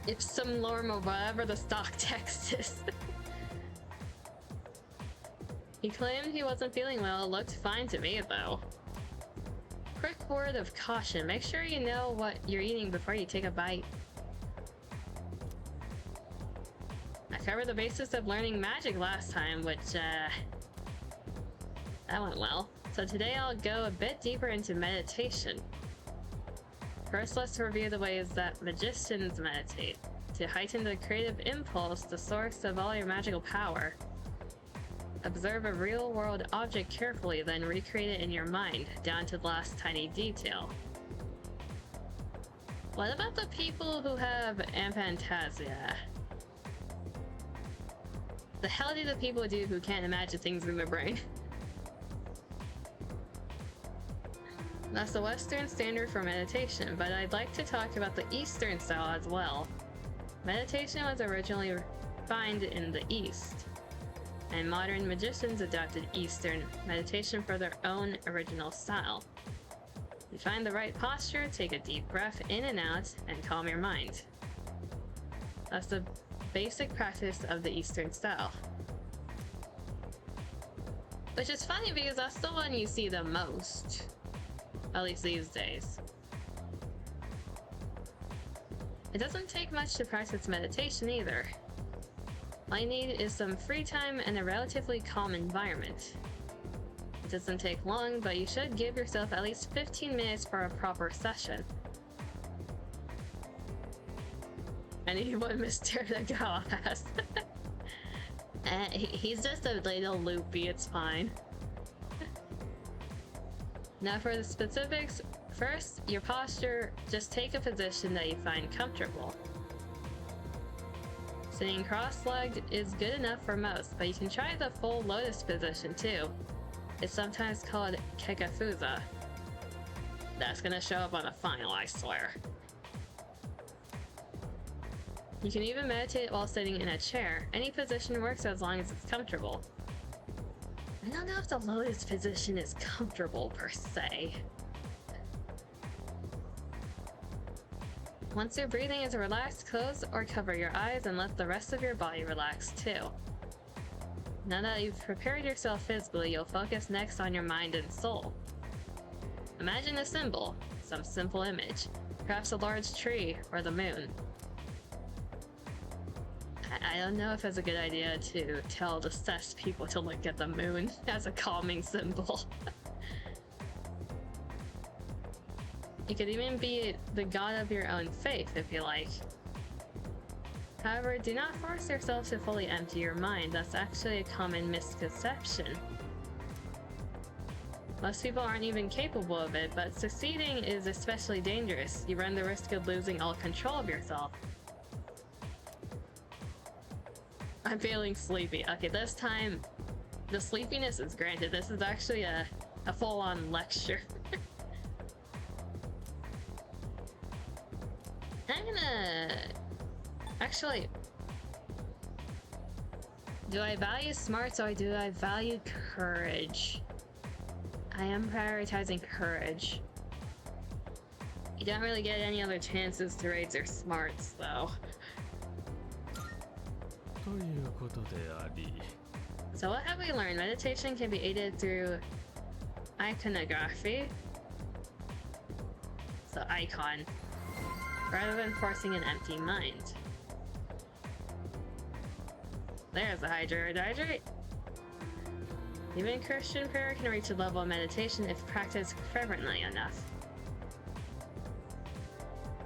Ipsum lorem or whatever the stock text is. He claimed he wasn't feeling well. It looked fine to me though. Quick word of caution. Make sure you know what you're eating before you take a bite. I covered the basis of learning magic last time, which, that went well. So today I'll go a bit deeper into meditation. First, let's review the ways that magicians meditate. to heighten the creative impulse, the source of all your magical power. Observe a real-world object carefully, then recreate it in your mind, down to the last tiny detail. What about the people who have aphantasia? The hell do the people do who can't imagine things in their brain? That's the Western standard for meditation, but I'd like to talk about the Eastern style as well. Meditation was originally refined in the East, and modern magicians adopted Eastern meditation for their own original style. You find the right posture, take a deep breath in and out, and calm your mind. That's the basic practice of the Eastern style. Which is funny because that's the one you see the most. At least these days. It doesn't take much to practice meditation either. All you need is some free time and a relatively calm environment. It doesn't take long, but you should give yourself at least 15 minutes for a proper session. Anyone Mr. Nagawa has. He's just a little loopy, it's fine. Now for the specifics, first, your posture, just take a position that you find comfortable. Sitting cross-legged is good enough for most, but you can try the full lotus position too. It's sometimes called kekafuza. That's gonna show up on the final, I swear. You can even meditate while sitting in a chair. Any position works as long as it's comfortable. I don't know if the lotus position is comfortable per se. Once your breathing is relaxed, close or cover your eyes and let the rest of your body relax too. Now that you've prepared yourself physically, you'll focus next on your mind and soul. Imagine a symbol, some simple image, perhaps a large tree or the moon. I don't know if it's a good idea to tell the sus people to look at the moon as a calming symbol. You could even be the god of your own faith if you like. However, do not force yourself to fully empty your mind. That's actually a common misconception. Most people aren't even capable of it, but succeeding is especially dangerous. You run the risk of losing all control of yourself. I'm feeling sleepy. Okay, this time, the sleepiness is granted. This is actually a full-on lecture. I'm gonna... Actually... Do I value smarts or do I value courage? I am prioritizing courage. You don't really get any other chances to raise your smarts, though. So what have we learned? Meditation can be aided through iconography, so icon, rather than forcing an empty mind. There's the hydrate. Even Christian prayer can reach a level of meditation if practiced fervently enough.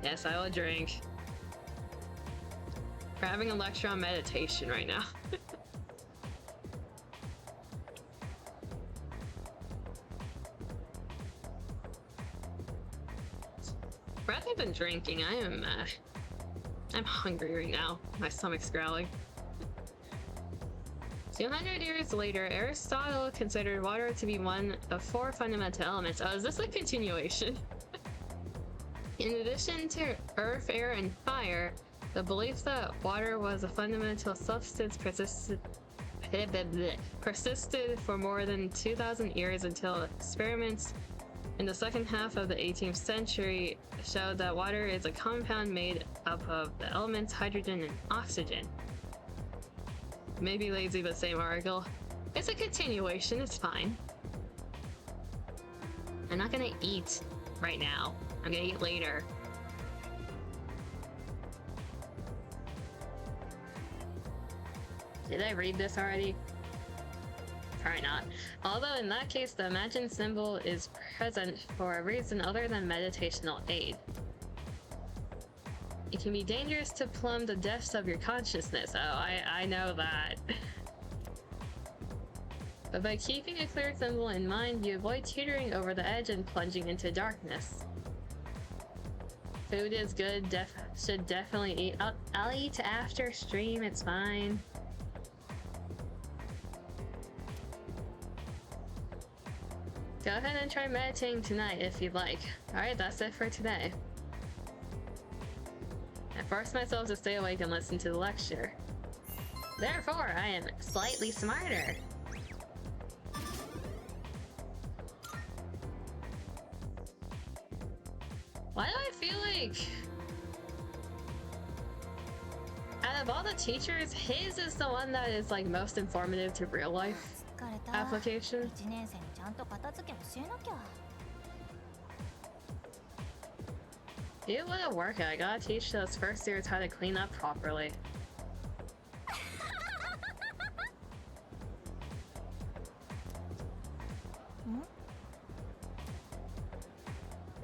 Yes, I will drink. We're having a lecture on meditation right now. Rather than drinking, I'm hungry right now. My stomach's growling. 200 years later, Aristotle considered water to be one of 4 fundamental elements. Oh, is this a continuation? In addition to earth, air, and fire, the belief that water was a fundamental substance persisted for more than 2,000 years until experiments in the second half of the 18th century showed that water is a compound made up of the elements hydrogen and oxygen. Maybe lazy, but same article. It's a continuation, it's fine. I'm not gonna eat right now. I'm gonna eat later. Did I read this already? Probably not. Although in that case, the imagined symbol is present for a reason other than meditational aid. It can be dangerous to plumb the depths of your consciousness. Oh, I know that. But by keeping a clear symbol in mind, you avoid teetering over the edge and plunging into darkness. Food is good, should definitely eat. I'll eat after stream, it's fine. Go ahead and try meditating tonight if you'd like. Alright, that's it for today. I forced myself to stay awake and listen to the lecture. Therefore, I am slightly smarter. Why do I feel like... out of all the teachers, his is the one that is like most informative to real life application. 1年生にちゃんと片付け教えなきゃ。 It wouldn't work. I gotta teach those first years how to clean up properly.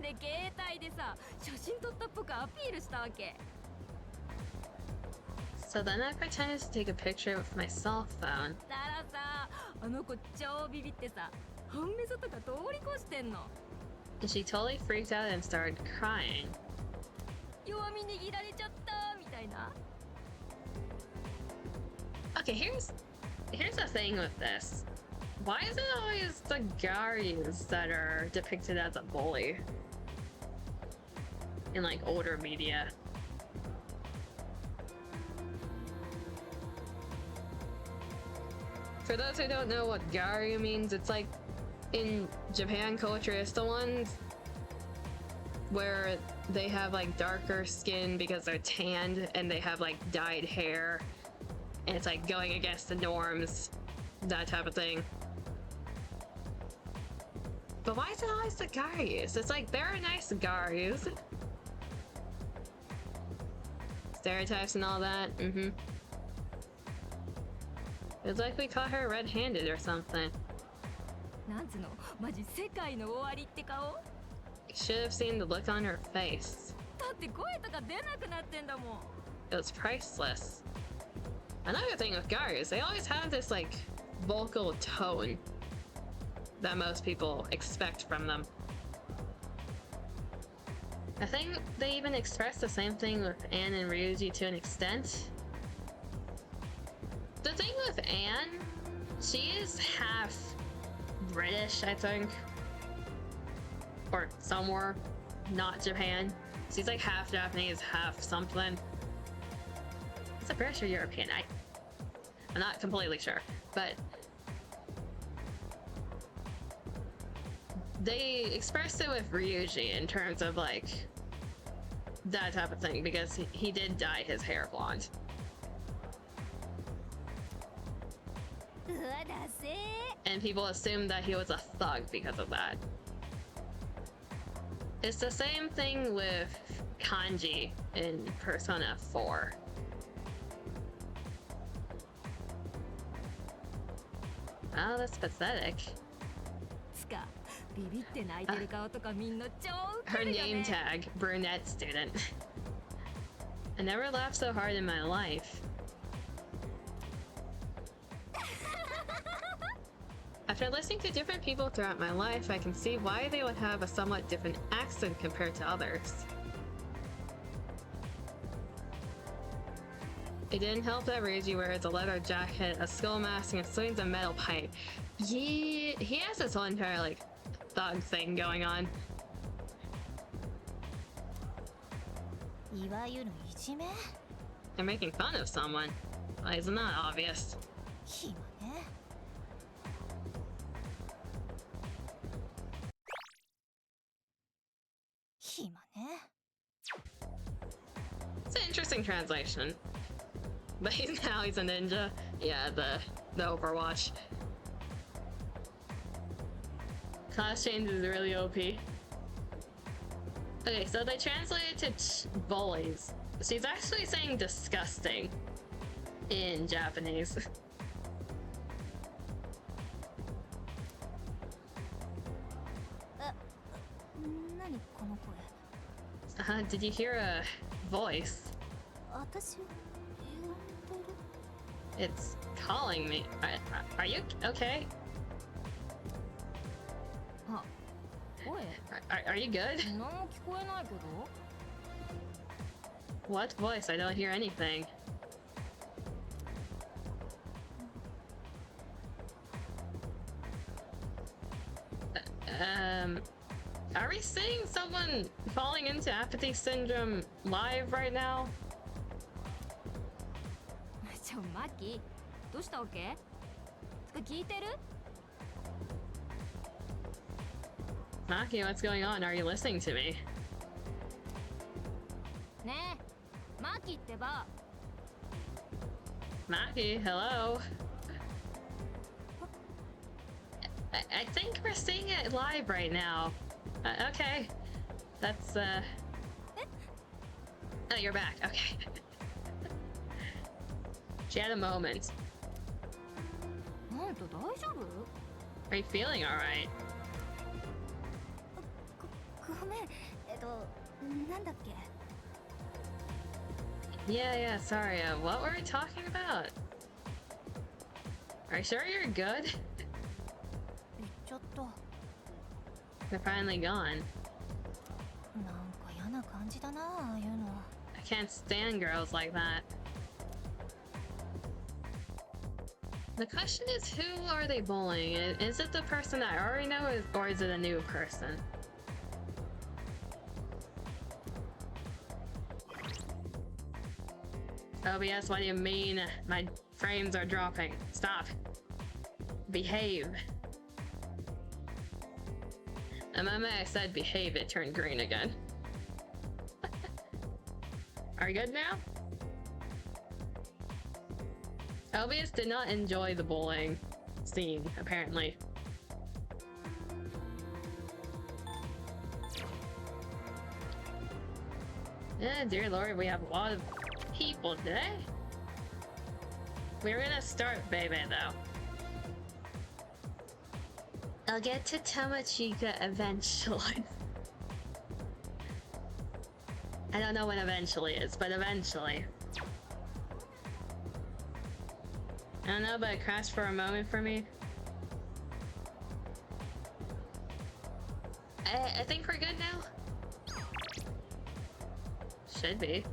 で携帯でさ写真撮ったっぽくアピールしたわけ。 So then I pretended to take a picture with my cell phone. たらさあの子超ビビってさ半メソとか通り越してんの。 And she totally freaked out and started crying. 弱み握られちゃったみたいな。 Okay, here's the thing with this. Why is it always the Garys that are depicted as a bully in like older media? For those who don't know what Gary means, it's like in Japan culture, it's the ones where they have like darker skin because they're tanned and they have like dyed hair, and it's like going against the norms, that type of thing. But why is it always the Garys? It's like there are nice Garys. Stereotypes and all that. It's like we caught her red-handed or something. なんつのマジ世界の終わりって顔。 Should have seen the look on her face. だって声とか出なくなってんだもん。 It was priceless. Another thing with Garys, they always have this like vocal tone that most people expect from them. I think they even express the same thing with Anne and Ryuji to an extent. The thing with Anne, she is half British, I think. Or somewhere, not Japan. She's like half Japanese, half something. Is it British or European? I'm not completely sure, but they expressed it with Ryuji in terms of like that type of thing because he did dye his hair blonde. うわだせー。 And people assumed that he was a thug because of that. It's the same thing with Kanji in Persona 4. Oh, that's pathetic. つかビビって泣いてる顔とかみんな超ウ Her ケるよ name ね。 tag, brunette student. I never laughed so hard in my life. After listening to different people throughout my life, I can see why they would have a somewhat different accent compared to others. It didn't help that Reiji wears a leather jacket, a skull mask, and swings a metal pipe. He has this whole entire like thug thing going on. いわゆるいじめ？ They're making fun of someone. Why isn't that obvious? 暇ね。 暇ね。 It's an interesting translation. But he's a ninja. Yeah, the Overwatch. Class change is really OP. Okay, so they translated to bullies. She's actually saying disgusting in Japanese. 何この声。Did you hear a voice? 私を呼んでる It's calling me. Are you okay? あ、声 Are you good? 何も聞こえないけど What voice? I don't hear anything. Are we seeing someone falling into apathy syndrome live right now? マッキーどうしたわけつか聞いてる Maki, what's going on? Are you listening to me? ねえマッキーってば Maki, hello? I think we're seeing it live right now. Okay. That's, Oh, you're back. Okay. She had a moment. あんた大丈夫 Are you feeling alright? ごめんなんだっけ Yeah, sorry. What were we talking about? Are you sure you're good? 言っちゃった They're finally gone. なんか嫌な感じだなああいうの I can't stand girls like that. The question is, who are they bullying? Is it the person I already know, or is it a new person? OBS, what do you mean? My frames are dropping. Stop. Behave. The moment I said behave, it turned green again. Are you good now? OBS did not enjoy the bullying scene, apparently. Dear Lord, we have a lot of people today. We're gonna start Bebe though. I'll get to Tamachika eventually. I don't know when eventually is, but eventually. I don't know, but it crashed for a moment for me. I think we're good now. Should be.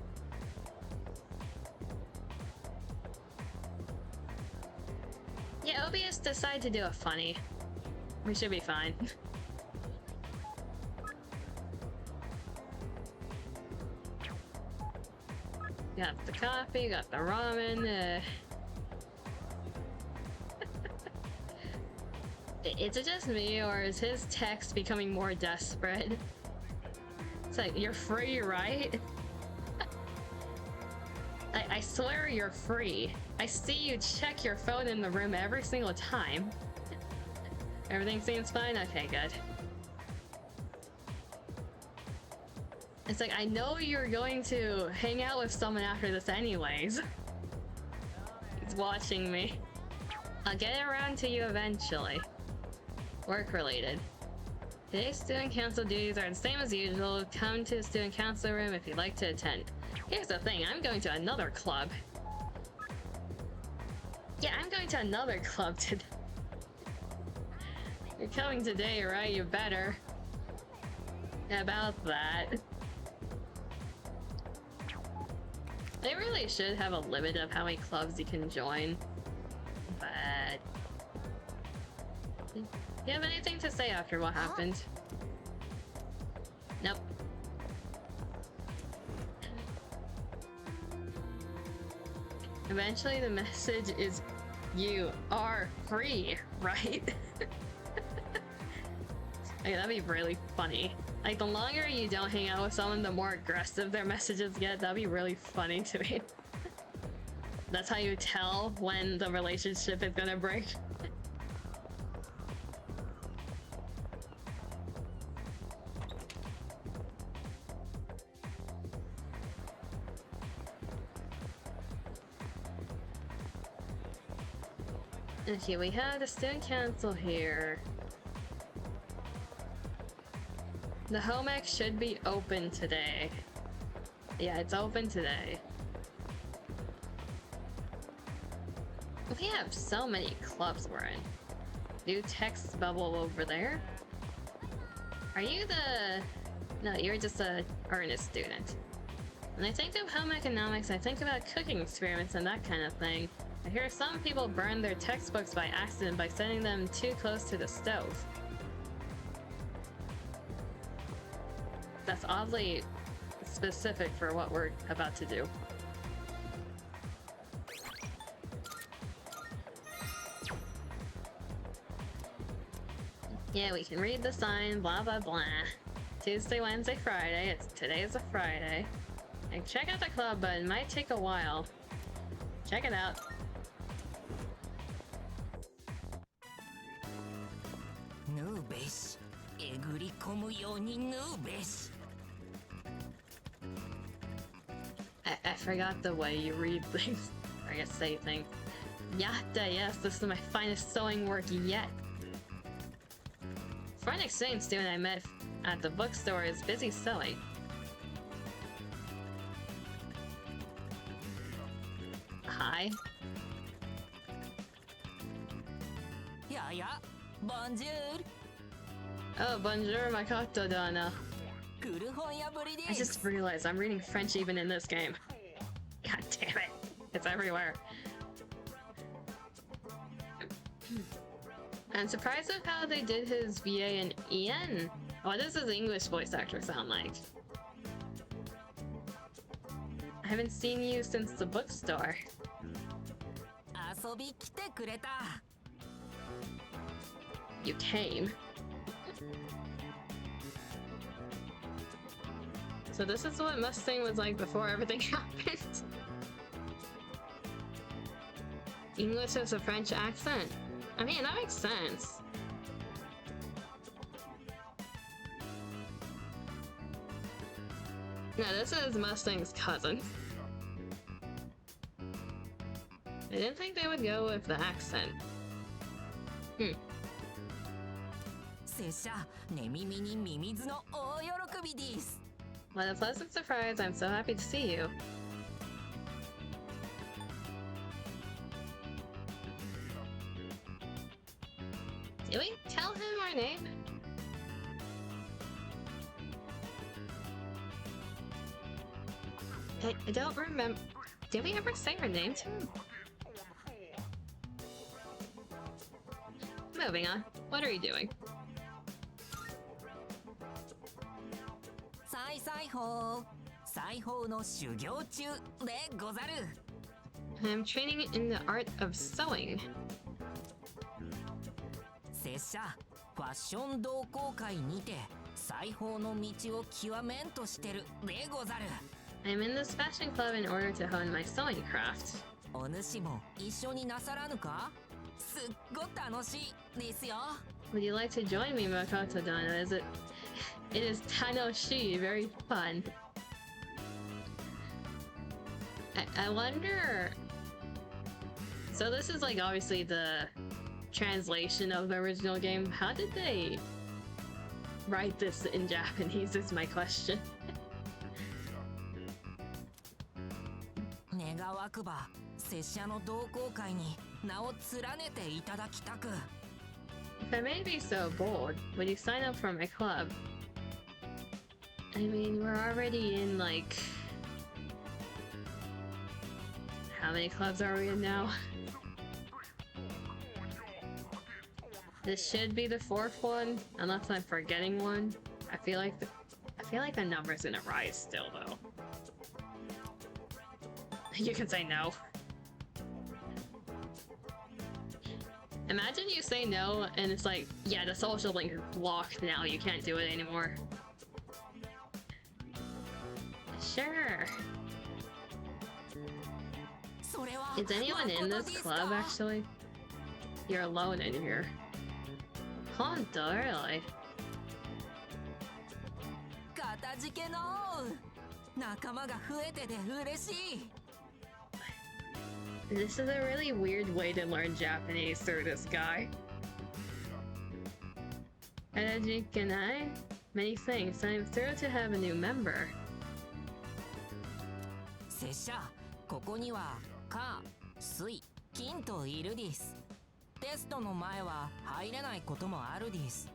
Yeah, OBS decided to do a funny. We should be fine. Got the coffee, got the ramen, Is it just me, or is his text becoming more desperate? It's like, you're free, right? I swear you're free. I see you check your phone in the room every single time. Everything seems fine? Okay, good. It's like, I know you're going to hang out with someone after this anyways. He's watching me. I'll get around to you eventually. Work related. Today's student council duties are the same as usual. Come to the student council room if you'd like to attend. Here's the thing, I'm going to another club. Yeah, I'm going to another club today. You're coming today, right? You better. About that. They really should have a limit of how many clubs you can join. But... do you have anything to say after what happened? Nope. Eventually the message is, you are free, right? Like, that'd be really funny. Like, the longer you don't hang out with someone, the more aggressive their messages get. That'd be really funny to me. That's how you tell when the relationship is gonna break. Okay, we have the student council here. The home ec should be open today. Yeah, it's open today. We have so many clubs we're in. New text bubble over there. Are you the... No, you're just a earnest student. When I think of home economics, I think about cooking experiments and that kind of thing. I hear some people burn their textbooks by accident by setting them too close to the stove. That's oddly specific for what we're about to do. Yeah, we can read the sign, blah blah blah. Tuesday, Wednesday, Friday. Today is a Friday. And check out the club, but it might take a while. Check it out. Noobish. I forgot the way you read things. Or I guess say things. Yatta, yes, this is my finest sewing work yet. Foreign exchange student I met at the bookstore is busy sewing. Hi. Yeah. Bonjour. Oh, bonjour, Makoto Dana. I just realized I'm reading French even in this game. God damn it. It's everywhere. I'm surprised at how they did his VA and EN. What does his English voice actor sound like? I haven't seen you since the bookstore. You came. So this is what Mustang was like before everything happened. English is a French accent. I mean, that makes sense. No, this is Mustang's cousin. I didn't think they would go with the accent. What a pleasant surprise. I'm so happy to see you. Did we tell him our name? I don't remember. Did we ever say our name to him? Moving on. What are you doing? I'm training in the art of sewing. I'm in this fashion club in order to hone my sewing craft. Would you like to join me, Makoto Dana? It is Tanoshi, very fun. I wonder... So this is like obviously the translation of the original game. How did they write this in Japanese is my question. If I may be so bold, would you sign up for my club? I mean, we're already in like... How many clubs are we in now? This should be the 4th one, unless I'm forgetting one. I feel like the number's gonna rise still though. You can say no. Imagine you say no and it's like, yeah, the social link is blocked now, you can't do it anymore. Sure. Is anyone in this club actually? You're alone in here. Oh, really? This is a really weird way to learn Japanese through this guy. Many thanks. I'm thrilled to have a new member. 拙者ここには火水金といるです。テストの前は入れないこともあるです。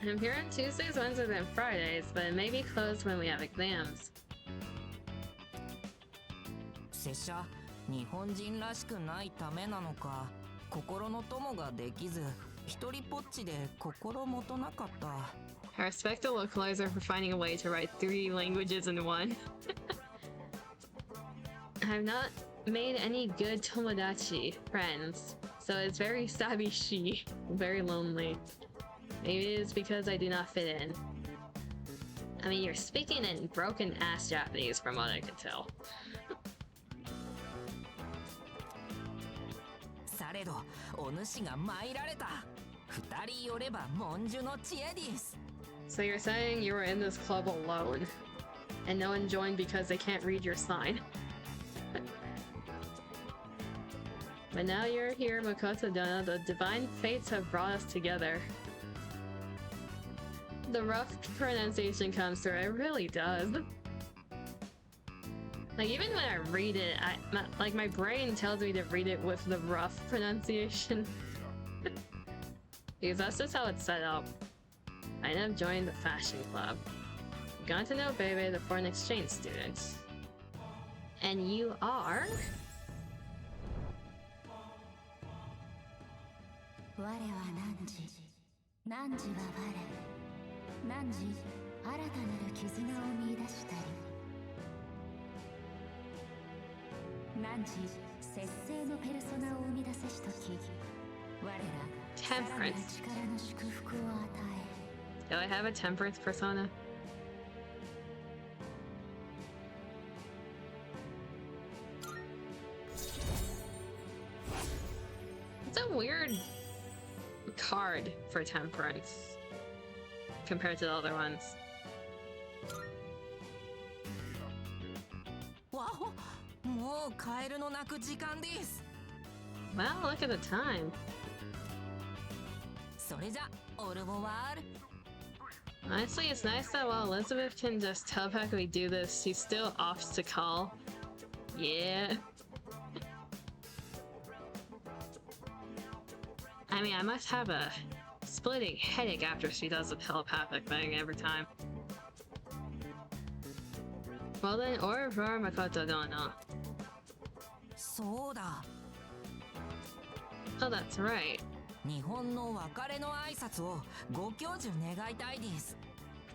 I'm here on Tuesdays, Wednesdays, and Fridays, but it may be closed when we have exams. 拙者日本人らしくないためなのか心の友ができず一人ぽっちで心もとなかった。 I respect the localizer for finding a way to write 3 languages in one. I've not made any good tomodachi friends, so it's very sabishi, very lonely. Maybe it's because I do not fit in. I mean, you're speaking in broken ass Japanese from what I can tell. されどお主が参られた。二人寄れば文殊の知恵です。 So you're saying you were in this club alone, and no one joined because they can't read your sign. But now you're here, Makoto Dono. The divine fates have brought us together. The rough pronunciation comes through. It really does. Like, even when I read it, my brain tells me to read it with the rough pronunciation. Because that's just how it's set up. I have joined the fashion club. Got to know Bebe, the foreign exchange student. And you are? 我は汝は我汝新たなる絆を見出したり汝節制のペルソナを生み出せしとき我らさらなる力の祝福を与え Do I have a temperance persona? It's a weird card for temperance compared to the other ones. わお、もうカエルの鳴く時間です。 Well, look at the time. それじゃオルボワール。 Honestly, it's nice that while Elizabeth can just telepathically do this, she still opts to call. Yeah. I mean, I must have a splitting headache after she does the telepathic thing every time. Well then, au revoir, Makoto Dono. そうだ。 Oh, that's right. 日本の別れの挨拶をご教授願いたいです。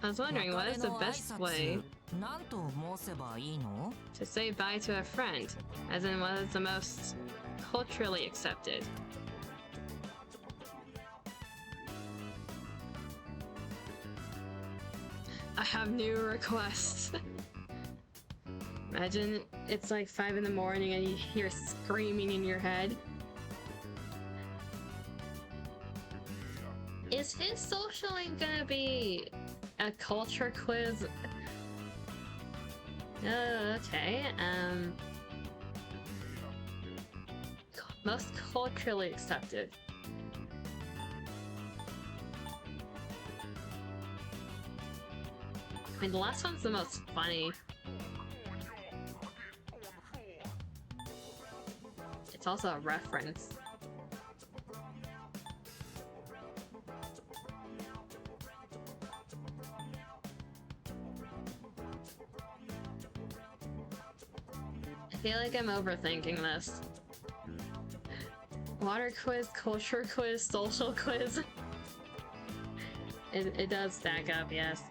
I was wondering, what is the best way 何と申せばいいの？ to say bye to a friend? As in, what is the most culturally accepted? I have new requests. Imagine it's like 5 in the morning and you hear screaming in your head. Is his socialing gonna be a culture quiz? Okay, most culturally accepted. I mean, the last one's the most funny. It's also a reference. I feel like I'm overthinking this. Water quiz, culture quiz, social quiz. It does stack up, yes.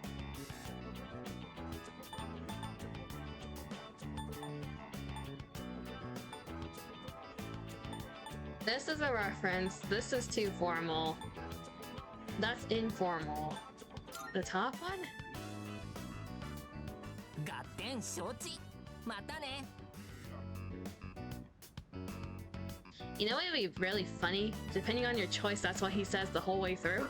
This is a reference. This is too formal. That's informal. The top one? 合点承知。またね。 You know what would be really funny? Depending on your choice, that's what he says the whole way through.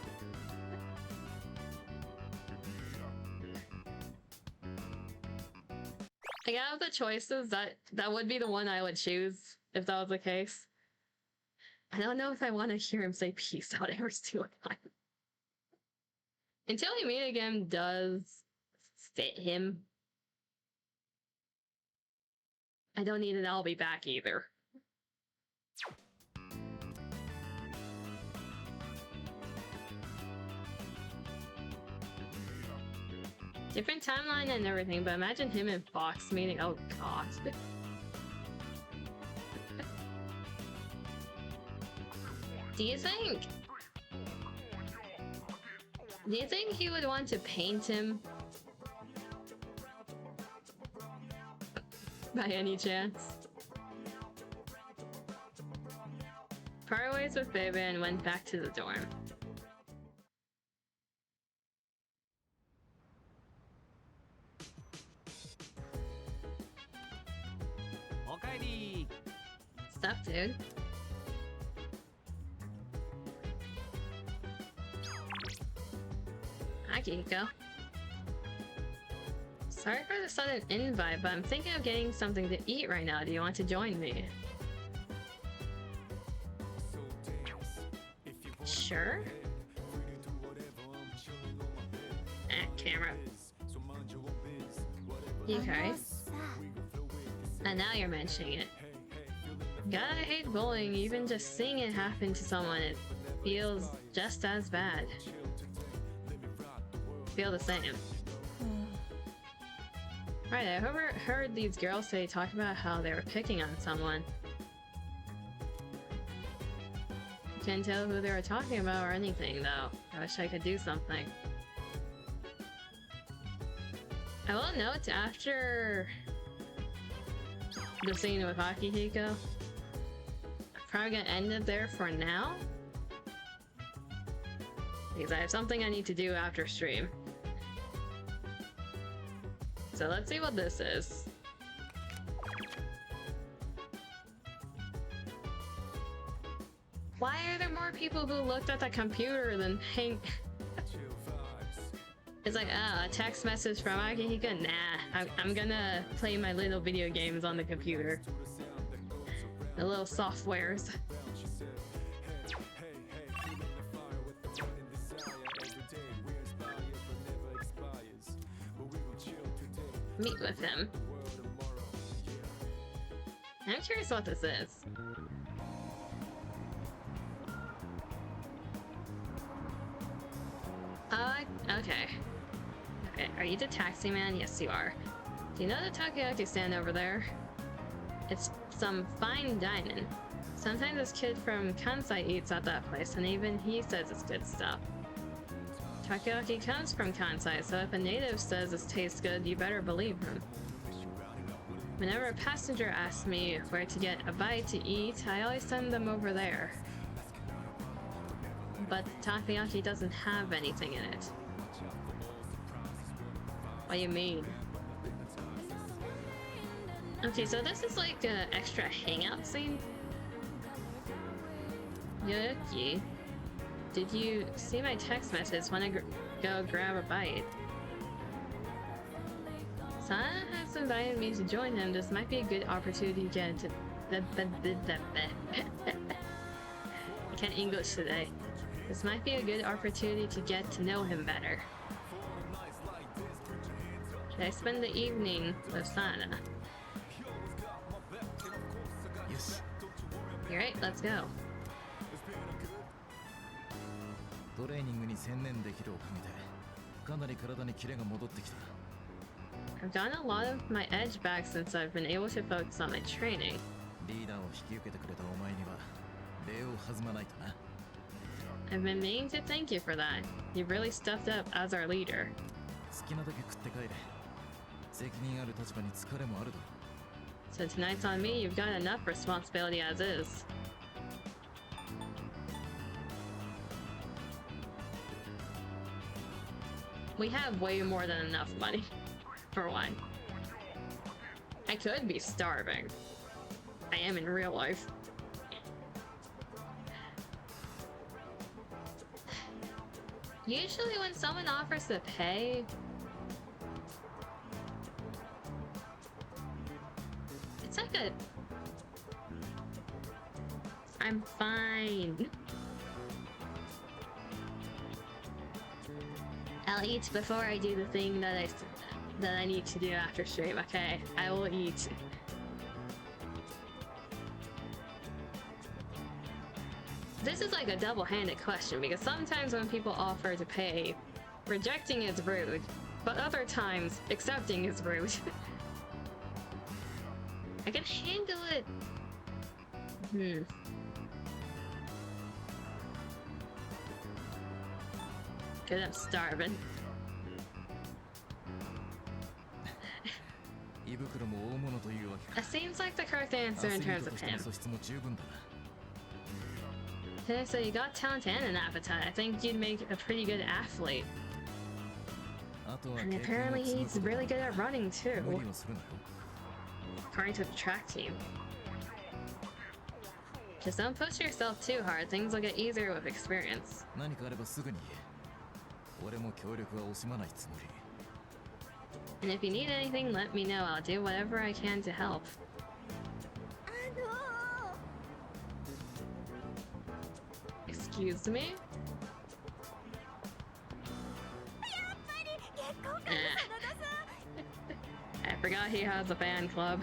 Like, out of the choices, that would be the one I would choose if that was the case. I don't know if I want to hear him say peace out every single time. Until we meet again does fit him. I don't need an I'll be back either. Different timeline and everything, but imagine him and Fox meeting. Oh god. Do you think he would want to paint him? By any chance? Parted ways with Baby and went back to the dorm. What's up, dude? Hi, Kiko. Sorry for the sudden invite, but I'm thinking of getting something to eat right now. Do you want to join me? Sure. Camera. Okay. And now you're mentioning it. God, I hate bullying. Even just seeing it happen to someone, it feels just as bad. Feel the same. Right, I heard these girls talk about how they were picking on someone. Can't tell who they were talking about or anything, though. I wish I could do something. I will note after the scene with Akihiko, I'm probably gonna end it there for now. Because I have something I need to do after stream. So let's see what this is. Why are there more people who looked at the computer than hang? It's like, a text message from Akihiko? Nah, I'm gonna play my little video games on the computer. The little softwares. Meet with him. I'm curious what this is. Okay. Okay, are you the taxi man? Yes, you are. Do you know the takoyaki stand over there? It's some fine dining. Sometimes this kid from Kansai eats at that place, and even he says it's good stuff. Takoyaki comes from Kansai, so if a native says it tastes good, you better believe him. Whenever a passenger asks me where to get a bite to eat, I always send them over there. But the takoyaki doesn't have anything in it. What do you mean? Okay, so this is like an extra hangout scene. Yuki, did you see my text message when I go grab a bite? Sana has invited me to join him. This might be a good opportunity to get to... I can't English today. This might be a good opportunity to get to know him better. Should I spend the evening with Sana? Yes. Alright, let's go. トレーニングに専念できるおかげでかなり体にキレが戻ってきた。 I've gotten a lot of my edge back since I've been able to focus on my training. リーダーを引き受けてくれたお前には礼を弾まないとな。 I've been meaning to thank you for that. You've really stepped up as our leader. 好きなだけ食って帰れ。責任ある立場に疲れもあるだろう。 So tonight's on me, you've got enough responsibility as is. We have way more than enough money, for one. I could be starving. I am in real life. Usually when someone offers to pay, it's like a... I'm fine. I'll eat before I do the thing that I need to do after stream, okay? I will eat. This is like a double-handed question because sometimes when people offer to pay, rejecting is rude, but other times accepting is rude. I can handle it. Good, I'm starving. 胃袋も大物というわけか。 It seems like the correct answer in terms of him. 素質も十分だな。 Okay, so you got talent and an appetite. I think you'd make a pretty good athlete. あとは And 経験を apparently 積む he's ことだ。 really good at running too, 無理をするなよ。 according to the track team. Just don't push yourself too hard. Things will get easier with experience. 何かあればすぐに言え。俺も協力は惜しまないつもり。 And if you need anything, let me know. I'll do whatever I can to help. Excuse me? I forgot he has a fan club.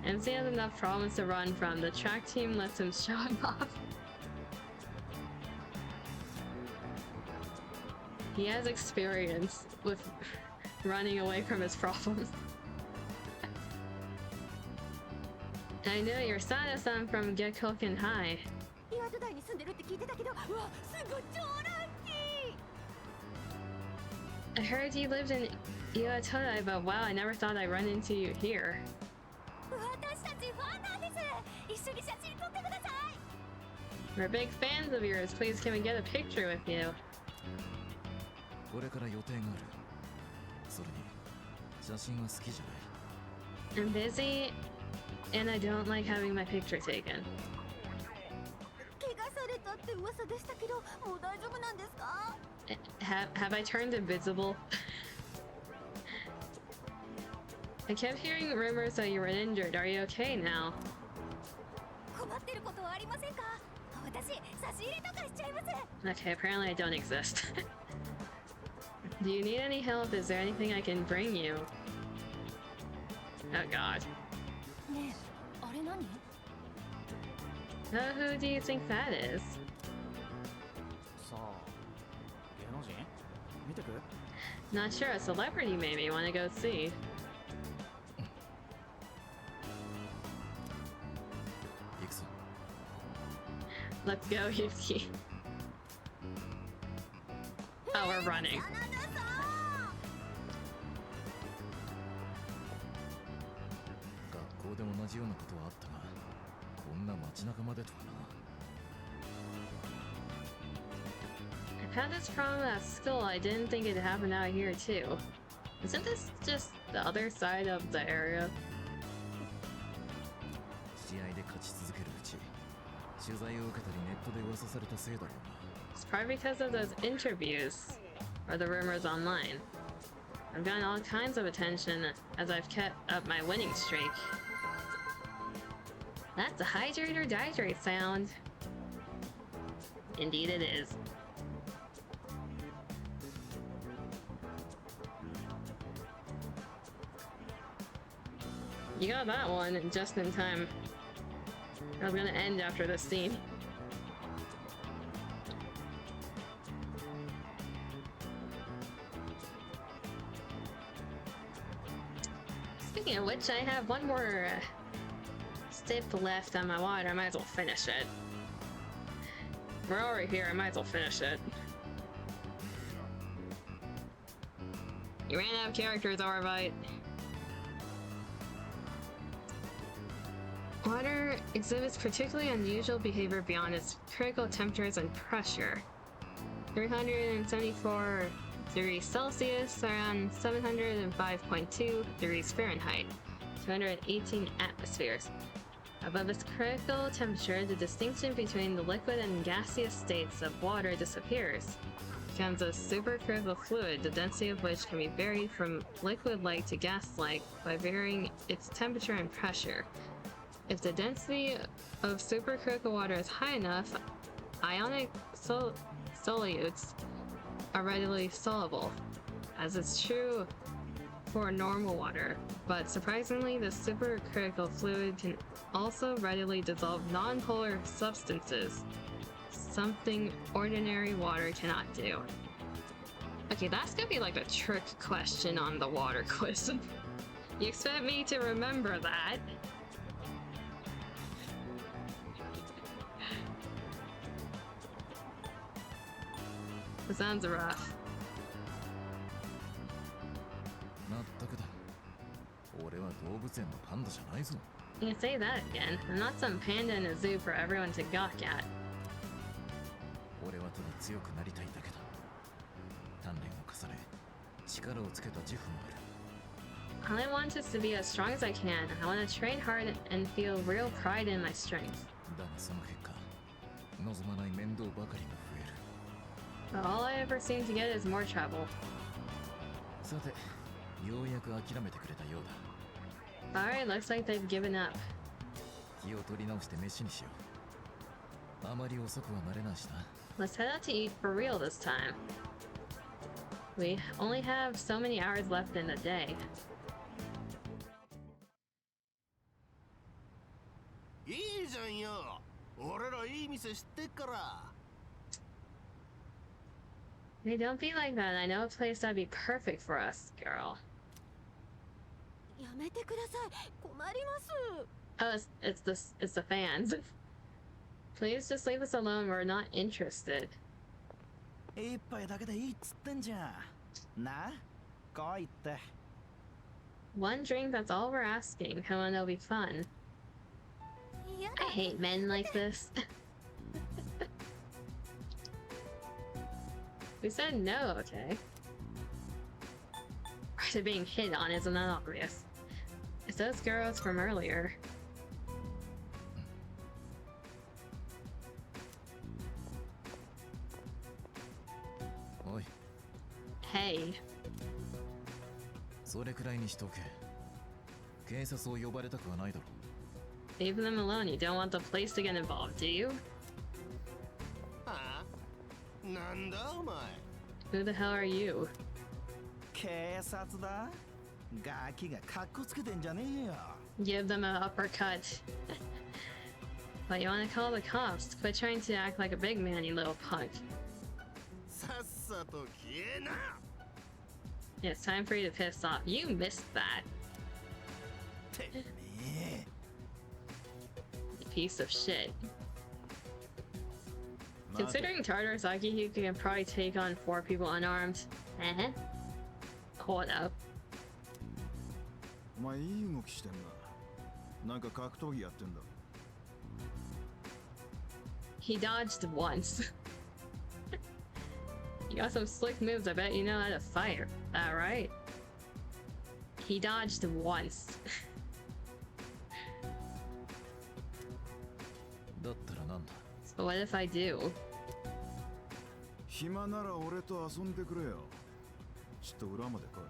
MC has enough problems to run from. The track team lets him show him off. He has experience with running away from his problems. I know you're Sada-san from Gekkoken High. 岩戸台に住んでるって聞いてたけど、うわ、すごい超ラッキー。 I heard you lived in Iwatodai, but wow, I never thought I'd run into you here. 私たちファンなんです。一緒に写真撮ってください。 We're big fans of yours. Please, can we get a picture with you? これから予定がある。それに写真は好きじゃない。 I'm busy, and I don't like having my picture taken. 怪我されたって噂でしたけど、もう大丈夫なんですか？ Have I turned invisible? I kept hearing rumors that you were injured. Are you okay now? 困ってることはありませんか？私差し入れとかしちゃいます。 Okay, apparently I don't exist. Do you need any help? Is there anything I can bring you? Oh god. ねえ、あれ何？ Who do you think that is? さあ、芸能人見てく？ Not sure. A celebrity maybe. Want to go see? 行くぞ。 Let's go, Yuki. Oh, we're running. 学校で同じようなことはあったが、こんな街中までとはな。 I've had this problem at school. I didn't think it'd happen out here too. Isn't this just the other side of the area? 試合で勝ち続けるうち、取材を受けたりネットで噂されたせいだろうな。 It's probably because of those interviews or the rumors online. I've gotten all kinds of attention as I've kept up my winning streak. That's a hydrate or dihydrate sound. Indeed it is. You got that one just in time. I was gonna end after this scene. Speaking of which, I have one more sip left on my water. I might as well finish it. We're already here. I might as well finish it. You ran out of characters, Orbite. Water exhibits particularly unusual behavior beyond its critical temperatures and pressure. 374 degrees Celsius, around 705.2 degrees Fahrenheit, 218 atmospheres. Above its critical temperature, the distinction between the liquid and gaseous states of water disappears. It becomes a supercritical fluid, the density of which can be varied from liquid-like to gas-like by varying its temperature and pressure. If the density of supercritical water is high enough, ionic solutes are readily soluble, as it's true for normal water, but surprisingly, the supercritical fluid can also readily dissolve non-polar substances, something ordinary water cannot do. Okay, that's gonna be like a trick question on the water quiz. You expect me to remember that? It sounds rough. 納得だ。俺は動物園のパンダじゃないぞ。 You can say that again. I'm not some panda in a zoo for everyone to gawk at. 俺はただ強くなりたいだけだ。鍛錬を重ね、力をつけた自負もある。 All I want is to be as strong as I can. I want to train hard and feel real pride in my strength. だがその結果、望まない面倒ばかりが増える。 But all I ever seem to get is more trouble. さて、ようやく諦めてくれたようだ。 Alright, looks like they've given up. 気を取り直して飯にしよう。あまり遅くはなれないしな。 Let's head out to eat for real this time. We only have so many hours left in the day. いいじゃんよ。俺らいい店知ってっから。 Hey, don't be like that. I know a place that'd be perfect for us, girl. やめてください。困ります。 Oh, it's the fans. Please just leave us alone. We're not interested. 一杯だけでいいっつってんじゃん。な、来いって。One drink, that's all we're asking. Come on, it'll be fun. いや I hate men like this. We said no, okay. They're being hit on, isn't that obvious? It's those girls from earlier. Oi. Hey. それくらいにしとけ。警察を呼ばれたくはないだろう。 Leave them alone. You don't want the police to get involved, do you? はあ？なんだお前。 Who the hell are you? 警察だ。ガキがカッコつけてんじゃねえよ。 Give them an uppercut. What, you want to call the cops? Quit trying to act like a big man, you little punk. さっさと消えな。 Yeah, it's time for you to piss off. You missed that, てめえ。 you piece of shit. Considering Tartarasaki, you can probably take on 4 people unarmed. Hold up. お前いい動きしてんな。なんか格闘技やってんだ。 He dodged once. You got some slick moves. I bet you know how to fight. Alright. He dodged once. だったらなんだ。 So what if I do? 暇なら俺と遊んでくれよ。ちょっと裏まで来い。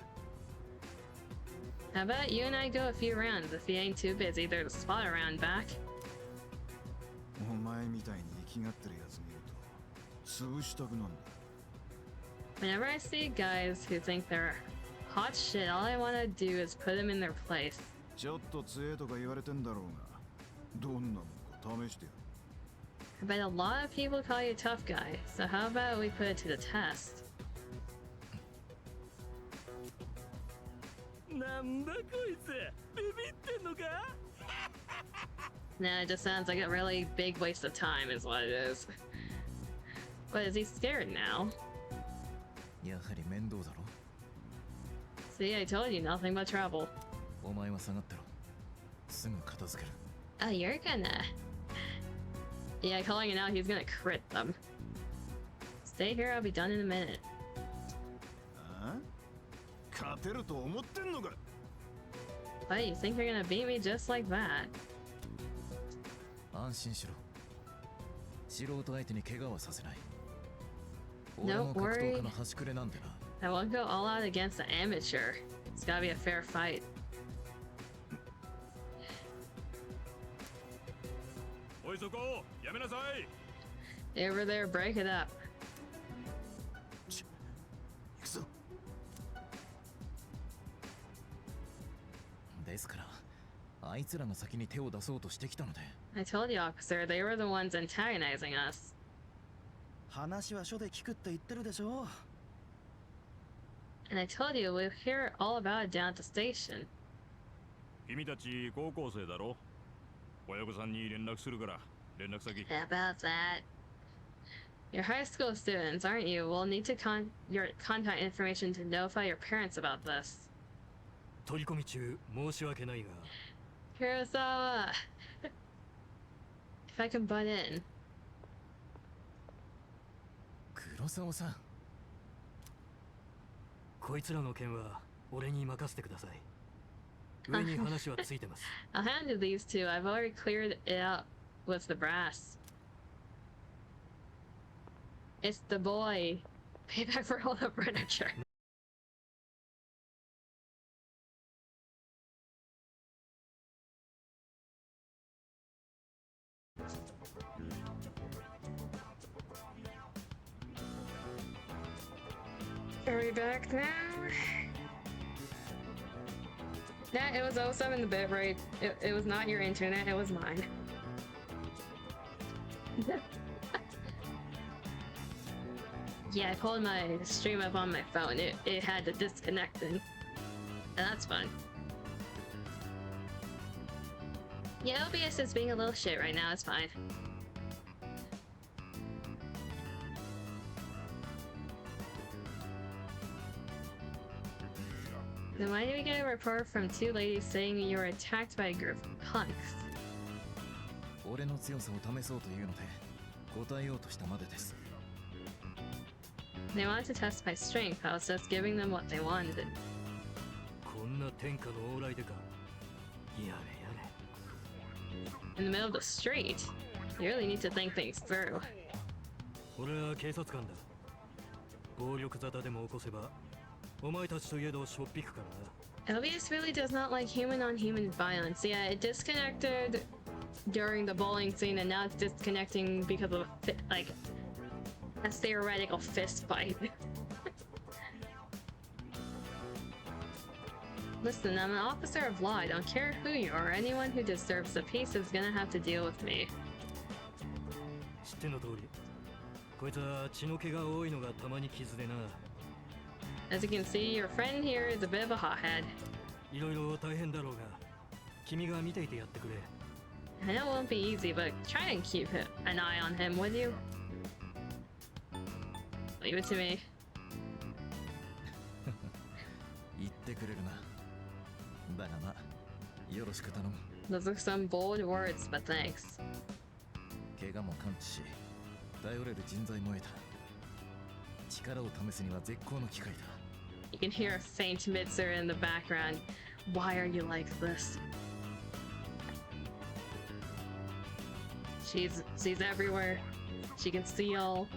How about you and I go a few rounds if he ain't too busy to spot around back? お前みたいに生きがってるやつ見ると潰したくなんだ。 Whenever I see guys who think they're hot shit, all I want to do is put them in their place. ちょっと強えとか言われてんだろうが、どんなもんか試してやる。 I bet a lot of people call you a tough guy, so how about we put it to the test? なんだこいつ、ビビってんのか？ Nah, it just sounds like a really big waste of time is what it is. But is he scared now? やはり面倒だろ。 See, I told you, nothing but trouble. お前は下がってろ。すぐ片付ける。 Oh, you're gonna... Yeah, calling it out, he's gonna crit them. Stay here, I'll be done in a minute. あ？勝てると思ってんのか？ What, you think you're gonna beat me just like that? 安心しろ。素人相手に怪我はさせない。 Don't 俺も格闘 worry. 家の端くれなんでな。 I won't go all out against the amateur. It's gotta be a fair fight. おいそこ、やめなさい。 Over there, break it up. ですからあいつらが先に手を出そうとしてきたので。 I told you, officer, they were the ones antagonizing us. 話は署で聞くって言ってるでしょ。 And I told you, we'll hear all about it down at the station. 君たち高校生だろ。親御さんに連絡するから連絡先。 About that. You're high school students, aren't you? We'll need to your contact information to notify your parents about this. 取り込み中申し訳ないが。 Kurosawa! If I can butt in. 黒沢さん。こいつらの件は俺に任せてください。上に話はついてます。 I'll handle these two. I've already cleared it out with the brass. It's the boy. Payback for all the furniture. Are we back now? Yeah, it was 07 the bit, right? It was not your internet, it was mine. Yeah, I pulled my stream up on my phone. It had the disconnecting. And that's fun. Yeah, OBS is being a little shit right now, it's fine. Then why did we get a report from two ladies saying you were attacked by a group of punks? 俺の強さを試そうというので答えようとしたまでです。 They wanted to test my strength. I was just giving them what they wanted. こんな天下の往来でか。やれやれ。 In the middle of the street? You really need to think things through. 俺は警察官だ。暴力沙汰でも起こせばお前たちといえどしょっぴくからな。 OBS really does not like human-on-human violence. Yeah, it disconnected during the bowling scene, and now it's disconnecting because of like a theoretical fist fight. Listen, I'm an officer of law. I don't care who you are. Anyone who disturbs the peace is gonna have to deal with me. 知っての通り、こいつは血の気が多いのがたまに傷でな。 As you can see, your friend here is a bit of a hothead. いろいろ大変だろうが、君が見ていてやってくれ。 I know it won't be easy, but try and keep an eye on him, would you? Leave it to me. 言ってくれるな。だがまあよろしく頼む。 Those are some bold words, but thanks. 怪我も完治し、頼れる人材も得た。力を試すには絶好の機会だ。 You can hear a faint Mitzer in the background. Why are you like this? She's everywhere. She can see all.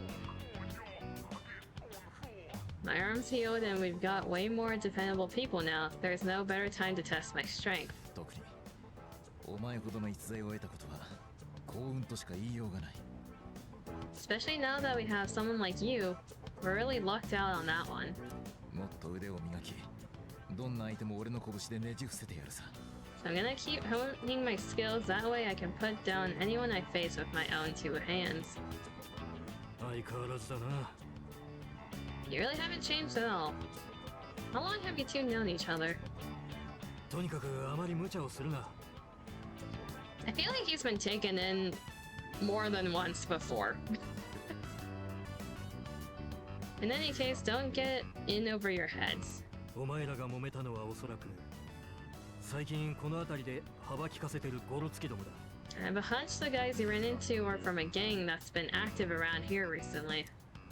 My arm's healed and we've got way more dependable people now. There's no better time to test my strength. 特にお前ほどの逸材を得たことは幸運としか言いようがない。 Especially now that we have someone like you. We're really lucked out on that one. もっと腕を磨き、どんな相手も俺の拳でねじ伏せてやるさ。 So I'm gonna keep honing my skills, that way I can put down anyone I face with my own two hands. 相変わらずだな。 You really haven't changed at all. How long have you two known each other? とにかくあまり無茶をするな。 I feel like he's been taken in more than once before. In any case, don't get in over your heads. お前らが揉めたのはおそらく最近この辺りで幅利かせてるゴロつきどもだ。 I have a hunch the guys you ran into are from a gang that's been active around here recently.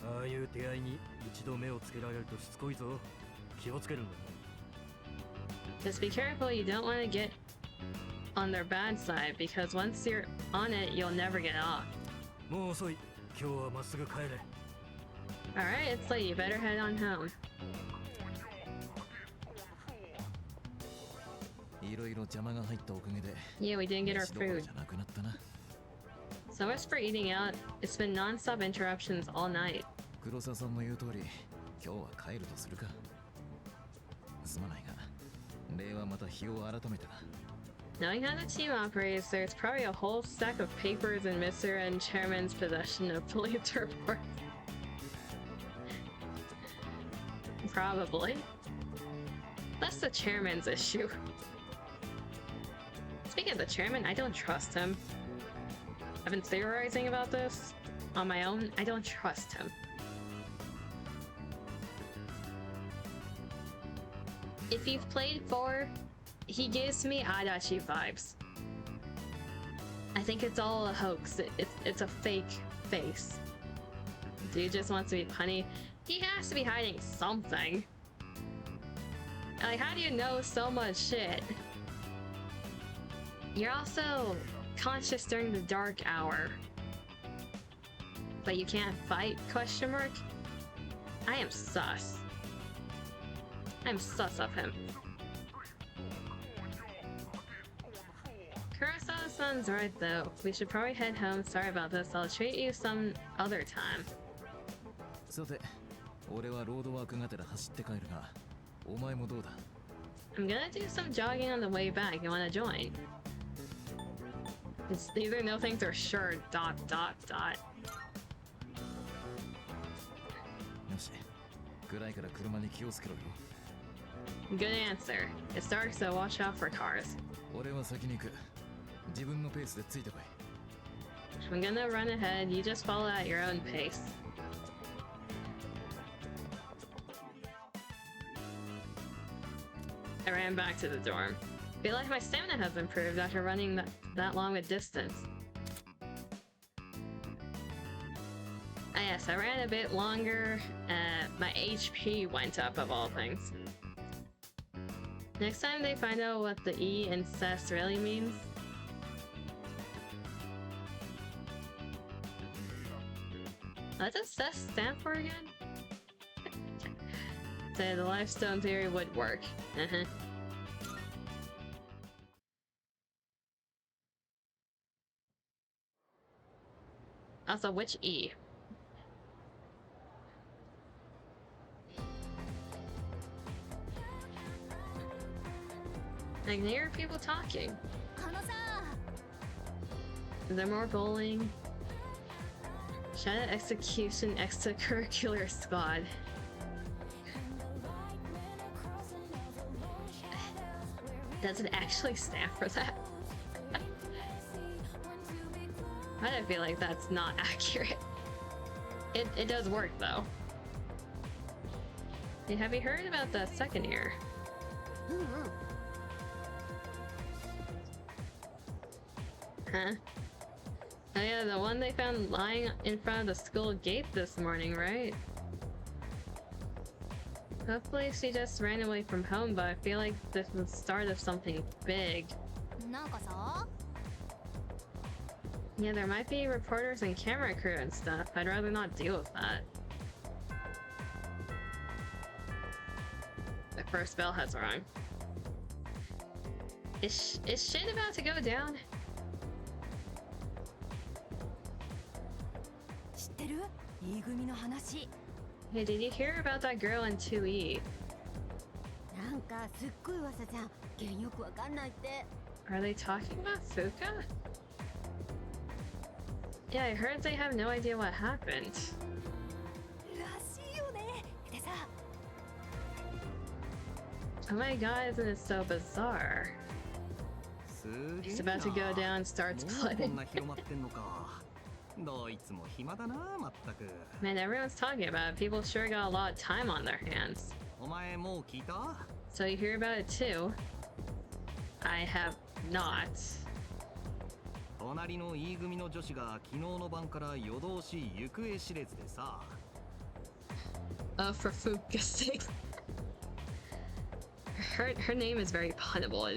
ああいう出会いに一度目をつけられるとしつこいぞ。気をつけるんだ。 Just be careful you don't want to get on their bad side, because once you're on it, you'll never get off. もう遅い。今日はまっすぐ帰れ。 Alright, it's late. You better head on home. いろいろ邪魔が入ったおかげで Yeah, we didn't get our 飯どころ food. じゃなくなったな。 So much for eating out. It's been non-stop interruptions all night. 黒沢さんの言う通り、今日は帰るとするか。すまないが、礼はまた日を改めてな。 Knowing how the team operates, there's probably a whole stack of papers in Mr. and Chairman's possession of police reports. Probably. That's the chairman's issue. Speaking of the chairman, I don't trust him. I've been theorizing about this on my own. I don't trust him. If you've played 4, he gives me Adachi vibes. I think it's all a hoax. It's a fake face. Dude just wants to be punny. He has to be hiding something. Like, how do you know so much shit? You're also conscious during the dark hour. But you can't fight, question mark? I am sus. I'm sus of him. Kurosawa-san's right though. We should probably head home. Sorry about this. I'll treat you some other time. さて、俺はロードワークがてら走って帰るが、お前もどうだ? I'm gonna do some jogging on the way back. You wanna join? These are no things are sure. ... よし、暗いから車に気をつけろよ。 Good answer. It's dark, so watch out for cars. 俺は先に行く。自分のペースでついてこい。 I'm gonna run ahead. You just follow at your own pace. I ran back to the dorm. Feel like my stamina has improved after running that long a distance. Ah yes, I ran a bit longer. My HP went up of all things. Next time they find out what the E in cess really means. What does cess stand for again? Say the lifestone theory would work. Also, which E? I can hear people talking. Is there more bowling? Shadow Execution Extracurricular Squad. Does it actually stand for that? I feel like that's not accurate. It does work though. Hey, have you heard about the second year? Huh? Oh yeah, the one they found lying in front of the school gate this morning, right? Hopefully she just ran away from home, but I feel like this was the start of something big. Yeah, there might be reporters and camera crew and stuff. I'd rather not deal with that. The first bell has rung. Is shit about to go down? Hey, did you hear about that girl in 2E? Are they talking about Fuka? Yeah, I heard they have no idea what happened. Oh my god, isn't it so bizarre? It's about to go down, starts flooding. Man, everyone's talking about it. People sure got a lot of time on their hands. So you hear about it too? I have not. Oh, for Fuka's sake. Her name is very punnable.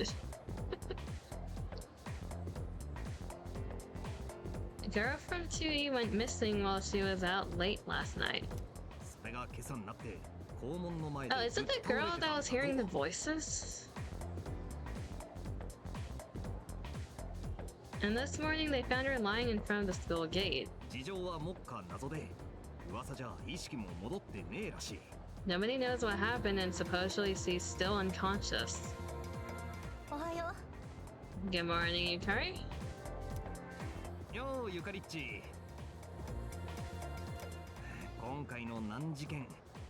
A girl from 2E went missing while she was out late last night. Oh, isn't the girl that was hearing the voices? And this morning they found her lying in front of the school gate. Nobody knows what happened and supposedly she's still unconscious. おはよ Good morning, Yukari. ようゆかりっち。今回の難事件、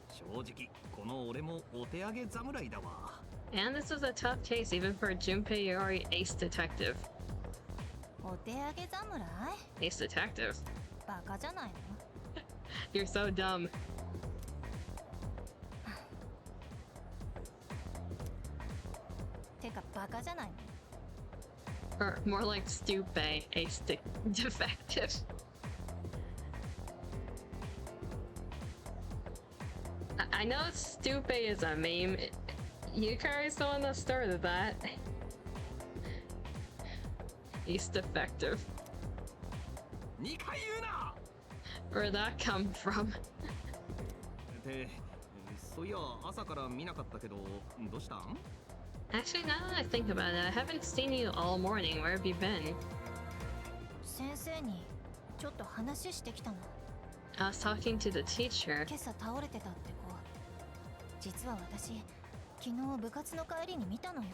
正直この俺もお手上げ侍だわ。 And this was a tough case even for Junpei Yori, ace detective. う。お手上げ侍 Ace detective. バカじゃないの You're so dumb. てかバカじゃないの Or more like Stupe, ace defective. I know Stupe is a meme. Yukari's the one that started that. Ace defective. 2回言うな。 Where'd that come from? ってそういや朝から見なかったけどどうしたん？ Actually, now that I think about it, I haven't seen you all morning. Where have you been? 先生にちょっと話してきたの I was talking to the teacher. 今朝倒れてたって子実は私昨日部活の帰りに見たのよ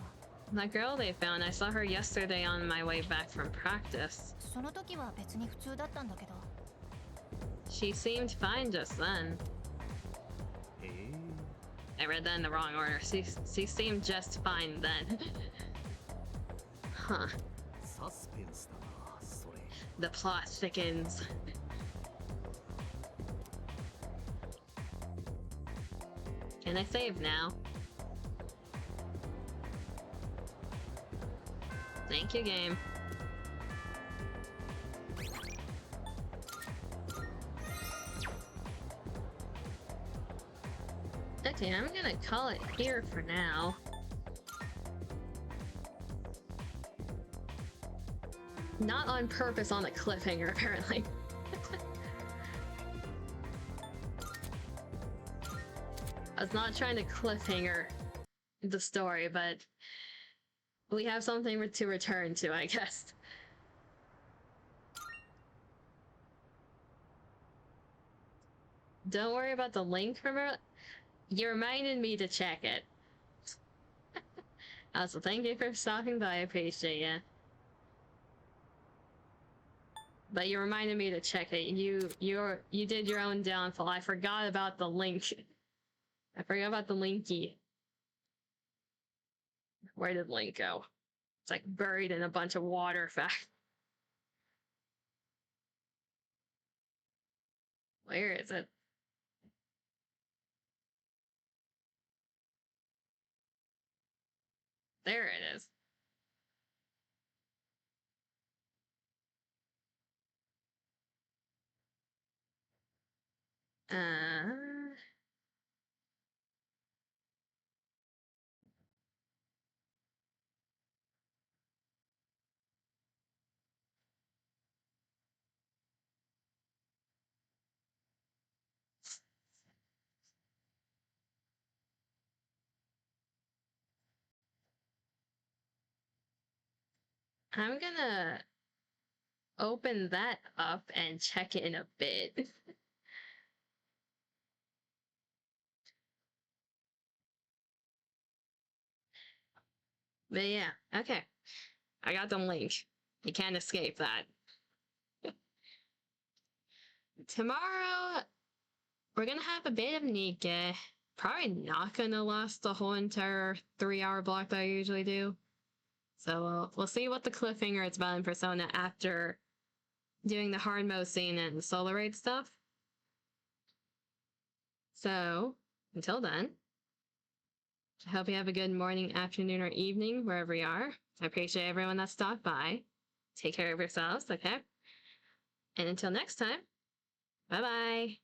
That girl they found, I saw her yesterday on my way back from practice. その時は別に普通だったんだけど She seemed fine just then. へえ。 I read that in the wrong order. She seemed just fine then. Huh. サスペンスだなそれ。 The plot thickens. Can I save now? Thank you, game. Okay, I'm gonna call it here for now. Not on purpose on a cliffhanger, apparently. I was not trying to cliffhanger the story, but we have something to return to, I guess. Don't worry about the link, remember? You reminded me to check it. Also, thank you for stopping by, I appreciate it. But you reminded me to check it. You did your own downfall. I forgot about the link. I forgot about the linky. Where did Link go? It's like buried in a bunch of water fact. Where is it? There it is. I'm gonna open that up and check it in a bit. But yeah, okay. I got the link. You can't escape that. Tomorrow, we're gonna have a bit of Nika. Probably not gonna last the whole entire 3-hour block that I usually do. So we'll see what the cliffhanger is about in Persona after doing the hard mode scene and the solo raid stuff. So, until then, I hope you have a good morning, afternoon, or evening, wherever you are. I appreciate everyone that stopped by. Take care of yourselves, okay? And until next time, bye-bye!